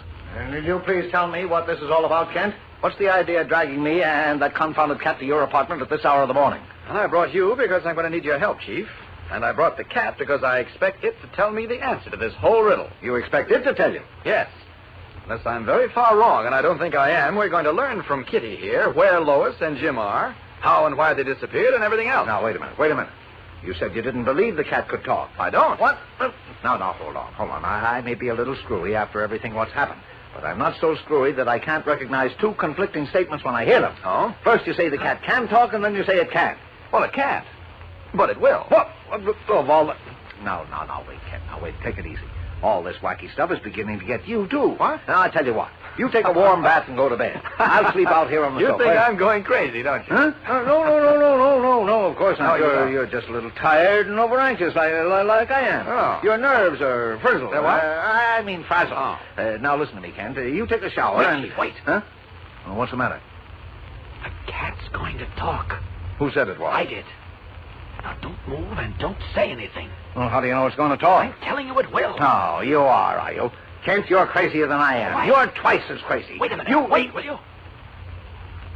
Speaker 8: Will you please tell me what this is all about, Kent? What's the idea of dragging me and that confounded cat to your apartment at this hour of the morning?
Speaker 2: And I brought you because I'm going to need your help, Chief. And I brought the cat because I expect it to tell me the answer to this whole riddle.
Speaker 8: You expect it to tell you?
Speaker 2: Yes. Unless I'm very far wrong, and I don't think I am, we're going to learn from Kitty here where Lois and Jim are, how and why they disappeared, and everything else.
Speaker 8: Now, wait a minute. You said you didn't believe the cat could talk.
Speaker 2: I don't.
Speaker 8: What? Now, hold on. I may be a little screwy after everything what's happened. But I'm not so screwy that I can't recognize two conflicting statements when I hear them.
Speaker 2: Oh?
Speaker 8: First you say the cat can talk, and then you say it can't.
Speaker 2: Well, it can't. But it will.
Speaker 8: What? Of all the... Now, wait, Kent. Now, wait, take it easy. All this wacky stuff is beginning to get you, too.
Speaker 2: What?
Speaker 8: Now, I'll tell you what.
Speaker 4: You take a warm bath and go to bed. I'll sleep out here on the
Speaker 2: You
Speaker 4: sofa.
Speaker 2: think I'm going crazy, don't you?
Speaker 4: Huh? No, of course not.
Speaker 2: No, you don't.
Speaker 4: You're just a little tired and over-anxious like I am.
Speaker 2: Oh.
Speaker 4: Your nerves are frizzled.
Speaker 2: They're what?
Speaker 4: I mean frazzled.
Speaker 2: Oh.
Speaker 4: Now listen to me, Kent. You take a shower and...
Speaker 2: Wait.
Speaker 4: Huh? Well, what's the matter?
Speaker 12: The cat's going to talk.
Speaker 4: Who said it was?
Speaker 12: I did. Now, don't move and don't say anything.
Speaker 4: Well, how do you know it's going to talk?
Speaker 12: I'm telling you it will.
Speaker 4: No, you are you? Kent, you're crazier than I am.
Speaker 12: Why?
Speaker 4: You're twice as crazy.
Speaker 12: Wait a minute.
Speaker 4: You
Speaker 12: Wait, will you?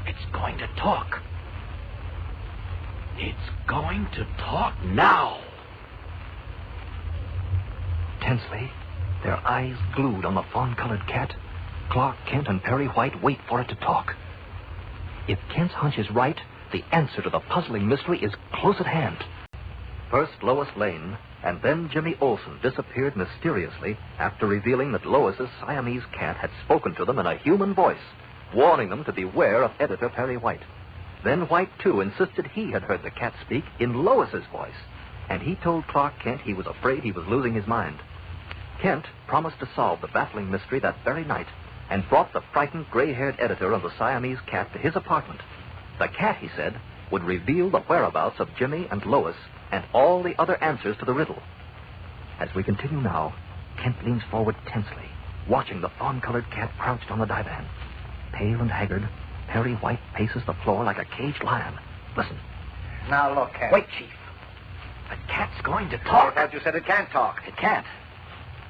Speaker 12: It's going to talk. It's going to talk now.
Speaker 17: Tensely, their eyes glued on the fawn-colored cat, Clark Kent and Perry White wait for it to talk. If Kent's hunch is right, the answer to the puzzling mystery is close at hand. First Lois Lane, and then Jimmy Olsen disappeared mysteriously after revealing that Lois's Siamese cat had spoken to them in a human voice, warning them to beware of editor Perry White. Then White, too, insisted he had heard the cat speak in Lois's voice, and he told Clark Kent he was afraid he was losing his mind. Kent promised to solve the baffling mystery that very night and brought the frightened gray-haired editor of the Siamese cat to his apartment. The cat, he said, would reveal the whereabouts of Jimmy and Lois and all the other answers to the riddle. As we continue now, Kent leans forward tensely, watching the fawn-colored cat crouched on the divan. Pale and haggard, Perry White paces the floor like a caged lion. Listen.
Speaker 4: Now, look, Kent.
Speaker 12: Wait, Chief. The cat's going to talk.
Speaker 4: I thought you said it can't talk.
Speaker 12: It can't.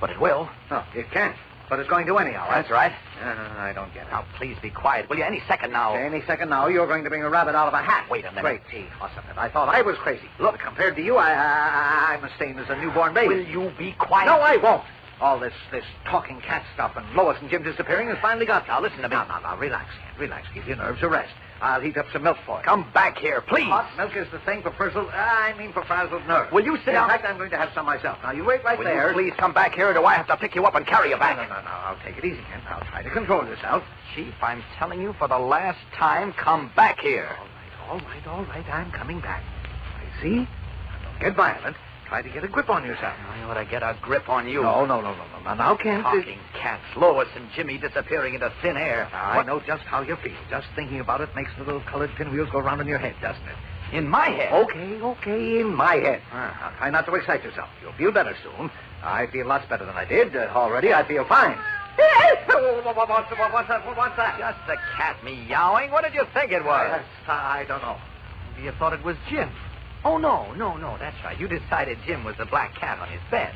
Speaker 12: But it will.
Speaker 4: No, it can't. But it's going to anyhow.
Speaker 12: That's right.
Speaker 4: I don't get it.
Speaker 12: Now, please be quiet, will you? Any second now.
Speaker 4: Any second now, you're going to bring a rabbit out of a hat.
Speaker 12: Wait a minute.
Speaker 4: Great Chief, what's it? I thought I was crazy. Look, compared to you, I'm as sane as a newborn baby.
Speaker 12: Will you be quiet?
Speaker 4: No, I won't. All this talking cat stuff and Lois and Jim disappearing has finally got...
Speaker 12: Now, listen to me.
Speaker 4: Now, relax, Kent, relax. Keep your nerves a rest. I'll heat up some milk for you.
Speaker 12: Come back here, please.
Speaker 4: Hot milk is the thing for frazzled nerves.
Speaker 12: Will you sit down?
Speaker 4: In fact, I'm going to have some myself. Now, you wait right
Speaker 12: Will
Speaker 4: there.
Speaker 12: you please come back here, or do I have to pick you up and carry you back?
Speaker 4: No, I'll take it easy, Kent. I'll try to control yourself.
Speaker 12: Chief, I'm telling you for the last time, come back here.
Speaker 4: All right. I'm coming back. I see. Now, don't get violent. Try to get a grip on yourself.
Speaker 12: I ought to get a grip on you.
Speaker 4: No. Now, Kent...
Speaker 12: Talking cats, Lois and Jimmy disappearing into thin air.
Speaker 4: I know just how you feel. Just thinking about it makes the little colored pinwheels go round in your head, doesn't it?
Speaker 12: In my head?
Speaker 4: Okay, in my head. Now, try not to excite yourself. You'll feel better soon. I feel lots better than I did. Already, I feel fine. What's that?
Speaker 12: Just the cat meowing. What did you think it was?
Speaker 4: I don't know.
Speaker 12: Maybe you thought it was Jim. Oh, no, that's right. You decided Jim was the black cat on his bed.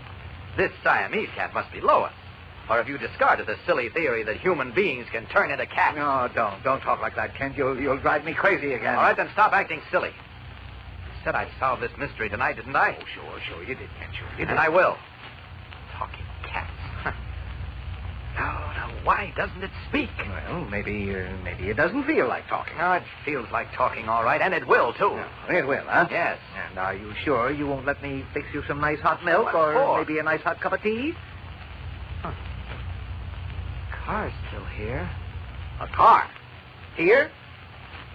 Speaker 12: This Siamese cat must be Lois. Or have you discarded the silly theory that human beings can turn into cats?
Speaker 4: No, don't talk like that, Kent. You'll drive me crazy again.
Speaker 12: All right, then stop acting silly. You said I'd solve this mystery tonight, didn't I?
Speaker 4: Oh, sure, you did, Kent. Sure, you did.
Speaker 12: And I will. Talking cats. Now, why doesn't it speak?
Speaker 4: Well, maybe it doesn't feel like talking.
Speaker 12: No, it feels like talking, all right, and it will, too.
Speaker 4: No, it will, huh?
Speaker 12: Yes.
Speaker 4: And are you sure you won't let me fix you some nice hot milk or maybe a nice hot cup of tea?
Speaker 12: Huh. Car's still here.
Speaker 4: A car? Here?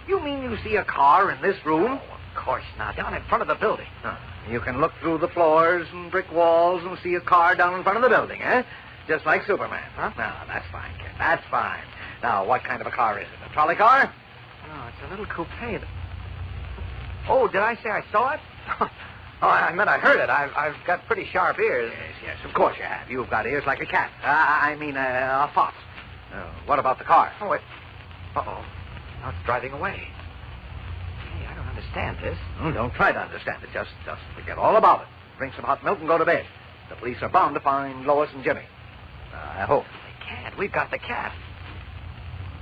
Speaker 4: You mean you see a car in this room?
Speaker 12: No, of course not. Down in front of the building.
Speaker 4: You can look through the floors and brick walls and see a car down in front of the building, eh? Just like Superman.
Speaker 12: Huh?
Speaker 4: No, that's fine, Kent. That's fine. Now, what kind of a car is it? A trolley car?
Speaker 12: No, it's a little coupe. Oh, did I say I saw it? Oh, I meant I heard it. I've got pretty sharp ears.
Speaker 4: Yes, of course you have. You've got ears like a cat. I mean, a fox. What about the car?
Speaker 12: Oh, uh-oh. Now it's driving away. Hey, I don't understand this.
Speaker 4: Don't try to understand it. Just forget all about it. Drink some hot milk and go to bed. The police are bound to find Lois and Jimmy. I hope.
Speaker 12: They can't. We've got the cat.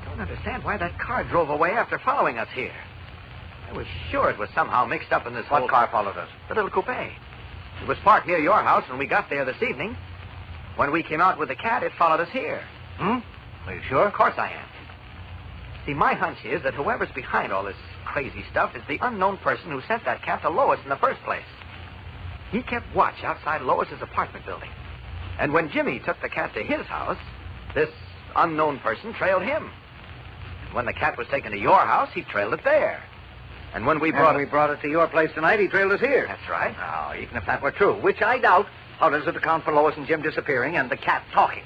Speaker 12: Don't understand why that car drove away after following us here. I was sure it was somehow mixed up in this
Speaker 4: What car followed us?
Speaker 12: The little coupe. It was parked near your house when we got there this evening. When we came out with the cat, it followed us here.
Speaker 4: Are you sure?
Speaker 12: Of course I am. See, my hunch is that whoever's behind all this crazy stuff is the unknown person who sent that cat to Lois in the first place. He kept watch outside Lois's apartment building. And when Jimmy took the cat to his house, this unknown person trailed him. And when the cat was taken to your house, he trailed it there. And when we brought
Speaker 4: it to your place tonight, he trailed us here.
Speaker 12: That's right.
Speaker 4: Now, even if that were true, which I doubt, how does it account for Lois and Jim disappearing and the cat talking?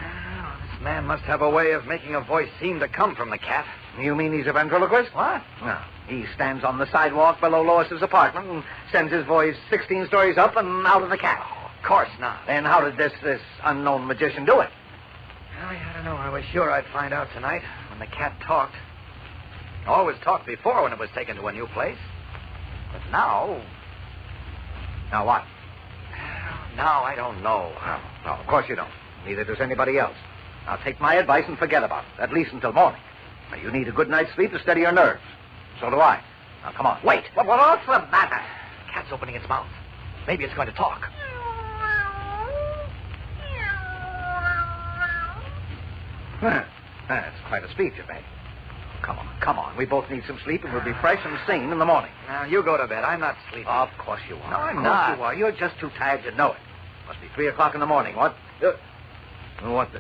Speaker 12: Oh, this
Speaker 2: Man must have a way of making a voice seem to come from the cat.
Speaker 9: You mean he's a ventriloquist?
Speaker 2: What?
Speaker 9: No. He stands on the sidewalk below Lois's apartment and sends his voice 16 stories up and out of the cat.
Speaker 2: Oh, of course not.
Speaker 9: Then how did this unknown magician do it?
Speaker 2: I don't know. I was sure I'd find out tonight when the cat talked. Always talked before when it was taken to a new place. But now...
Speaker 9: Now what?
Speaker 2: Now I don't know.
Speaker 9: No, of course you don't. Neither does anybody else. Now take my advice and forget about it, at least until morning. Now, you need a good night's sleep to steady your nerves. So do I. Now, come on, wait.
Speaker 2: What's the matter? Cat's opening its mouth. Maybe it's going to talk.
Speaker 9: That's quite a speech, you made. Come on. We both need some sleep, and we'll be fresh and sane in the morning.
Speaker 2: Now, you go to bed. I'm not sleeping.
Speaker 9: Of course you are.
Speaker 2: No, I'm
Speaker 9: of
Speaker 2: not.
Speaker 9: course you are. You're just too tired to know it. Must be 3 o'clock in the morning, what? What's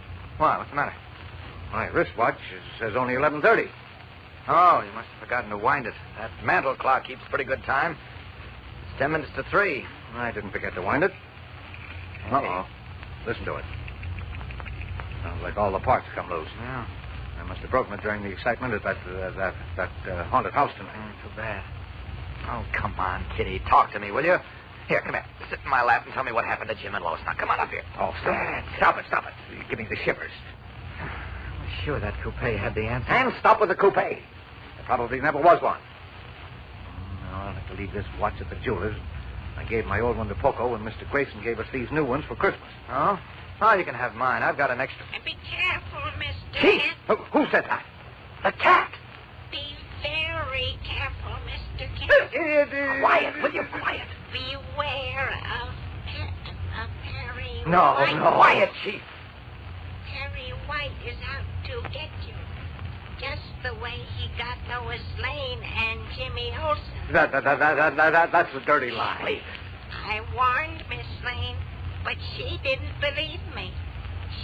Speaker 9: the matter? My wristwatch says only 11:30.
Speaker 2: Oh, you must have forgotten to wind it. That mantel clock keeps pretty good time. It's 10 minutes to 3.
Speaker 9: I didn't forget to wind it. Uh-oh. Listen to it. Sounds like all the parts come loose.
Speaker 2: Yeah.
Speaker 9: I must have broken it during the excitement at that haunted house tonight.
Speaker 2: Too bad. Oh, come on, Kitty. Talk to me, will you? Here, come here. Sit in my lap and tell me what happened to Jim and Lois. Now, come on up here.
Speaker 9: Oh, stop it. You give me the shivers.
Speaker 2: I'm sure that coupe had the answer.
Speaker 9: And stop with the coupe. There probably never was one. No, I'll have to leave this watch at the jeweler's. I gave my old one to Poco when Mr. Grayson gave us these new ones for Christmas.
Speaker 2: Oh? Oh, you can have mine. I've got an extra.
Speaker 6: Be careful, Mr.
Speaker 9: Chief!
Speaker 6: Kent.
Speaker 9: Who said that? The cat!
Speaker 6: Be very careful, Mr. Kent.
Speaker 9: Quiet, will you? Quiet.
Speaker 6: Beware of Perry
Speaker 9: No,
Speaker 6: White.
Speaker 9: no. Quiet, Chief.
Speaker 6: Perry White is out to get you. Just the way he got Lois Lane and Jimmy Olsen.
Speaker 9: That's a dirty lie.
Speaker 6: I warned Miss Lane, but she didn't believe me.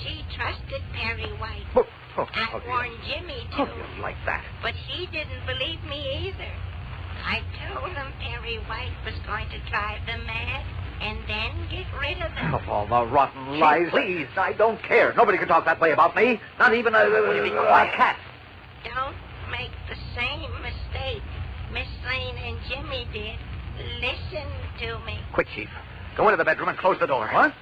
Speaker 6: She trusted Perry White. I warned Jimmy, too.
Speaker 9: You like that?
Speaker 6: But he didn't believe me either. I told him Perry White was going to drive them mad and then get rid of them.
Speaker 9: Of all the rotten lies. Please, I don't care. Nobody can talk that way about me. Not even a cat.
Speaker 6: Don't make the same mistake Miss Lane and Jimmy did. Listen to me.
Speaker 2: Quick, Chief. Go into the bedroom and close the door.
Speaker 9: What?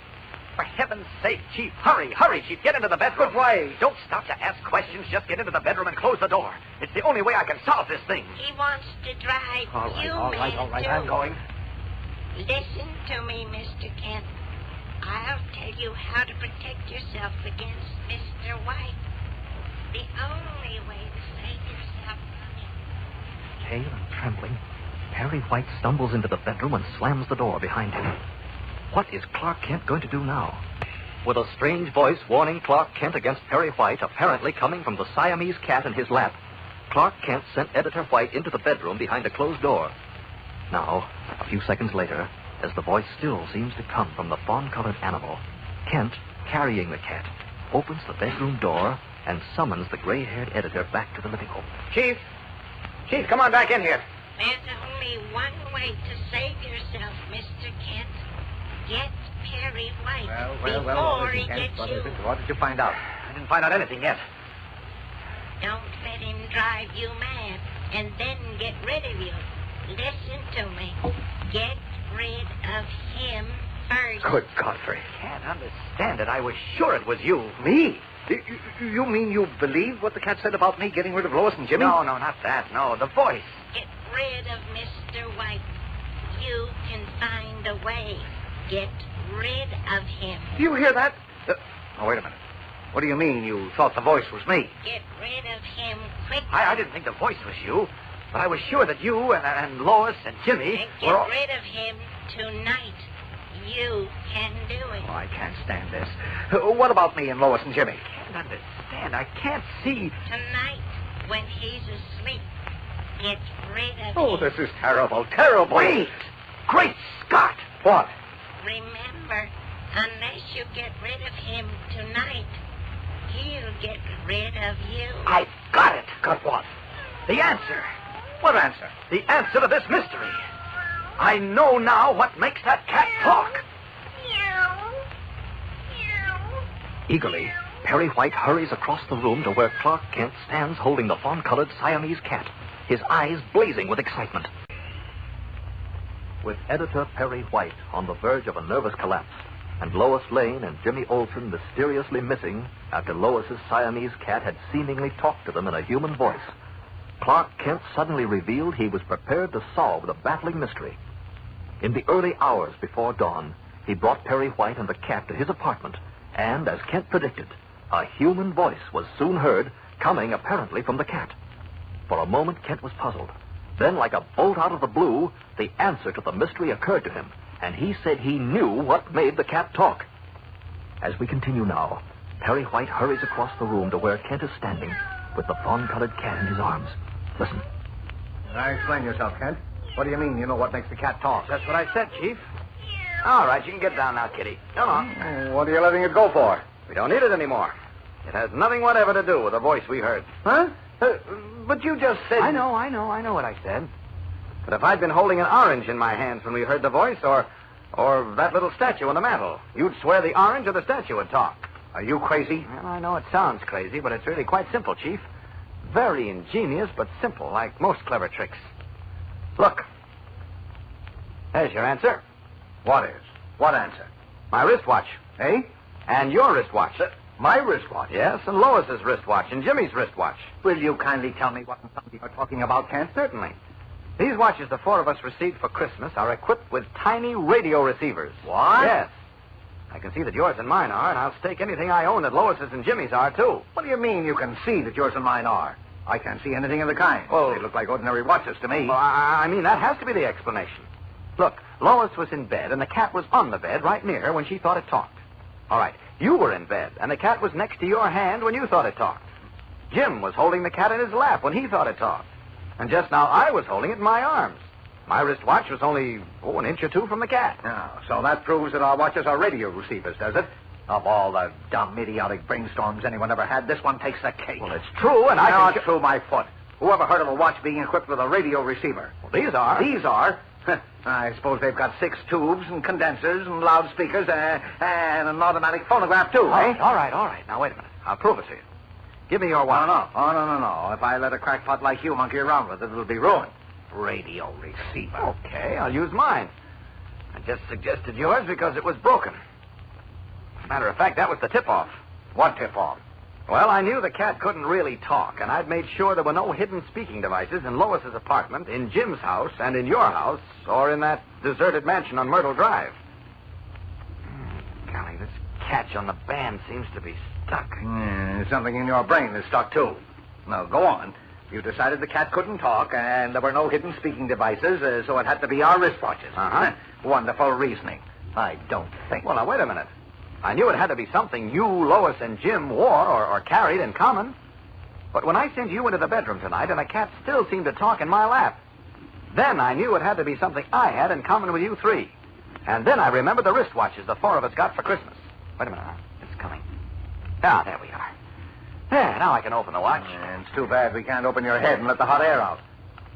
Speaker 2: For heaven's sake, Chief, hurry, Chief. Get into the bedroom.
Speaker 9: But why?
Speaker 2: Don't stop to ask questions. Just get into the bedroom and close the door. It's the only way I can solve this thing.
Speaker 6: He wants to drive you
Speaker 9: All right.
Speaker 6: too.
Speaker 9: I'm going.
Speaker 6: Listen to me, Mr. Kent. I'll tell you how to protect yourself against Mr. White. The only way to save yourself from him.
Speaker 17: Pale and trembling, Perry White stumbles into the bedroom and slams the door behind him. What is Clark Kent going to do now? With a strange voice warning Clark Kent against Perry White, apparently coming from the Siamese cat in his lap, Clark Kent sent Editor White into the bedroom behind a closed door. Now, a few seconds later, as the voice still seems to come from the fawn-colored animal, Kent, carrying the cat, opens the bedroom door and summons the gray-haired editor back to the living room.
Speaker 2: Chief, come on back in here.
Speaker 6: There's only one way to save yourself, Mr. Kent. Get Perry White before he gets you.
Speaker 9: What did you find out?
Speaker 2: I didn't find out anything yet.
Speaker 6: Don't let him drive you mad and then get rid of you. Listen to me. Get rid of him first.
Speaker 9: Good Godfrey.
Speaker 2: Can't understand it. I was sure it was you.
Speaker 9: Me? You mean you believe what the cat said about me getting rid of Lois and Jimmy?
Speaker 2: No, not that. No, the voice.
Speaker 6: Get rid of Mr. White. You can find a way. Get rid of him.
Speaker 9: Do you hear that? Oh, wait a minute. What do you mean you thought the voice was me?
Speaker 6: Get rid of him quickly.
Speaker 2: I didn't think the voice was you, but I was sure that you and Lois and Jimmy
Speaker 6: and get rid of him tonight. You can do it.
Speaker 9: Oh, I can't stand this. What about me and Lois and Jimmy?
Speaker 2: I can't understand. I can't see.
Speaker 6: Tonight, when he's asleep, get rid of him.
Speaker 9: Oh, this is terrible, terrible.
Speaker 2: Wait! Great Scott!
Speaker 9: What?
Speaker 6: Remember, unless you get rid of him tonight, he'll get rid of you.
Speaker 2: I got it.
Speaker 9: Got what?
Speaker 2: The answer.
Speaker 9: What answer?
Speaker 2: The answer to this mystery. I know now what makes that cat talk.
Speaker 9: Eagerly,
Speaker 17: Perry White hurries across the room to where Clark Kent stands holding the fawn-colored Siamese cat, his eyes blazing with excitement. With editor Perry White on the verge of a nervous collapse, and Lois Lane and Jimmy Olsen mysteriously missing after Lois's Siamese cat had seemingly talked to them in a human voice, Clark Kent suddenly revealed he was prepared to solve the baffling mystery. In the early hours before dawn, he brought Perry White and the cat to his apartment, and, as Kent predicted, a human voice was soon heard, coming apparently from the cat. For a moment, Kent was puzzled. Then, like a bolt out of the blue, the answer to the mystery occurred to him, and he said he knew what made the cat talk. As we continue now, Perry White hurries across the room to where Kent is standing with the fawn-colored cat in his arms. Listen.
Speaker 8: Now, explain yourself, Kent. What do you mean you know what makes the cat talk?
Speaker 2: That's what I said, Chief. All right, you can get down now, Kitty. Come on.
Speaker 8: What are you letting it go for?
Speaker 2: We don't need it anymore. It has nothing whatever to do with the voice we heard.
Speaker 8: Huh? But you just said...
Speaker 2: I know what I said. But if I'd been holding an orange in my hands when we heard the voice, or that little statue on the mantel, you'd swear the orange or the statue would talk.
Speaker 8: Are you crazy?
Speaker 2: Well, I know it sounds crazy, but it's really quite simple, Chief. Very ingenious, but simple, like most clever tricks. Look. There's your answer.
Speaker 8: What is? What answer?
Speaker 2: My wristwatch.
Speaker 8: Eh?
Speaker 2: And your wristwatch.
Speaker 8: My wristwatch?
Speaker 2: Yes, and Lois's wristwatch, and Jimmy's wristwatch.
Speaker 8: Will you kindly tell me what you're talking about, Kent?
Speaker 2: Certainly. These watches the four of us received for Christmas are equipped with tiny radio receivers.
Speaker 8: What?
Speaker 2: Yes. I can see that yours and mine are, and I'll stake anything I own that Lois's and Jimmy's are, too.
Speaker 8: What do you mean you can see that yours and mine are? I can't see anything of the kind.
Speaker 2: Well,
Speaker 8: they look like ordinary watches to me.
Speaker 2: Well, I mean, that has to be the explanation. Look, Lois was in bed, and the cat was on the bed right near her when she thought it talked. All right, you were in bed, and the cat was next to your hand when you thought it talked. Jim was holding the cat in his lap when he thought it talked. And just now I was holding it in my arms. My wristwatch was only, an inch or two from the cat.
Speaker 8: Oh, so that proves that our watches are radio receivers, does it? Of all the dumb, idiotic brainstorms anyone ever had, this one takes the cake.
Speaker 2: Well, it's true, and
Speaker 8: Not true, my foot. Who ever heard of a watch being equipped with a radio receiver?
Speaker 2: Well, these are.
Speaker 8: These are? I suppose they've got 6 tubes and condensers and loudspeakers and an automatic phonograph, too, eh?
Speaker 2: All right. Now, wait a minute. I'll prove it to you. Give me your watch.
Speaker 8: No. If I let a crackpot like you monkey around with it, it'll be ruined. Radio receiver.
Speaker 2: Okay, I'll use mine. I just suggested yours because it was broken. As a matter of fact, that was the tip-off.
Speaker 8: What tip-off?
Speaker 2: Well, I knew the cat couldn't really talk, and I'd made sure there were no hidden speaking devices in Lois's apartment, in Jim's house, and in your house, or in that deserted mansion on Myrtle Drive. Golly, this catch on the band seems to be stuck.
Speaker 8: Something in your brain is stuck, too. Now, go on. You decided the cat couldn't talk, and there were no hidden speaking devices, so it had to be our wristwatches.
Speaker 2: Uh-huh.
Speaker 8: Wonderful reasoning. I don't think...
Speaker 2: Well, now, wait a minute. I knew it had to be something you, Lois, and Jim wore or carried in common. But when I sent you into the bedroom tonight and the cat still seemed to talk in my lap, then I knew it had to be something I had in common with you three. And then I remembered the wristwatches the four of us got for Christmas. Wait a minute. It's coming. Ah, there we are. There, now I can open the watch.
Speaker 8: It's too bad we can't open your head and let the hot air out.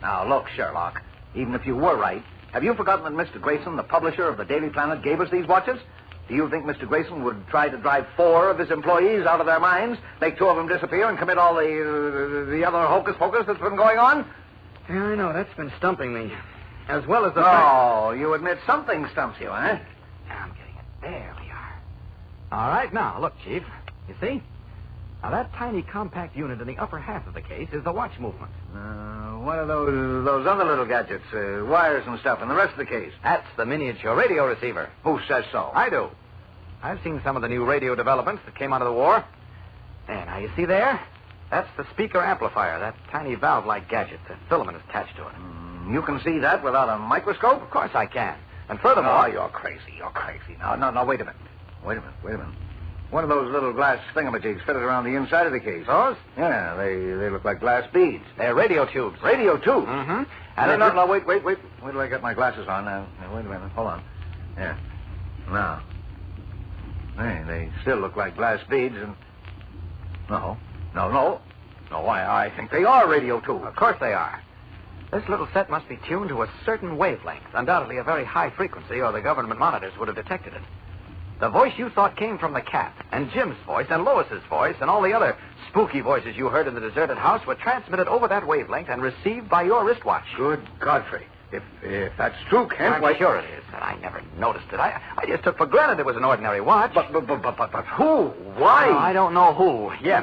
Speaker 8: Now, look, Sherlock, even if you were right, have you forgotten that Mr. Grayson, the publisher of the Daily Planet, gave us these watches? Do you think Mr. Grayson would try to drive 4 of his employees out of their minds, make 2 of them disappear, and commit all the other hocus-pocus that's been going on?
Speaker 2: Yeah, I know. That's been stumping me. As well as the
Speaker 8: fact... you admit something stumps you, eh?
Speaker 2: I'm getting it. There we are. All right, now, look, Chief. You see? Now, that tiny compact unit in the upper half of the case is the watch movement.
Speaker 8: What are those other little gadgets, wires and stuff, in the rest of the case?
Speaker 2: That's the miniature radio receiver.
Speaker 8: Who says so?
Speaker 2: I do. I've seen some of the new radio developments that came out of the war. There, now, you see there? That's the speaker amplifier, that tiny valve-like gadget. The filament is attached to it.
Speaker 8: You can see that without a microscope?
Speaker 2: Of course I can. And furthermore...
Speaker 8: Oh, you're crazy. No, wait a minute. One of those little glass thingamajigs fitted around the inside of the case.
Speaker 2: Those?
Speaker 8: Yeah, they look like glass beads.
Speaker 2: They're radio tubes.
Speaker 8: Radio tubes?
Speaker 2: Mm-hmm.
Speaker 8: And no, wait. Wait till I get my glasses on. Now, wait a minute. Hold on. Yeah. Now. Hey, they still look like glass beads and... No, I think they are radio tubes.
Speaker 2: Of course they are. This little set must be tuned to a certain wavelength, undoubtedly a very high frequency, or the government monitors would have detected it. The voice you thought came from the cat, and Jim's voice, and Lois's voice, and all the other spooky voices you heard in the deserted house were transmitted over that wavelength and received by your wristwatch.
Speaker 8: Good Godfrey. If that's true, Kent,
Speaker 2: I'm sure it is, and I never noticed it. I just took for granted it was an ordinary watch.
Speaker 8: But who? Why?
Speaker 2: I don't know who. Yeah.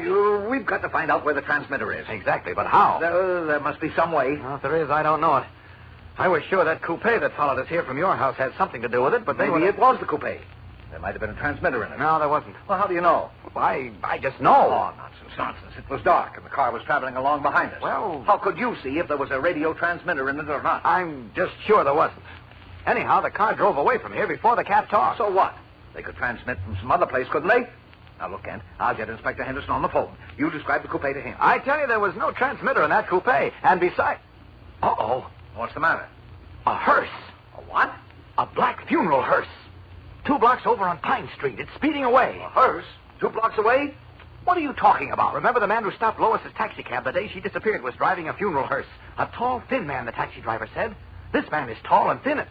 Speaker 8: We've got to find out where the transmitter is.
Speaker 2: Exactly, but how?
Speaker 8: There must be some way.
Speaker 2: Well, if there is, I don't know it. I was sure that coupe that followed us here from your house had something to do with it, but
Speaker 8: maybe it was the coupe. There might have been a transmitter in it.
Speaker 2: No, there wasn't.
Speaker 8: Well, how do you know?
Speaker 2: I just know.
Speaker 8: Oh, nonsense. It was dark, and the car was traveling along behind us.
Speaker 2: Well,
Speaker 8: how could you see if there was a radio transmitter in it or not?
Speaker 2: I'm just sure there wasn't. Anyhow, the car drove away from here before the cat talked.
Speaker 8: So what? They could transmit from some other place, couldn't they? Now, look, Kent, I'll get Inspector Henderson on the phone. You describe the coupe to him.
Speaker 2: I tell you, there was no transmitter in that coupe. And besides... Uh-oh.
Speaker 8: What's the matter?
Speaker 2: A hearse.
Speaker 8: A what?
Speaker 2: A black funeral hearse. 2 blocks over on Pine Street. It's speeding away.
Speaker 8: A hearse? 2 blocks away?
Speaker 2: What are you talking about? Remember the man who stopped Lois's taxicab the day she disappeared was driving a funeral hearse. A tall, thin man, the taxi driver said. This man is tall and thin.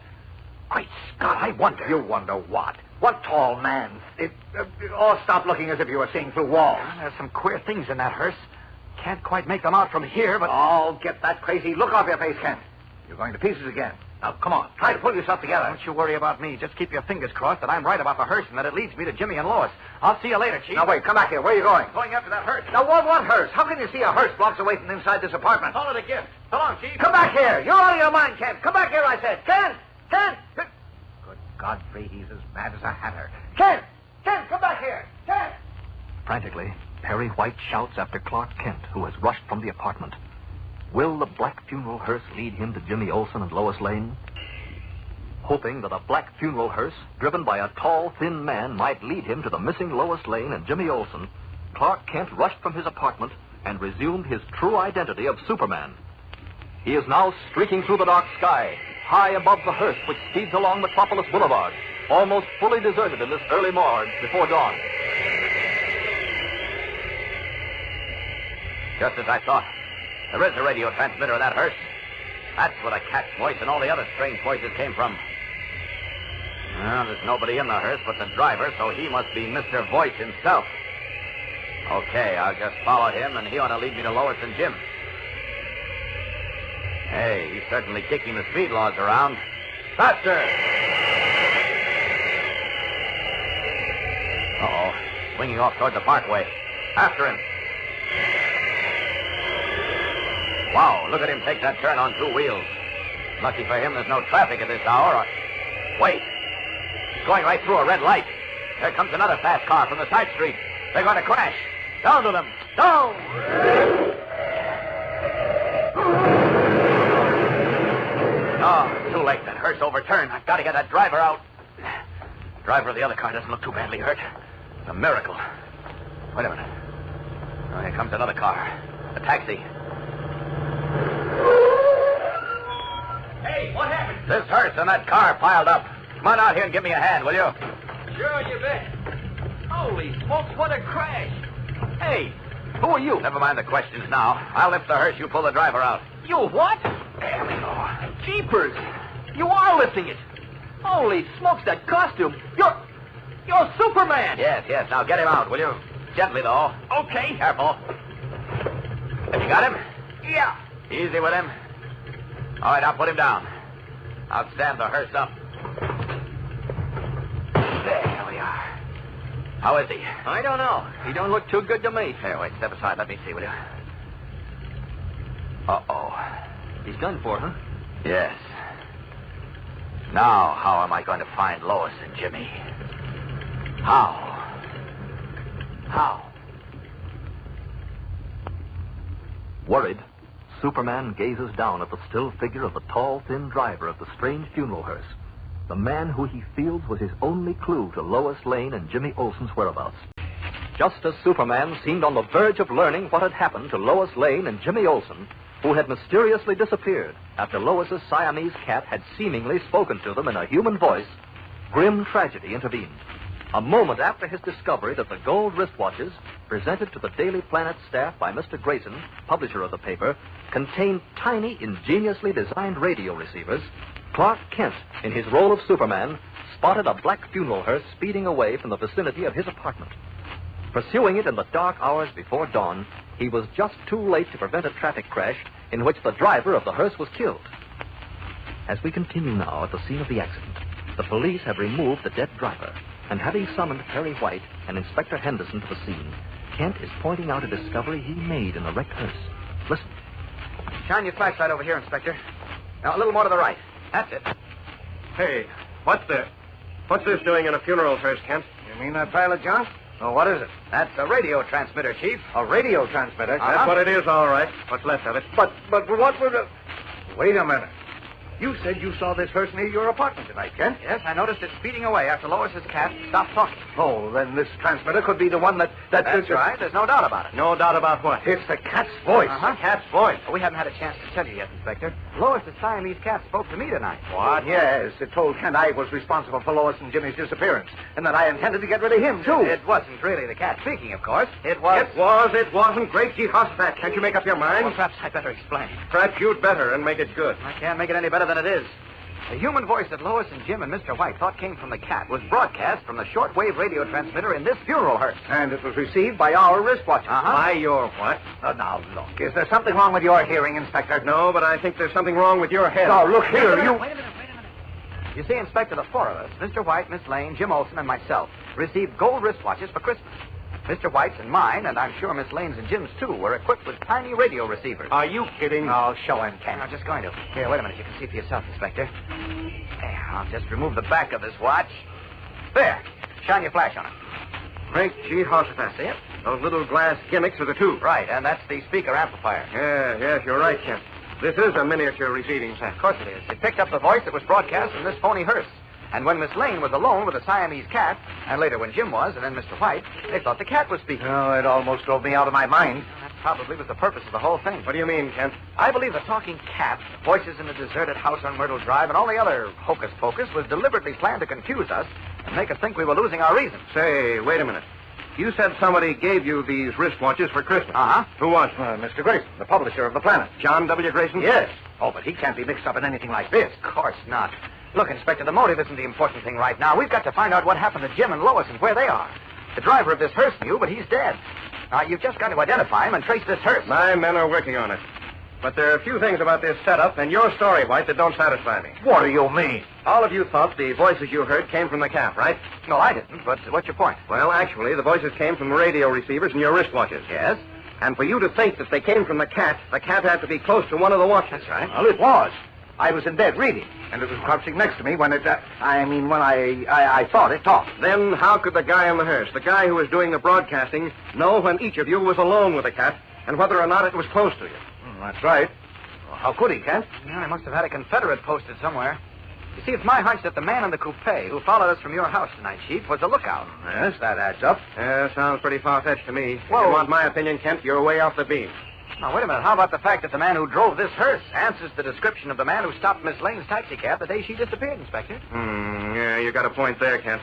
Speaker 2: Great Scott, I wonder.
Speaker 8: You wonder what? What tall man? Stop looking as if you were seeing through walls.
Speaker 2: Well, there's some queer things in that hearse. Can't quite make them out from here, but...
Speaker 8: Oh, get that crazy look off your face, Kent. You're going to pieces again. Now, come on. Try to pull yourself together.
Speaker 2: Don't you worry about me. Just keep your fingers crossed that I'm right about the hearse and that it leads me to Jimmy and Lois. I'll see you later, Chief.
Speaker 8: Now, wait. Come back here. Where are you going?
Speaker 2: Going after that hearse.
Speaker 8: Now, what hearse? How can you see a hearse blocks away from inside this apartment?
Speaker 2: Call it a gift. So long, Chief.
Speaker 8: Come back here. You're out of your mind, Kent. Come back here, I said. Kent! Good Godfrey, he's as mad as a hatter. Kent! Come back here. Kent!
Speaker 17: Frantically, Perry White shouts after Clark Kent, who has rushed from the apartment. Will the black funeral hearse lead him to Jimmy Olsen and Lois Lane? Hoping that a black funeral hearse, driven by a tall, thin man, might lead him to the missing Lois Lane and Jimmy Olsen, Clark Kent rushed from his apartment and resumed his true identity of Superman. He is now streaking through the dark sky, high above the hearse which speeds along Metropolis Boulevard, almost fully deserted in this early morning before dawn.
Speaker 2: Just as I thought. There is a radio transmitter in that hearse. That's where the cat's voice and all the other strange voices came from. Well, there's nobody in the hearse but the driver, so he must be Mr. Voice himself. Okay, I'll just follow him, and he ought to lead me to Lois and Jim. Hey, he's certainly kicking the speed laws around. Faster! Uh-oh. Swinging off toward the parkway. After him. Wow, look at him take that turn on 2 wheels. Lucky for him there's no traffic at this hour. Wait. He's going right through a red light. There comes another fast car from the side street. They're going to crash. Down to them. Down! Oh, too late. That hearse overturned. I've got to get that driver out. The driver of the other car doesn't look too badly hurt. It's a miracle. Wait a minute. Oh, here comes another car. A taxi.
Speaker 18: Hey, what happened?
Speaker 2: This hearse and that car piled up. Come on out here and give me a hand, will you?
Speaker 18: Sure, you bet. Holy smokes, what a crash.
Speaker 2: Hey, who are you? Never mind the questions now. I'll lift the hearse. You pull the driver out.
Speaker 18: You what?
Speaker 2: There we go.
Speaker 18: Jeepers. You are lifting it. Holy smokes, that costume. You're Superman.
Speaker 2: Yes. Now get him out, will you? Gently, though.
Speaker 18: Okay.
Speaker 2: Careful. Have you got him?
Speaker 18: Yeah.
Speaker 2: Easy with him. All right, I'll put him down. I'll stand the hearse up. There we are. How is he?
Speaker 18: I don't know. He don't look too good to me.
Speaker 2: Here, wait. Step aside. Let me see, will you? Uh-oh.
Speaker 18: He's done for, huh?
Speaker 2: Yes. Now, how am I going to find Lois and Jimmy? How?
Speaker 17: Worried, Superman gazes down at the still figure of the tall, thin driver of the strange funeral hearse, the man who he feels was his only clue to Lois Lane and Jimmy Olsen's whereabouts. Just as Superman seemed on the verge of learning what had happened to Lois Lane and Jimmy Olsen, who had mysteriously disappeared after Lois's Siamese cat had seemingly spoken to them in a human voice, grim tragedy intervened. A moment after his discovery that the gold wristwatches, presented to the Daily Planet staff by Mr. Grayson, publisher of the paper, contained tiny, ingeniously designed radio receivers, Clark Kent, in his role of Superman, spotted a black funeral hearse speeding away from the vicinity of his apartment. Pursuing it in the dark hours before dawn, he was just too late to prevent a traffic crash in which the driver of the hearse was killed. As we continue now at the scene of the accident, the police have removed the dead driver, and having summoned Perry White and Inspector Henderson to the scene, Kent is pointing out a discovery he made in the wrecked hearse. Listen.
Speaker 2: Shine your flashlight over here, Inspector. Now, a little more to the right. That's it.
Speaker 19: Hey, what's this? What's this doing in a funeral hearse, Kent?
Speaker 4: You mean that pile of junk? Oh, what is it?
Speaker 2: That's a radio transmitter, Chief.
Speaker 4: A radio transmitter?
Speaker 19: That's what it is, all right. What's left of it?
Speaker 4: But what would a... Wait a minute. You said you saw this hearse near your apartment tonight, Kent?
Speaker 2: Yes, I noticed it speeding away after Lois's cat stopped talking.
Speaker 4: Oh, then this transmitter could be the one that...
Speaker 2: That's right. There's no doubt about it.
Speaker 19: No doubt about what?
Speaker 4: It's the cat's voice.
Speaker 2: The cat's voice. We haven't had a chance to tell you yet, Inspector. Lois's Siamese cat spoke to me tonight.
Speaker 4: What? Yes, it told Kent I was responsible for Lois and Jimmy's disappearance, and that I intended to get rid of him, too.
Speaker 2: It wasn't really the cat speaking, of course. It was...
Speaker 19: It wasn't. Great Jehoshaphat. Can't you make up your mind?
Speaker 2: Well, perhaps I'd better explain.
Speaker 19: Perhaps you'd better and make it good.
Speaker 2: I can't make it any better than it is. The human voice that Lois and Jim and Mr. White thought came from the cat was broadcast from the shortwave radio transmitter in this funeral hearse.
Speaker 4: And it was received by our wristwatches.
Speaker 19: By your what?
Speaker 4: Now, look, is there something wrong with your hearing, Inspector?
Speaker 19: No, but I think there's something wrong with your head.
Speaker 4: Now, look here,
Speaker 2: Wait a minute. You see, Inspector, the four of us, Mr. White, Miss Lane, Jim Olsen, and myself, received gold wristwatches for Christmas. Mr. White's and mine, and I'm sure Miss Lane's and Jim's, too, were equipped with tiny radio receivers.
Speaker 19: Are you kidding?
Speaker 4: No, show him, Kent.
Speaker 2: I'm just going to. Here, wait a minute. You can see for yourself, Inspector. There, I'll just remove the back of this watch. There. Shine your flash on it.
Speaker 19: Great Jehoshaphat.
Speaker 2: See it?
Speaker 19: Those little glass gimmicks are the tubes.
Speaker 2: Right, and that's the speaker amplifier.
Speaker 19: Yes, you're right, Kent. This is a miniature receiving set.
Speaker 2: Of course it is. It picked up the voice that was broadcast from this phony hearse. And when Miss Lane was alone with the Siamese cat, and later when Jim was, and then Mr. White, they thought the cat was speaking.
Speaker 4: Oh, it almost drove me out of my mind.
Speaker 2: That probably was the purpose of the whole thing.
Speaker 19: What do you mean, Kent?
Speaker 2: I believe the talking cat, voices in the deserted house on Myrtle Drive, and all the other hocus-pocus was deliberately planned to confuse us and make us think we were losing our reason.
Speaker 19: Say, wait a minute. You said somebody gave you these wristwatches for Christmas.
Speaker 2: Uh-huh.
Speaker 19: Who was?
Speaker 4: Mr. Grayson, the publisher of the Planet.
Speaker 19: John W. Grayson?
Speaker 4: Yes. Oh, but he can't be mixed up in anything like this.
Speaker 2: Of course not. Look, Inspector, the motive isn't the important thing right now. We've got to find out what happened to Jim and Lois and where they are. The driver of this hearse knew, but he's dead. Now, you've just got to identify him and trace this hearse.
Speaker 19: My men are working on it. But there are a few things about this setup and your story, White, that don't satisfy me.
Speaker 4: What do you mean?
Speaker 19: All of you thought the voices you heard came from the cat, right?
Speaker 2: No, I didn't, but what's your point?
Speaker 19: Well, actually, the voices came from the radio receivers in your wristwatches.
Speaker 2: Yes?
Speaker 19: And for you to think that they came from the cat had to be close to one of the watches.
Speaker 2: That's right.
Speaker 4: Well, it was. I was in bed reading, and it was crouching next to me when when I thought it talked.
Speaker 19: Then how could the guy in the hearse, the guy who was doing the broadcasting, know when each of you was alone with the cat and whether or not it was close to you?
Speaker 4: That's right. Well, how could he, Kent?
Speaker 2: Well, he must have had a Confederate posted somewhere. You see, it's my hunch that the man in the coupe who followed us from your house tonight, Chief, was a lookout.
Speaker 4: Yes, that adds up.
Speaker 19: Sounds pretty far-fetched to me.
Speaker 2: Whoa.
Speaker 19: If you want my opinion, Kent, you're way off the beam.
Speaker 2: Now, wait a minute. How about the fact that the man who drove this hearse answers the description of the man who stopped Miss Lane's taxicab the day she disappeared, Inspector?
Speaker 19: Yeah, you got a point there, Kent.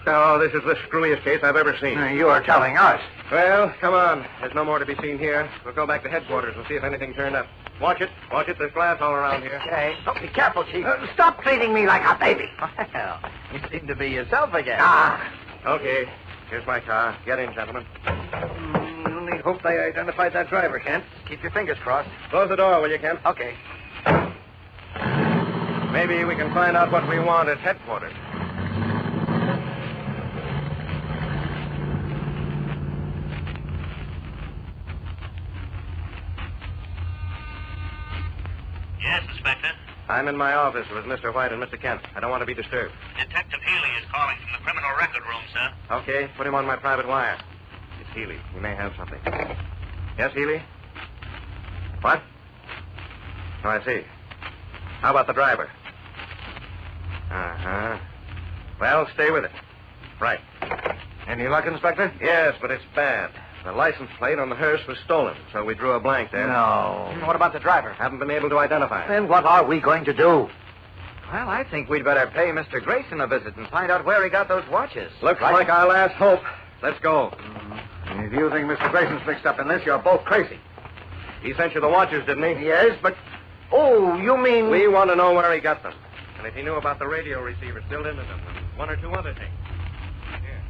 Speaker 19: Oh, this is the screwiest case I've ever seen.
Speaker 4: You are telling us.
Speaker 19: Well, come on. There's no more to be seen here. We'll go back to headquarters and see if anything turned up. Watch it. Watch it. There's glass all around here.
Speaker 2: Okay. Oh, be careful, Chief.
Speaker 4: Stop treating me like a baby.
Speaker 2: Well, you seem to be yourself again.
Speaker 19: Okay. Here's my car. Get in, gentlemen.
Speaker 4: Only hope they identified that driver, Kent.
Speaker 2: Keep your fingers crossed.
Speaker 19: Close the door, will you, Kent?
Speaker 2: Okay.
Speaker 19: Maybe we can find out what we want at headquarters.
Speaker 20: Yes, Inspector.
Speaker 19: I'm in my office with Mr. White and Mr. Kent. I don't want to be disturbed.
Speaker 20: Detective Healy is calling from the criminal record room, sir.
Speaker 19: Okay, put him on my private wire. It's Healy. We may have something. Yes, Healy? What? Oh, I see. How about the driver? Uh-huh. Well, stay with it. Right.
Speaker 4: Any luck, Inspector?
Speaker 19: Yes, but it's bad. The license plate on the hearse was stolen, so we drew a blank there.
Speaker 4: No.
Speaker 2: What about the driver?
Speaker 19: Haven't been able to identify him.
Speaker 4: Then what are we going to do?
Speaker 2: Well, I think we'd better pay Mr. Grayson a visit and find out where he got those watches.
Speaker 19: Looks like our last hope. Let's go.
Speaker 4: If you think Mr. Grayson's mixed up in this, you're both crazy.
Speaker 19: He sent you the watches, didn't he?
Speaker 4: Yes, but... Oh, you mean...
Speaker 19: We want to know where he got them. And if he knew about the radio receiver still in them, one or two other things. Here.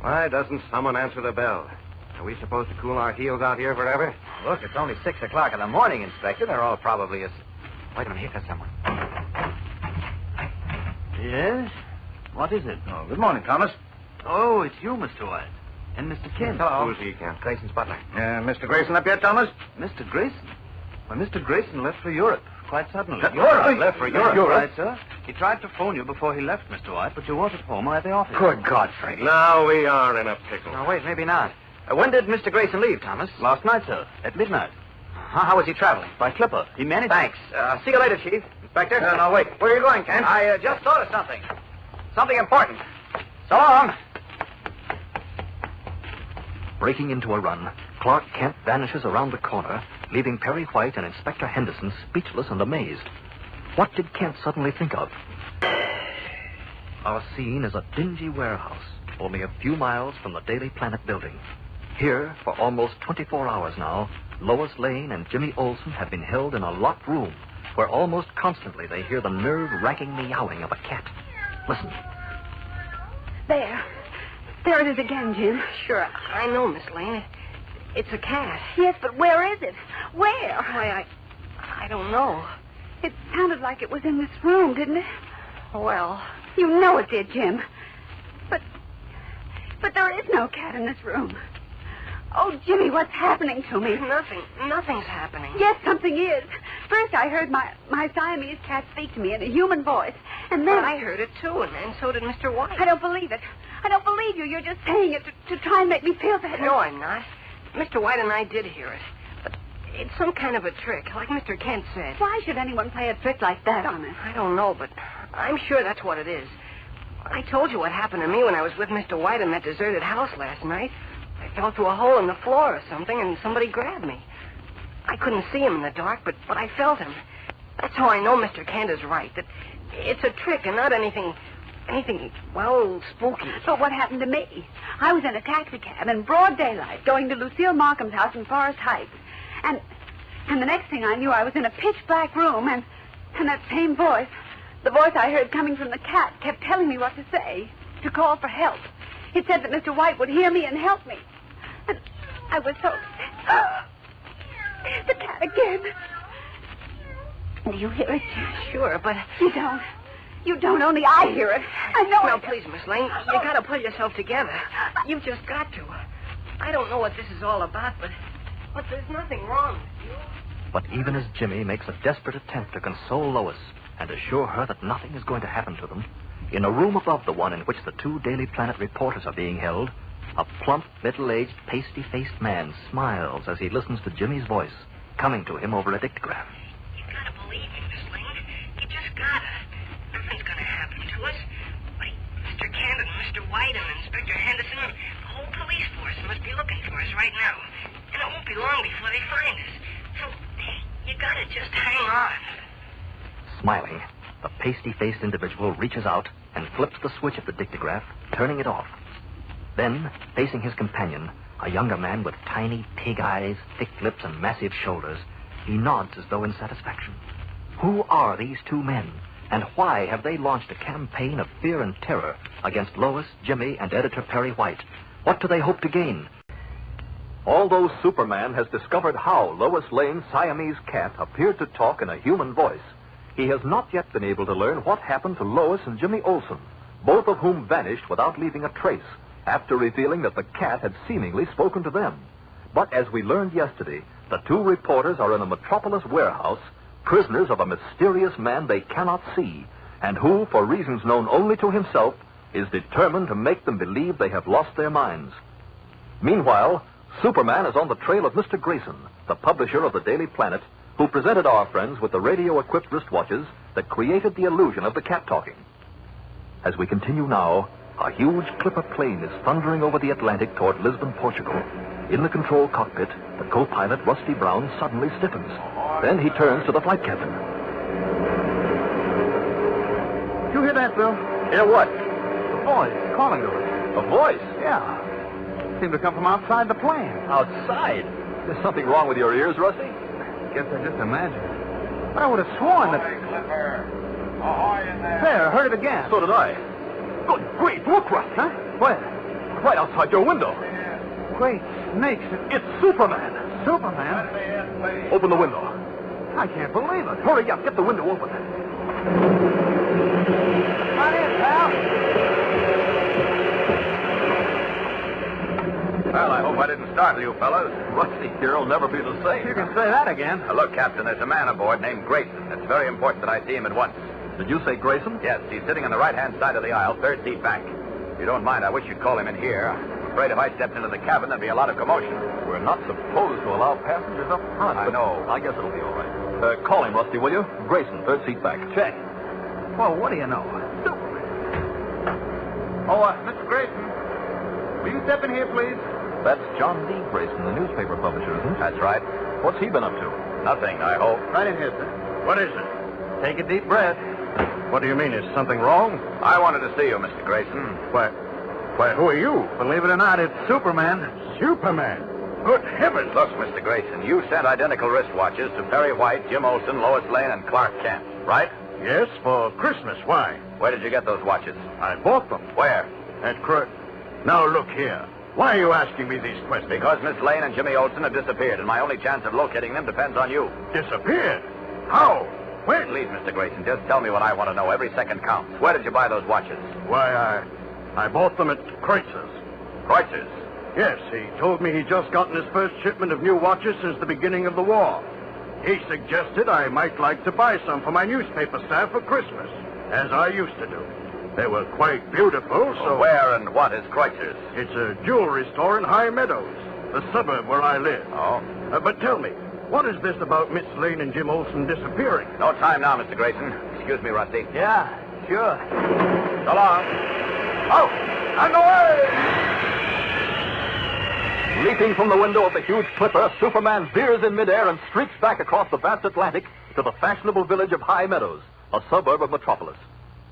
Speaker 19: Why doesn't someone answer the bell? Are we supposed to cool our heels out here forever?
Speaker 12: Look, it's only 6 o'clock in the morning, Inspector. They're all probably as... Wait a minute, here comes someone.
Speaker 11: Yes? What is it?
Speaker 12: Oh, good morning, Thomas.
Speaker 11: Oh, it's you, Mr. White. And Mr. Kent.
Speaker 12: Hello.
Speaker 19: Who's he, Kent?
Speaker 12: Grayson's butler. Mr. Grayson up yet, Thomas?
Speaker 11: Mr. Grayson? Well, Mr. Grayson left for Europe quite suddenly.
Speaker 12: Europe? Left for Europe?
Speaker 11: Right, sir. He tried to phone you before he left, Mr. White, but you weren't at home or at the office.
Speaker 12: Good God, Frank.
Speaker 19: Now we are in a pickle.
Speaker 12: No, wait, maybe not. When did Mr. Grayson leave, Thomas?
Speaker 11: Last night, sir, at midnight.
Speaker 12: How was he traveling?
Speaker 11: By clipper. He managed...
Speaker 12: Thanks. See you later, Chief. Inspector? No, wait. Where are you going, Kent? I just thought of something. Something important. So long.
Speaker 17: Breaking into a run, Clark Kent vanishes around the corner, leaving Perry White and Inspector Henderson speechless and amazed. What did Kent suddenly think of? Our scene is a dingy warehouse, only a few miles from the Daily Planet building. Here, for almost 24 hours now, Lois Lane and Jimmy Olsen have been held in a locked room, where almost constantly they hear the nerve-wracking meowing of a cat. Listen.
Speaker 3: There. There it is again, Jim.
Speaker 5: Sure, I know, Miss Lane. It's a cat.
Speaker 3: Yes, but where is it? Where?
Speaker 5: Why, I don't know.
Speaker 3: It sounded like it was in this room, didn't it?
Speaker 5: Well...
Speaker 3: You know it did, Jim. But there is no cat in this room. Oh, Jimmy, what's happening to me?
Speaker 5: Nothing's happening.
Speaker 3: Yes, something is. First, I heard my Siamese cat speak to me in a human voice. And then...
Speaker 5: I heard it, too, and so did Mr. White.
Speaker 3: I don't believe it. I don't believe you. You're just saying it to try and make me feel better.
Speaker 5: No, I'm not. Mr. White and I did hear it. But it's some kind of a trick, like Mr. Kent said.
Speaker 3: Why should anyone play a trick like that on us?
Speaker 5: I don't know, but I'm sure that's what it is. I told you what happened to me when I was with Mr. White in that deserted house last night. I fell through a hole in the floor or something, and somebody grabbed me. I couldn't see him in the dark, but I felt him. That's how I know Mr. Kent is right, that it's a trick and not anything, well, spooky.
Speaker 3: But what happened to me? I was in a taxicab in broad daylight going to Lucille Markham's house in Forest Heights. And the next thing I knew, I was in a pitch-black room, and that same voice, the voice I heard coming from the cat, kept telling me what to say, to call for help. It said that Mr. White would hear me and help me. And I was so upset. The cat again. Do you hear it?
Speaker 5: Sure, but...
Speaker 3: You don't. You don't, only I hear it. I know
Speaker 5: Now,
Speaker 3: it.
Speaker 5: please, Miss Lane, you gotta pull yourself together. You've just got to. I don't know what this is all about, but there's nothing wrong with you.
Speaker 17: But even as Jimmy makes a desperate attempt to console Lois and assure her that nothing is going to happen to them, in a room above the one in which the two Daily Planet reporters are being held, a plump, middle-aged, pasty-faced man smiles as he listens to Jimmy's voice coming to him over a dictagraph.
Speaker 7: You gotta believe me, Miss Lane. You just gotta. Nothing's gonna happen to us. Why, Mr. Kent and Mr. White and Inspector Henderson, the whole police force must be looking for us right now. And it won't be long before they find us. So, you gotta just hang on.
Speaker 17: Smiling, the pasty-faced individual reaches out and flips the switch of the dictagraph, turning it off. Then, facing his companion, a younger man with tiny pig eyes, thick lips, and massive shoulders, he nods as though in satisfaction. Who are these two men, and why have they launched a campaign of fear and terror against Lois, Jimmy, and editor Perry White? What do they hope to gain? Although Superman has discovered how Lois Lane's Siamese cat appeared to talk in a human voice, he has not yet been able to learn what happened to Lois and Jimmy Olsen, both of whom vanished without leaving a trace after revealing that the cat had seemingly spoken to them. But as we learned yesterday, the two reporters are in a Metropolis warehouse, prisoners of a mysterious man they cannot see, and who, for reasons known only to himself, is determined to make them believe they have lost their minds. Meanwhile, Superman is on the trail of Mr. Grayson, the publisher of the Daily Planet, who presented our friends with the radio-equipped wristwatches that created the illusion of the cat talking. As we continue now, a huge clipper plane is thundering over the Atlantic toward Lisbon, Portugal. In the control cockpit, the co-pilot, Rusty Brown, suddenly stiffens. Then he turns to the flight captain.
Speaker 12: You hear that, Bill?
Speaker 2: Hear what?
Speaker 12: The voice calling to us.
Speaker 2: A voice?
Speaker 12: Yeah. Seemed to come from outside the plane.
Speaker 2: Outside? There's something wrong with your ears, Rusty? guess I just imagined. But I would have sworn that... There, I heard it again.
Speaker 17: So did I. Good grief, look, Rusty.
Speaker 2: Huh? Where?
Speaker 17: Right outside your window.
Speaker 2: Great snakes.
Speaker 17: It's Superman.
Speaker 2: Superman?
Speaker 17: Open the window.
Speaker 2: I can't believe it.
Speaker 17: Hurry up, get the window open.
Speaker 2: Come on in, pal.
Speaker 19: Well, I hope I didn't startle you fellas.
Speaker 17: Rusty here will never be the same.
Speaker 2: You can say that again.
Speaker 19: Now, look, Captain, there's a man aboard named Grayson. It's very important that I see him at once.
Speaker 17: Did you say Grayson?
Speaker 19: Yes, he's sitting on the right-hand side of the aisle, third seat back. If you don't mind, I wish you'd call him in here. I'm afraid if I stepped into the cabin, there'd be a lot of commotion.
Speaker 17: We're not supposed to allow passengers up front.
Speaker 19: I know.
Speaker 17: I guess it'll be all right. Call him, Rusty, will you? Grayson, third seat back.
Speaker 2: Check. Well, what do you know? Oh, Mr. Grayson, will you step in here, please?
Speaker 17: That's John D. Grayson, the newspaper publisher, isn't it?
Speaker 19: That's right.
Speaker 17: What's he been up to?
Speaker 19: Nothing, I hope.
Speaker 2: Right in here, sir.
Speaker 19: What is it?
Speaker 2: Take a deep breath.
Speaker 19: What do you mean? Is something wrong? I wanted to see you, Mr. Grayson.
Speaker 2: Why, who are you? Believe it or not, it's Superman. Superman? Good heavens.
Speaker 19: Look, Mr. Grayson, you sent identical wristwatches to Perry White, Jim Olsen, Lois Lane, and Clark Kent, right?
Speaker 2: Yes, for Christmas. Why?
Speaker 19: Where did you get those watches?
Speaker 2: I bought them.
Speaker 19: Where?
Speaker 2: At Now, look here. Why are you asking me these questions?
Speaker 19: Because Miss Lane and Jimmy Olsen have disappeared, and my only chance of locating them depends on you.
Speaker 2: Disappeared? How? When?
Speaker 19: Please, Mr. Grayson, just tell me what I want to know. Every second counts. Where did you buy those watches?
Speaker 2: Why, I bought them at Kreutzer's.
Speaker 19: Kreutzer's?
Speaker 2: Yes, he told me he'd just gotten his first shipment of new watches since the beginning of the war. He suggested I might like to buy some for my newspaper staff for Christmas, as I used to do. They were quite beautiful, so...
Speaker 19: Where and what is Kreutzer's?
Speaker 2: It's a jewelry store in High Meadows, the suburb where I live.
Speaker 19: Oh?
Speaker 2: But tell me, what is this about Miss Lane and Jim Olsen disappearing?
Speaker 19: No time now, Mr. Grayson. Excuse me, Rusty.
Speaker 2: Yeah, sure.
Speaker 19: So long. Oh, and away!
Speaker 17: Leaping from the window of the huge clipper, Superman veers in midair and streaks back across the vast Atlantic to the fashionable village of High Meadows, a suburb of Metropolis.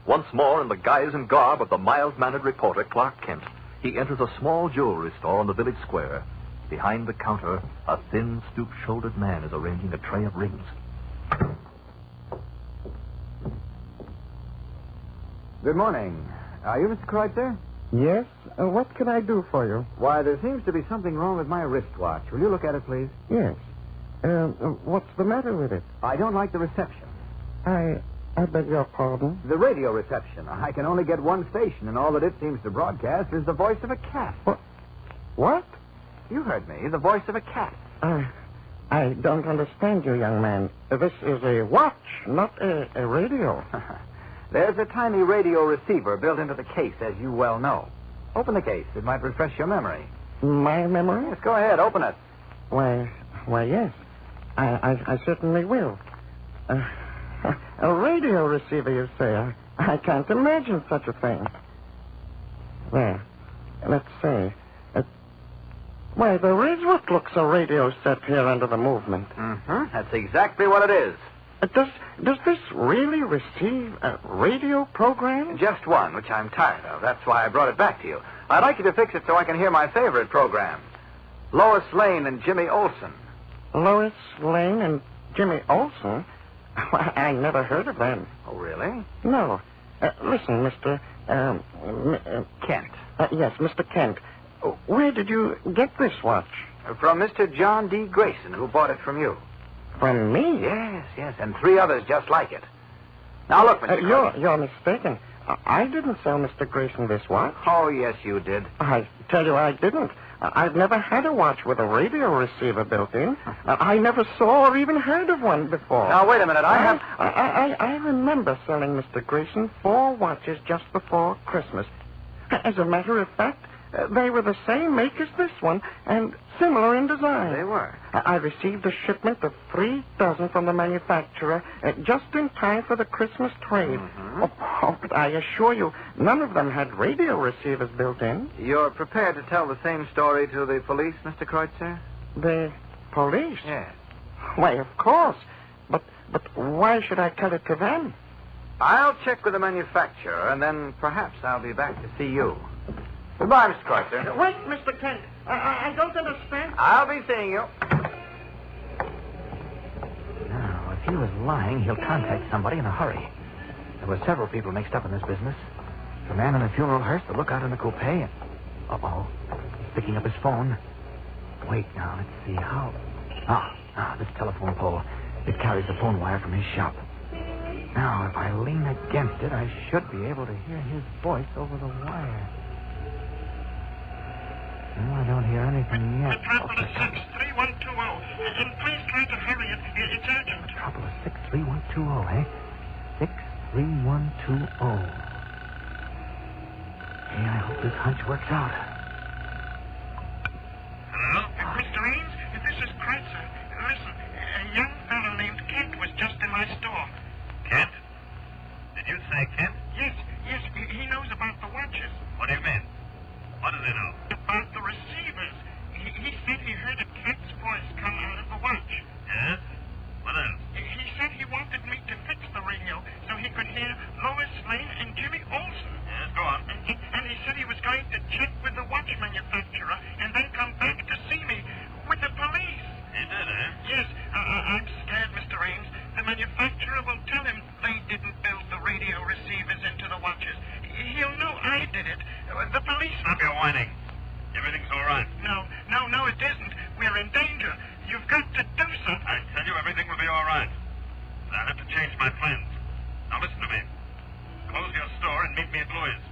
Speaker 17: Once more, in the guise and garb of the mild-mannered reporter, Clark Kent, he enters a small jewelry store on the village square. Behind the counter, a thin, stoop-shouldered man is arranging a tray of rings.
Speaker 2: Good morning. Are you Mr. Kreutzer?
Speaker 21: Yes? What can I do for you?
Speaker 2: Why, there seems to be something wrong with my wristwatch. Will you look at it, please?
Speaker 21: Yes. What's the matter with it?
Speaker 2: I don't like the reception.
Speaker 21: I beg your pardon?
Speaker 2: The radio reception. I can only get one station, and all that it seems to broadcast is the voice of a cat.
Speaker 21: What?
Speaker 2: You heard me. The voice of a cat.
Speaker 21: I don't understand you, young man. This is a watch, not a radio.
Speaker 2: There's a tiny radio receiver built into the case, as you well know. Open the case. It might refresh your memory.
Speaker 21: My memory?
Speaker 2: Yes, go ahead. Open it.
Speaker 21: Why, yes. I certainly will. A radio receiver, you say? I can't imagine such a thing. There. Let's see. Why, there is what looks a radio set here under the movement.
Speaker 2: Mm-hmm. That's exactly what it is.
Speaker 21: Does this really receive a radio program?
Speaker 2: Just one, which I'm tired of. That's why I brought it back to you. I'd like you to fix it so I can hear my favorite program. Lois Lane and Jimmy Olsen.
Speaker 21: Lois Lane and Jimmy Olsen? I never heard of them.
Speaker 2: Oh, really?
Speaker 21: No. Listen, Mr.
Speaker 2: Kent.
Speaker 21: Yes, Mr. Kent. Where did you get this watch?
Speaker 2: From Mr. John D. Grayson, who bought it from you.
Speaker 21: From me?
Speaker 2: Yes, and 3 others just like it. Now, look, Mr. Grayson.
Speaker 21: You're mistaken. I didn't sell Mr. Grayson this watch.
Speaker 2: Oh, yes, you did.
Speaker 21: I tell you I didn't. I've never had a watch with a radio receiver built in. I never saw or even heard of one before.
Speaker 2: Now, wait a minute.
Speaker 21: I remember selling Mr. Grayson 4 watches just before Christmas. As a matter of fact, they were the same make as this one and similar in design.
Speaker 2: They were.
Speaker 21: I received a shipment of 3 dozen from the manufacturer just in time for the Christmas trade.
Speaker 2: Mm-hmm.
Speaker 21: Oh, but I assure you, none of them had radio receivers built in.
Speaker 2: You're prepared to tell the same story to the police, Mr. Kreutzer?
Speaker 21: The police?
Speaker 2: Yes.
Speaker 21: Why, of course. But why should I tell it to them?
Speaker 2: I'll check with the manufacturer, and then perhaps I'll be back to see you. Goodbye, Mr. Kreutzer.
Speaker 21: Wait, Mr. Kent. I don't understand.
Speaker 2: I'll be seeing you.
Speaker 10: he was lying, he'll contact somebody in a hurry. There were several people mixed up in this business. The man in the funeral hearse, the lookout in the coupe, and... Uh-oh. Picking up his phone. Wait, now, let's see how... This telephone pole. It carries the phone wire from his shop. Now, if I lean against it, I should be able to hear his voice over the wire. No, I don't hear anything yet.
Speaker 6: Metropolis 63120. And please try to hurry it. It's urgent.
Speaker 10: Metropolis 63120, eh? 63120. Hey, I hope this hunch works out.
Speaker 6: Hello? Mr. Ames, this is Kreitzer. Listen, a young fellow named Kent was just in my store.
Speaker 20: Kent? Did you say Kent?
Speaker 6: Yes, he knows about the watches.
Speaker 20: What do you mean? What does he know?
Speaker 6: About the receivers. He said he heard a Kent's voice come out of the watch.
Speaker 20: Yes? What else?
Speaker 6: He said he wanted me to fix the radio so he could hear Lois Lane and Jimmy Olsen.
Speaker 20: Yes, go on.
Speaker 6: And he said he was going to check with the watch manufacturer and then come back to see me with the police.
Speaker 20: He did, eh?
Speaker 6: Yes, I'm scared, Mr. Ames. The manufacturer will tell him they didn't build the radio receivers into the watches. He'll know I did it. The police...
Speaker 20: Stop your whining. Everything's all right.
Speaker 6: No, it isn't. We're in danger. You've got to do something.
Speaker 20: I tell you, everything will be all right. But I'll have to change my plans. Now listen to me. Close your store and meet me at Louis'.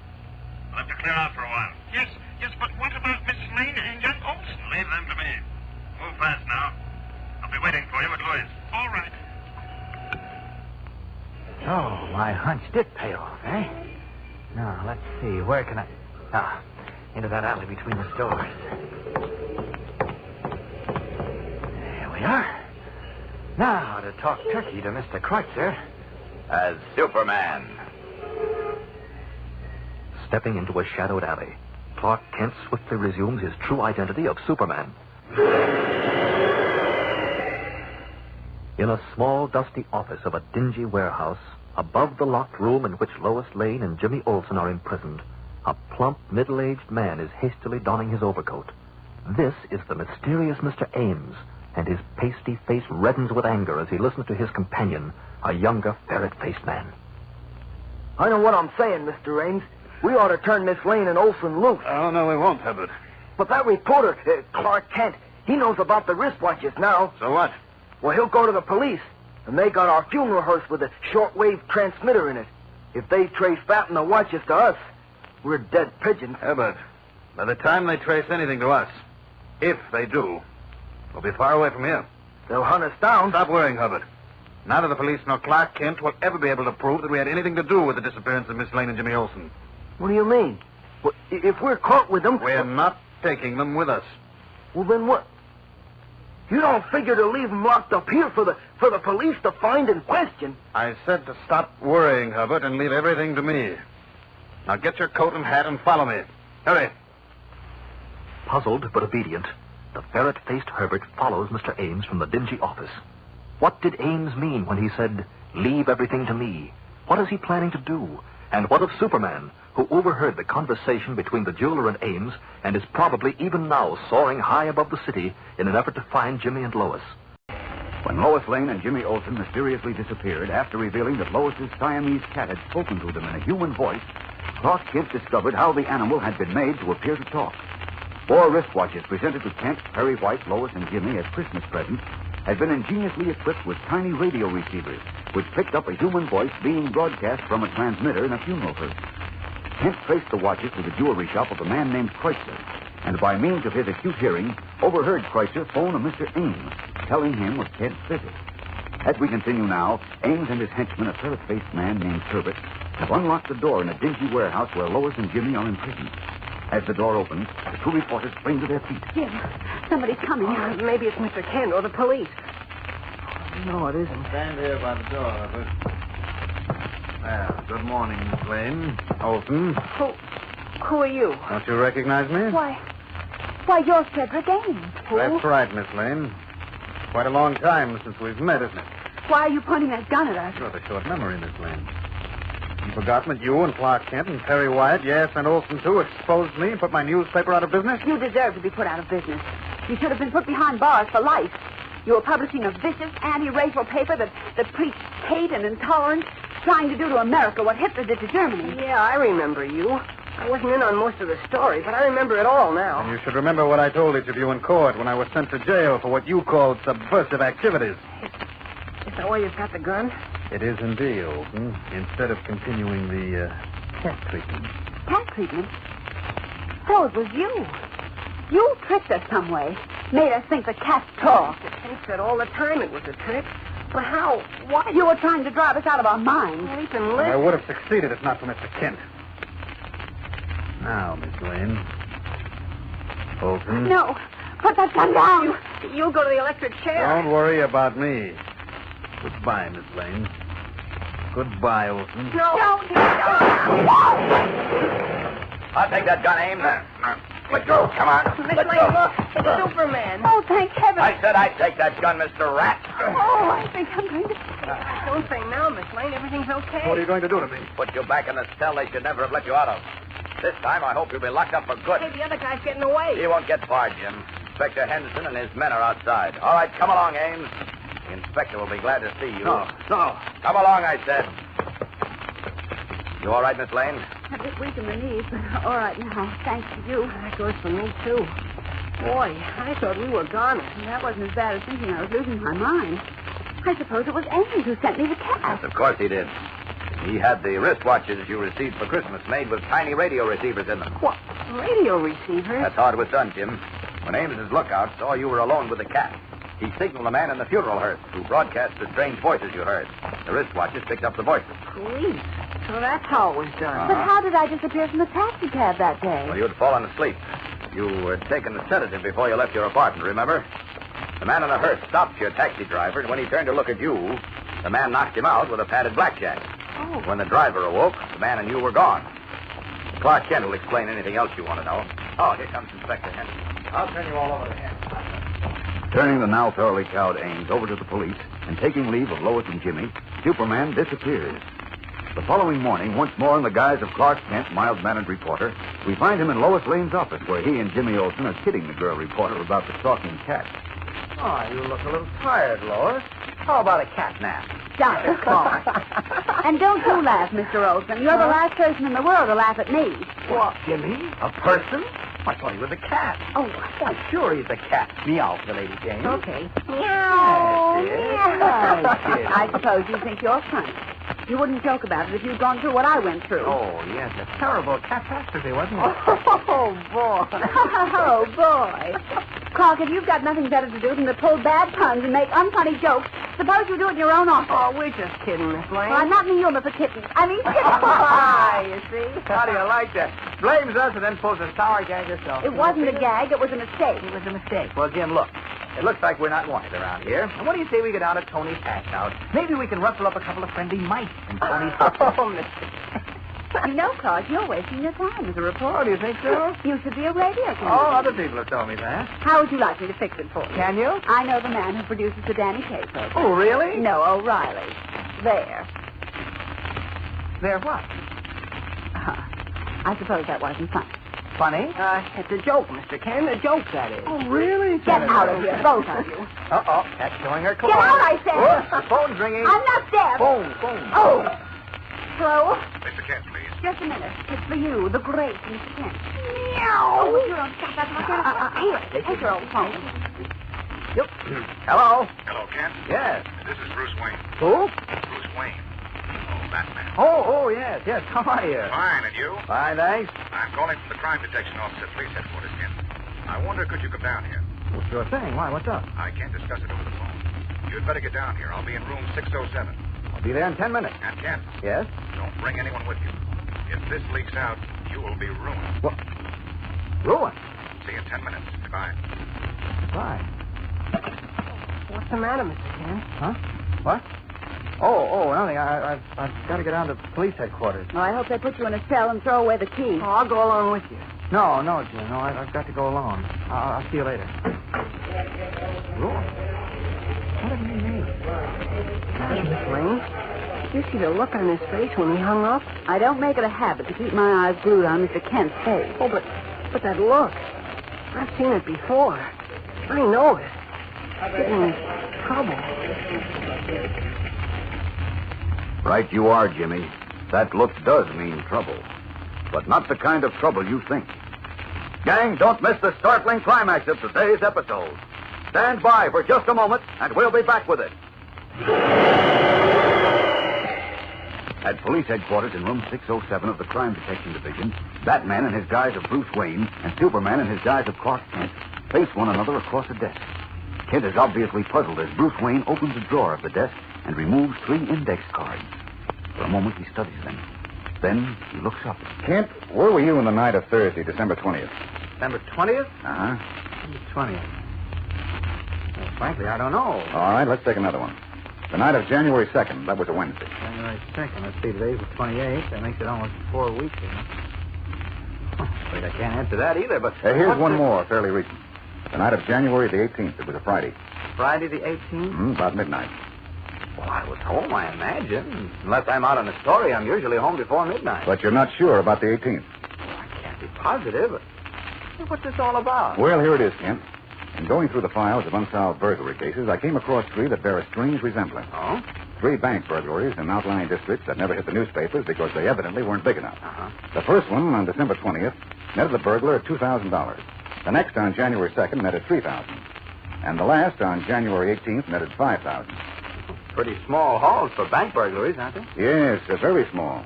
Speaker 20: I'll have to clear out for a while.
Speaker 6: Yes, but what about Miss Lane and young Olsen?
Speaker 20: Leave them to me. Move fast now. I'll be waiting for you at Louis'.
Speaker 6: All right.
Speaker 10: Oh, my hunch did pay off, eh? Now, let's see. Where can I... into that alley between the stores. There we are. Now, to talk turkey to Mr. Kreutzer.
Speaker 11: As Superman.
Speaker 17: Stepping into a shadowed alley, Clark Kent swiftly resumes his true identity of Superman. In a small, dusty office of a dingy warehouse, above the locked room in which Lois Lane and Jimmy Olsen are imprisoned, a plump, middle-aged man is hastily donning his overcoat. This is the mysterious Mr. Ames, and his pasty face reddens with anger as he listens to his companion, a younger, ferret-faced man.
Speaker 18: I know what I'm saying, Mr. Ames. We ought to turn Miss Lane and Olsen loose.
Speaker 2: Oh, no, we won't, Hubbard.
Speaker 18: But that reporter, Clark Kent, he knows about the wristwatches now.
Speaker 2: So what?
Speaker 18: Well, he'll go to the police, and they got our funeral hearse with a shortwave transmitter in it. If they trace that and the watches to us, we're dead pigeons.
Speaker 2: Hubbard, by the time they trace anything to us, if they do, we'll be far away from here.
Speaker 18: They'll hunt us down.
Speaker 2: Stop worrying, Hubbard. Neither the police nor Clark Kent will ever be able to prove that we had anything to do with the disappearance of Miss Lane and Jimmy Olsen.
Speaker 18: What do you mean? Well, if we're caught with them...
Speaker 2: We're not taking them with us.
Speaker 18: Well, then what? You don't figure to leave them locked up here for the police to find and question.
Speaker 2: I said to stop worrying, Hubbard, and leave everything to me. Now get your coat and hat and follow me. Hurry.
Speaker 17: Puzzled but obedient, the ferret-faced Herbert follows Mr. Ames from the dingy office. What did Ames mean when he said, "Leave everything to me"? What is he planning to do? And what of Superman, who overheard the conversation between the jeweler and Ames and is probably even now soaring high above the city in an effort to find Jimmy and Lois?
Speaker 12: When Lois Lane and Jimmy Olsen mysteriously disappeared after revealing that Lois's Siamese cat had spoken to them in a human voice, Clark Kent discovered how the animal had been made to appear to talk. 4 wristwatches presented to Kent, Perry White, Lois, and Jimmy as Christmas presents had been ingeniously equipped with tiny radio receivers, which picked up a human voice being broadcast from a transmitter in a funeral hearse. Kent traced the watches to the jewelry shop of a man named Kreutzer, and by means of his acute hearing, overheard Kreutzer phone a Mr. Ames, telling him of Kent's visit. As we continue now, Ames and his henchman, a ferret-faced man named Herbert, have unlocked the door in a dingy warehouse where Lois and Jimmy are imprisoned. As the door opens, the 2 reporters spring to their feet.
Speaker 3: Jim, somebody's coming.
Speaker 5: Maybe it's Mr. Kent or the police. No, it isn't.
Speaker 2: Stand here by the door, Herbert. Well, good morning, Miss Lane. Olsen.
Speaker 3: Who are you?
Speaker 2: Don't you recognize me?
Speaker 3: Why, you're Frederick Ames. Who?
Speaker 2: That's right, Miss Lane. Quite a long time since we've met, isn't it?
Speaker 3: Why are you pointing that gun at us?
Speaker 2: You have a short memory, Miss Lane. You've forgotten that you and Clark Kent and Perry White, yes, and Olsen, too, exposed me and put my newspaper out of business?
Speaker 3: You deserve to be put out of business. You should have been put behind bars for life. You were publishing a vicious anti-racial paper that preached hate and intolerance, trying to do to America what Hitler did to Germany.
Speaker 5: Yeah, I remember you. I wasn't in on most of the story, but I remember it all now.
Speaker 2: And you should remember what I told each of you in court when I was sent to jail for what you called subversive activities.
Speaker 5: Is that why you've got the gun?
Speaker 2: It is indeed, Olson. Instead of continuing the cat treatment.
Speaker 3: Cat treatment? So it was you. You tricked us some way. Made us think the cats talk.
Speaker 5: The tape said all the time it was a trick. But how? Why?
Speaker 3: You were trying to drive us out of our minds.
Speaker 5: Sleep and live.
Speaker 2: I would have succeeded if not for Mr. Kent. Now, Miss Lane. Olson.
Speaker 3: No. Put that gun down.
Speaker 5: You'll go to the electric chair.
Speaker 2: Don't worry about me. Goodbye, Miss Lane. Goodbye, Olson.
Speaker 5: No.
Speaker 11: I'll take that gun, Ames. Let go. Come on.
Speaker 5: Miss
Speaker 11: Let
Speaker 5: Lane,
Speaker 11: go.
Speaker 5: look. It's Superman.
Speaker 3: Oh, thank heaven.
Speaker 11: I said I'd take that gun, Mr. Rat.
Speaker 3: Oh, I think I'm going to...
Speaker 5: Don't say now, Miss Lane. Everything's okay.
Speaker 2: What are you going to do to me?
Speaker 11: Put you back in the cell they should never have let you out of. This time, I hope you'll be locked up for good.
Speaker 5: Hey, the other guy's getting away.
Speaker 11: He won't get far, Jim. Inspector Henderson and his men are outside. All right, come along, Ames. The inspector will be glad to see you.
Speaker 2: No.
Speaker 11: Come along, I said. You all right, Miss Lane?
Speaker 3: A bit weak in the knees, but all right now. Thanks to you.
Speaker 5: That goes for me, too. Boy, I thought we were gone.
Speaker 3: That wasn't as bad as thinking I was losing my mind. I suppose it was Ames who sent me the cat.
Speaker 11: Yes, of course he did. He had the wristwatches you received for Christmas made with tiny radio receivers in them.
Speaker 5: What? Radio receivers?
Speaker 11: That's how it was done, Jim. When Ames's lookout saw you were alone with the cat, he signaled a man in the funeral hearse who broadcast the strange voices you heard. The wristwatches picked up the voices.
Speaker 5: Police. So that's how it was done.
Speaker 3: But how did I disappear from the taxi cab that day?
Speaker 11: Well, you'd fallen asleep. You had taken the sedative before you left your apartment, remember? The man in the hearse stopped your taxi driver, and when he turned to look at you, the man knocked him out with a padded blackjack.
Speaker 5: Oh.
Speaker 11: When the driver awoke, the man and you were gone. Clark Kent will explain anything else you want to know. Oh, here comes Inspector Henderson. I'll turn you all over to him.
Speaker 12: Turning the now thoroughly cowed Ames over to the police and taking leave of Lois and Jimmy, Superman disappears. The following morning, once more in the guise of Clark Kent, mild-mannered reporter, we find him in Lois Lane's office where he and Jimmy Olsen are kidding the girl reporter about the talking cat.
Speaker 2: Oh, you look a little tired, Lois. How about a cat nap?
Speaker 3: Dr. Clark. And don't you laugh, Mr. Olson. You're the last person in the world to laugh at me.
Speaker 2: What, Jimmy? A person? I thought he was a cat.
Speaker 3: Oh,
Speaker 2: Why, sure he's a cat. Meow for the Lady Jane.
Speaker 3: okay.
Speaker 2: Meow.
Speaker 3: I suppose you think you're funny. You wouldn't joke about it if you'd gone through what I went through.
Speaker 2: Oh, yes, a terrible catastrophe, wasn't it?
Speaker 3: Oh, boy. Oh, boy. Clark, if you've got nothing better to do than to pull bad puns and make unfunny jokes, suppose you do it in your own office.
Speaker 5: Oh, we're just kidding, Miss Lane.
Speaker 3: Well, I'm not in the humor for kittens. I mean kittens. You see?
Speaker 2: How do you like that? Blames us and then pulls a sour gag herself.
Speaker 3: It wasn't a gag. It was a mistake.
Speaker 2: It was a mistake. Well, Jim, look. It looks like we're not wanted around here. And what do you say we go down to Tony's hash house? Maybe we can rustle up a couple of friendly mice in Tony's house.
Speaker 5: Oh, Mr.
Speaker 3: You know, Clark, you're wasting your time as a reporter.
Speaker 2: Oh, do you think so?
Speaker 3: You should be a radio comedian.
Speaker 2: Oh, other people have told me that.
Speaker 3: How would you like me to fix it for you?
Speaker 2: Can you?
Speaker 3: I know the man who produces the Danny Kaye program.
Speaker 2: Oh, really?
Speaker 3: No, O'Reilly. There.
Speaker 2: There what?
Speaker 3: I suppose that wasn't funny.
Speaker 2: Funny?
Speaker 5: It's a joke, Mr. Kent. A joke, that is.
Speaker 2: Oh, really?
Speaker 3: Get out of here, both of you.
Speaker 2: Uh-oh. That's showing her clothes.
Speaker 3: Get out, I said.
Speaker 2: Whoops, the phone's ringing.
Speaker 3: I'm not deaf.
Speaker 2: Phone.
Speaker 3: Oh. Hello?
Speaker 20: Mr. Kent, please.
Speaker 3: Just a minute. It's for you, the great Mr. Kent. Meow. Oh, you don't stop that. Here, take your old phone.
Speaker 2: Yep. Hello?
Speaker 20: Hello, Kent.
Speaker 2: Yes.
Speaker 20: This is Bruce Wayne.
Speaker 2: Who?
Speaker 20: Bruce Wayne. Oh, Batman.
Speaker 2: Oh, yes. How are you?
Speaker 20: Fine, and you?
Speaker 2: Fine, thanks.
Speaker 20: I'm calling from the crime detection office at police headquarters, Kent. I wonder, could you come down here?
Speaker 2: Well, sure thing. Why? What's up?
Speaker 20: I can't discuss it over the phone. You'd better get down here. I'll be in room 607.
Speaker 2: I'll be there in 10 minutes.
Speaker 20: And Kent,
Speaker 2: Yes?
Speaker 20: don't bring anyone with you. If this leaks out, you will be ruined.
Speaker 2: What? Ruined?
Speaker 20: See you in 10 minutes. Goodbye.
Speaker 2: Fine.
Speaker 5: What's the matter, Mr. Kent?
Speaker 2: Huh? What? Oh, nothing. I've got to get down to police headquarters.
Speaker 3: Well, I hope they put you in a cell and throw away the key.
Speaker 5: Oh, I'll go along with you.
Speaker 2: No, Jim. No, I've got to go alone. I'll see you later. Ruined? What does he mean?
Speaker 5: Miss Lane, did you see the look on his face when he hung up?
Speaker 3: I don't make it a habit to keep my eyes glued on Mr. Kent's face.
Speaker 5: Oh, but that look. I've seen it before. I know it. get in trouble.
Speaker 12: Right you are, Jimmy. That look does mean trouble. But not the kind of trouble you think. Gang, don't miss the startling climax of today's episode. Stand by for just a moment, and we'll be back with it. At police headquarters in room 607 of the Crime Detection Division, Batman in his guise of Bruce Wayne and Superman in his guise of Clark Kent face one another across a desk. Kent is obviously puzzled as Bruce Wayne opens a drawer of the desk and removes 3 index cards. For a moment, he studies them. Then he looks up.
Speaker 8: Kent, where were you on the night of Thursday, December 20th?
Speaker 2: December 20th?
Speaker 8: Uh-huh.
Speaker 2: 20th. Well, frankly, I don't know.
Speaker 8: All right, let's take another one. The night of January 2nd, that was a Wednesday.
Speaker 2: January 2nd. Let's see, today's the 28th. That makes it almost 4 weeks, isn't it? Wait, I can't answer that either, but...
Speaker 8: Here's one more, fairly recent. The night of January the 18th. It was a Friday.
Speaker 2: Friday the 18th?
Speaker 8: About midnight.
Speaker 2: Well, I was home, I imagine. Unless I'm out on a story, I'm usually home before midnight.
Speaker 8: But you're not sure about the 18th.
Speaker 2: I can't be positive. What's this all about?
Speaker 8: Well, here it is, Kent. In going through the files of unsolved burglary cases, I came across 3 that bear a strange resemblance.
Speaker 2: Oh?
Speaker 8: 3 bank burglaries in outlying districts that never hit the newspapers because they evidently weren't big enough.
Speaker 2: Uh-huh.
Speaker 8: The first one, on December 20th, netted the burglar at $2,000. The next, on January 2nd, netted $3,000. And the last, on January 18th, netted $5,000.
Speaker 2: Pretty small hauls for bank burglaries, aren't they?
Speaker 8: Yes, they're very small.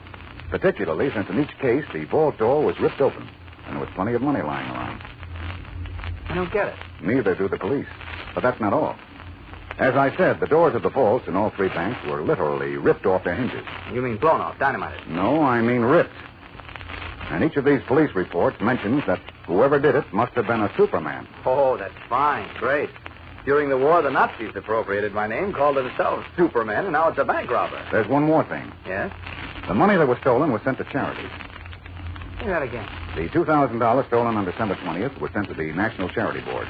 Speaker 8: Particularly since in each case the vault door was ripped open and there was plenty of money lying around.
Speaker 2: I don't get it.
Speaker 8: Neither do the police. But that's not all. As I said, the doors of the vaults in all 3 banks were literally ripped off their hinges.
Speaker 2: You mean blown off, dynamited?
Speaker 8: No, I mean ripped. And each of these police reports mentions that whoever did it must have been a Superman.
Speaker 2: Oh, that's fine. Great. During the war, the Nazis appropriated my name, called it themselves Superman, and now it's a bank robber.
Speaker 8: There's one more thing.
Speaker 2: Yes?
Speaker 8: The money that was stolen was sent to charity.
Speaker 2: Say that again.
Speaker 8: The $2,000 stolen on December 20th was sent to the National Charity Board.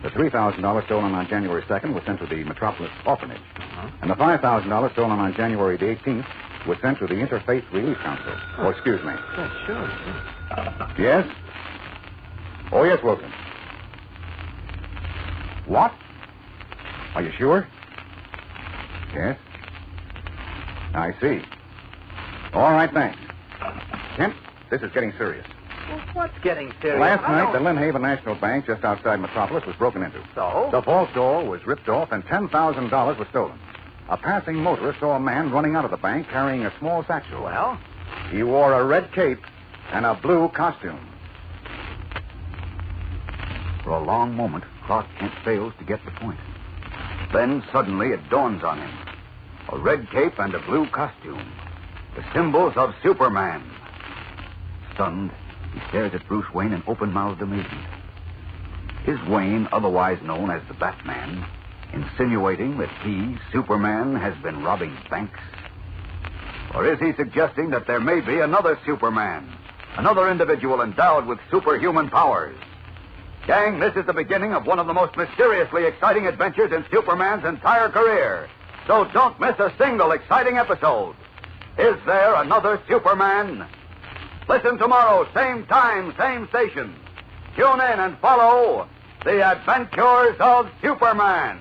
Speaker 8: The $3,000 stolen on January 2nd was sent to the Metropolis Orphanage.
Speaker 2: Uh-huh.
Speaker 8: And the $5,000 stolen on January the 18th was sent to the Interfaith Relief Council. Oh, excuse me.
Speaker 2: Yeah, sure.
Speaker 8: Yes? Oh, yes, Wilson. What? Are you sure? Yes. I see. All right, thanks. Kent, this is getting serious.
Speaker 2: Well, what's getting serious?
Speaker 8: Last night, the Lynn Haven National Bank just outside Metropolis was broken into.
Speaker 2: So?
Speaker 8: The vault door was ripped off and $10,000 was stolen. A passing motorist saw a man running out of the bank carrying a small satchel.
Speaker 2: Well?
Speaker 8: He wore a red cape and a blue costume.
Speaker 12: For a long moment, Clark Kent fails to get the point. Then suddenly it dawns on him. A red cape and a blue costume. The symbols of Superman. Stunned, he stares at Bruce Wayne in open-mouthed amazement. Is Wayne, otherwise known as the Batman, insinuating that he, Superman, has been robbing banks? Or is he suggesting that there may be another Superman, another individual endowed with superhuman powers? Gang, this is the beginning of one of the most mysteriously exciting adventures in Superman's entire career. So don't miss a single exciting episode. Is there another Superman? Listen tomorrow, same time, same station. Tune in and follow The Adventures of Superman.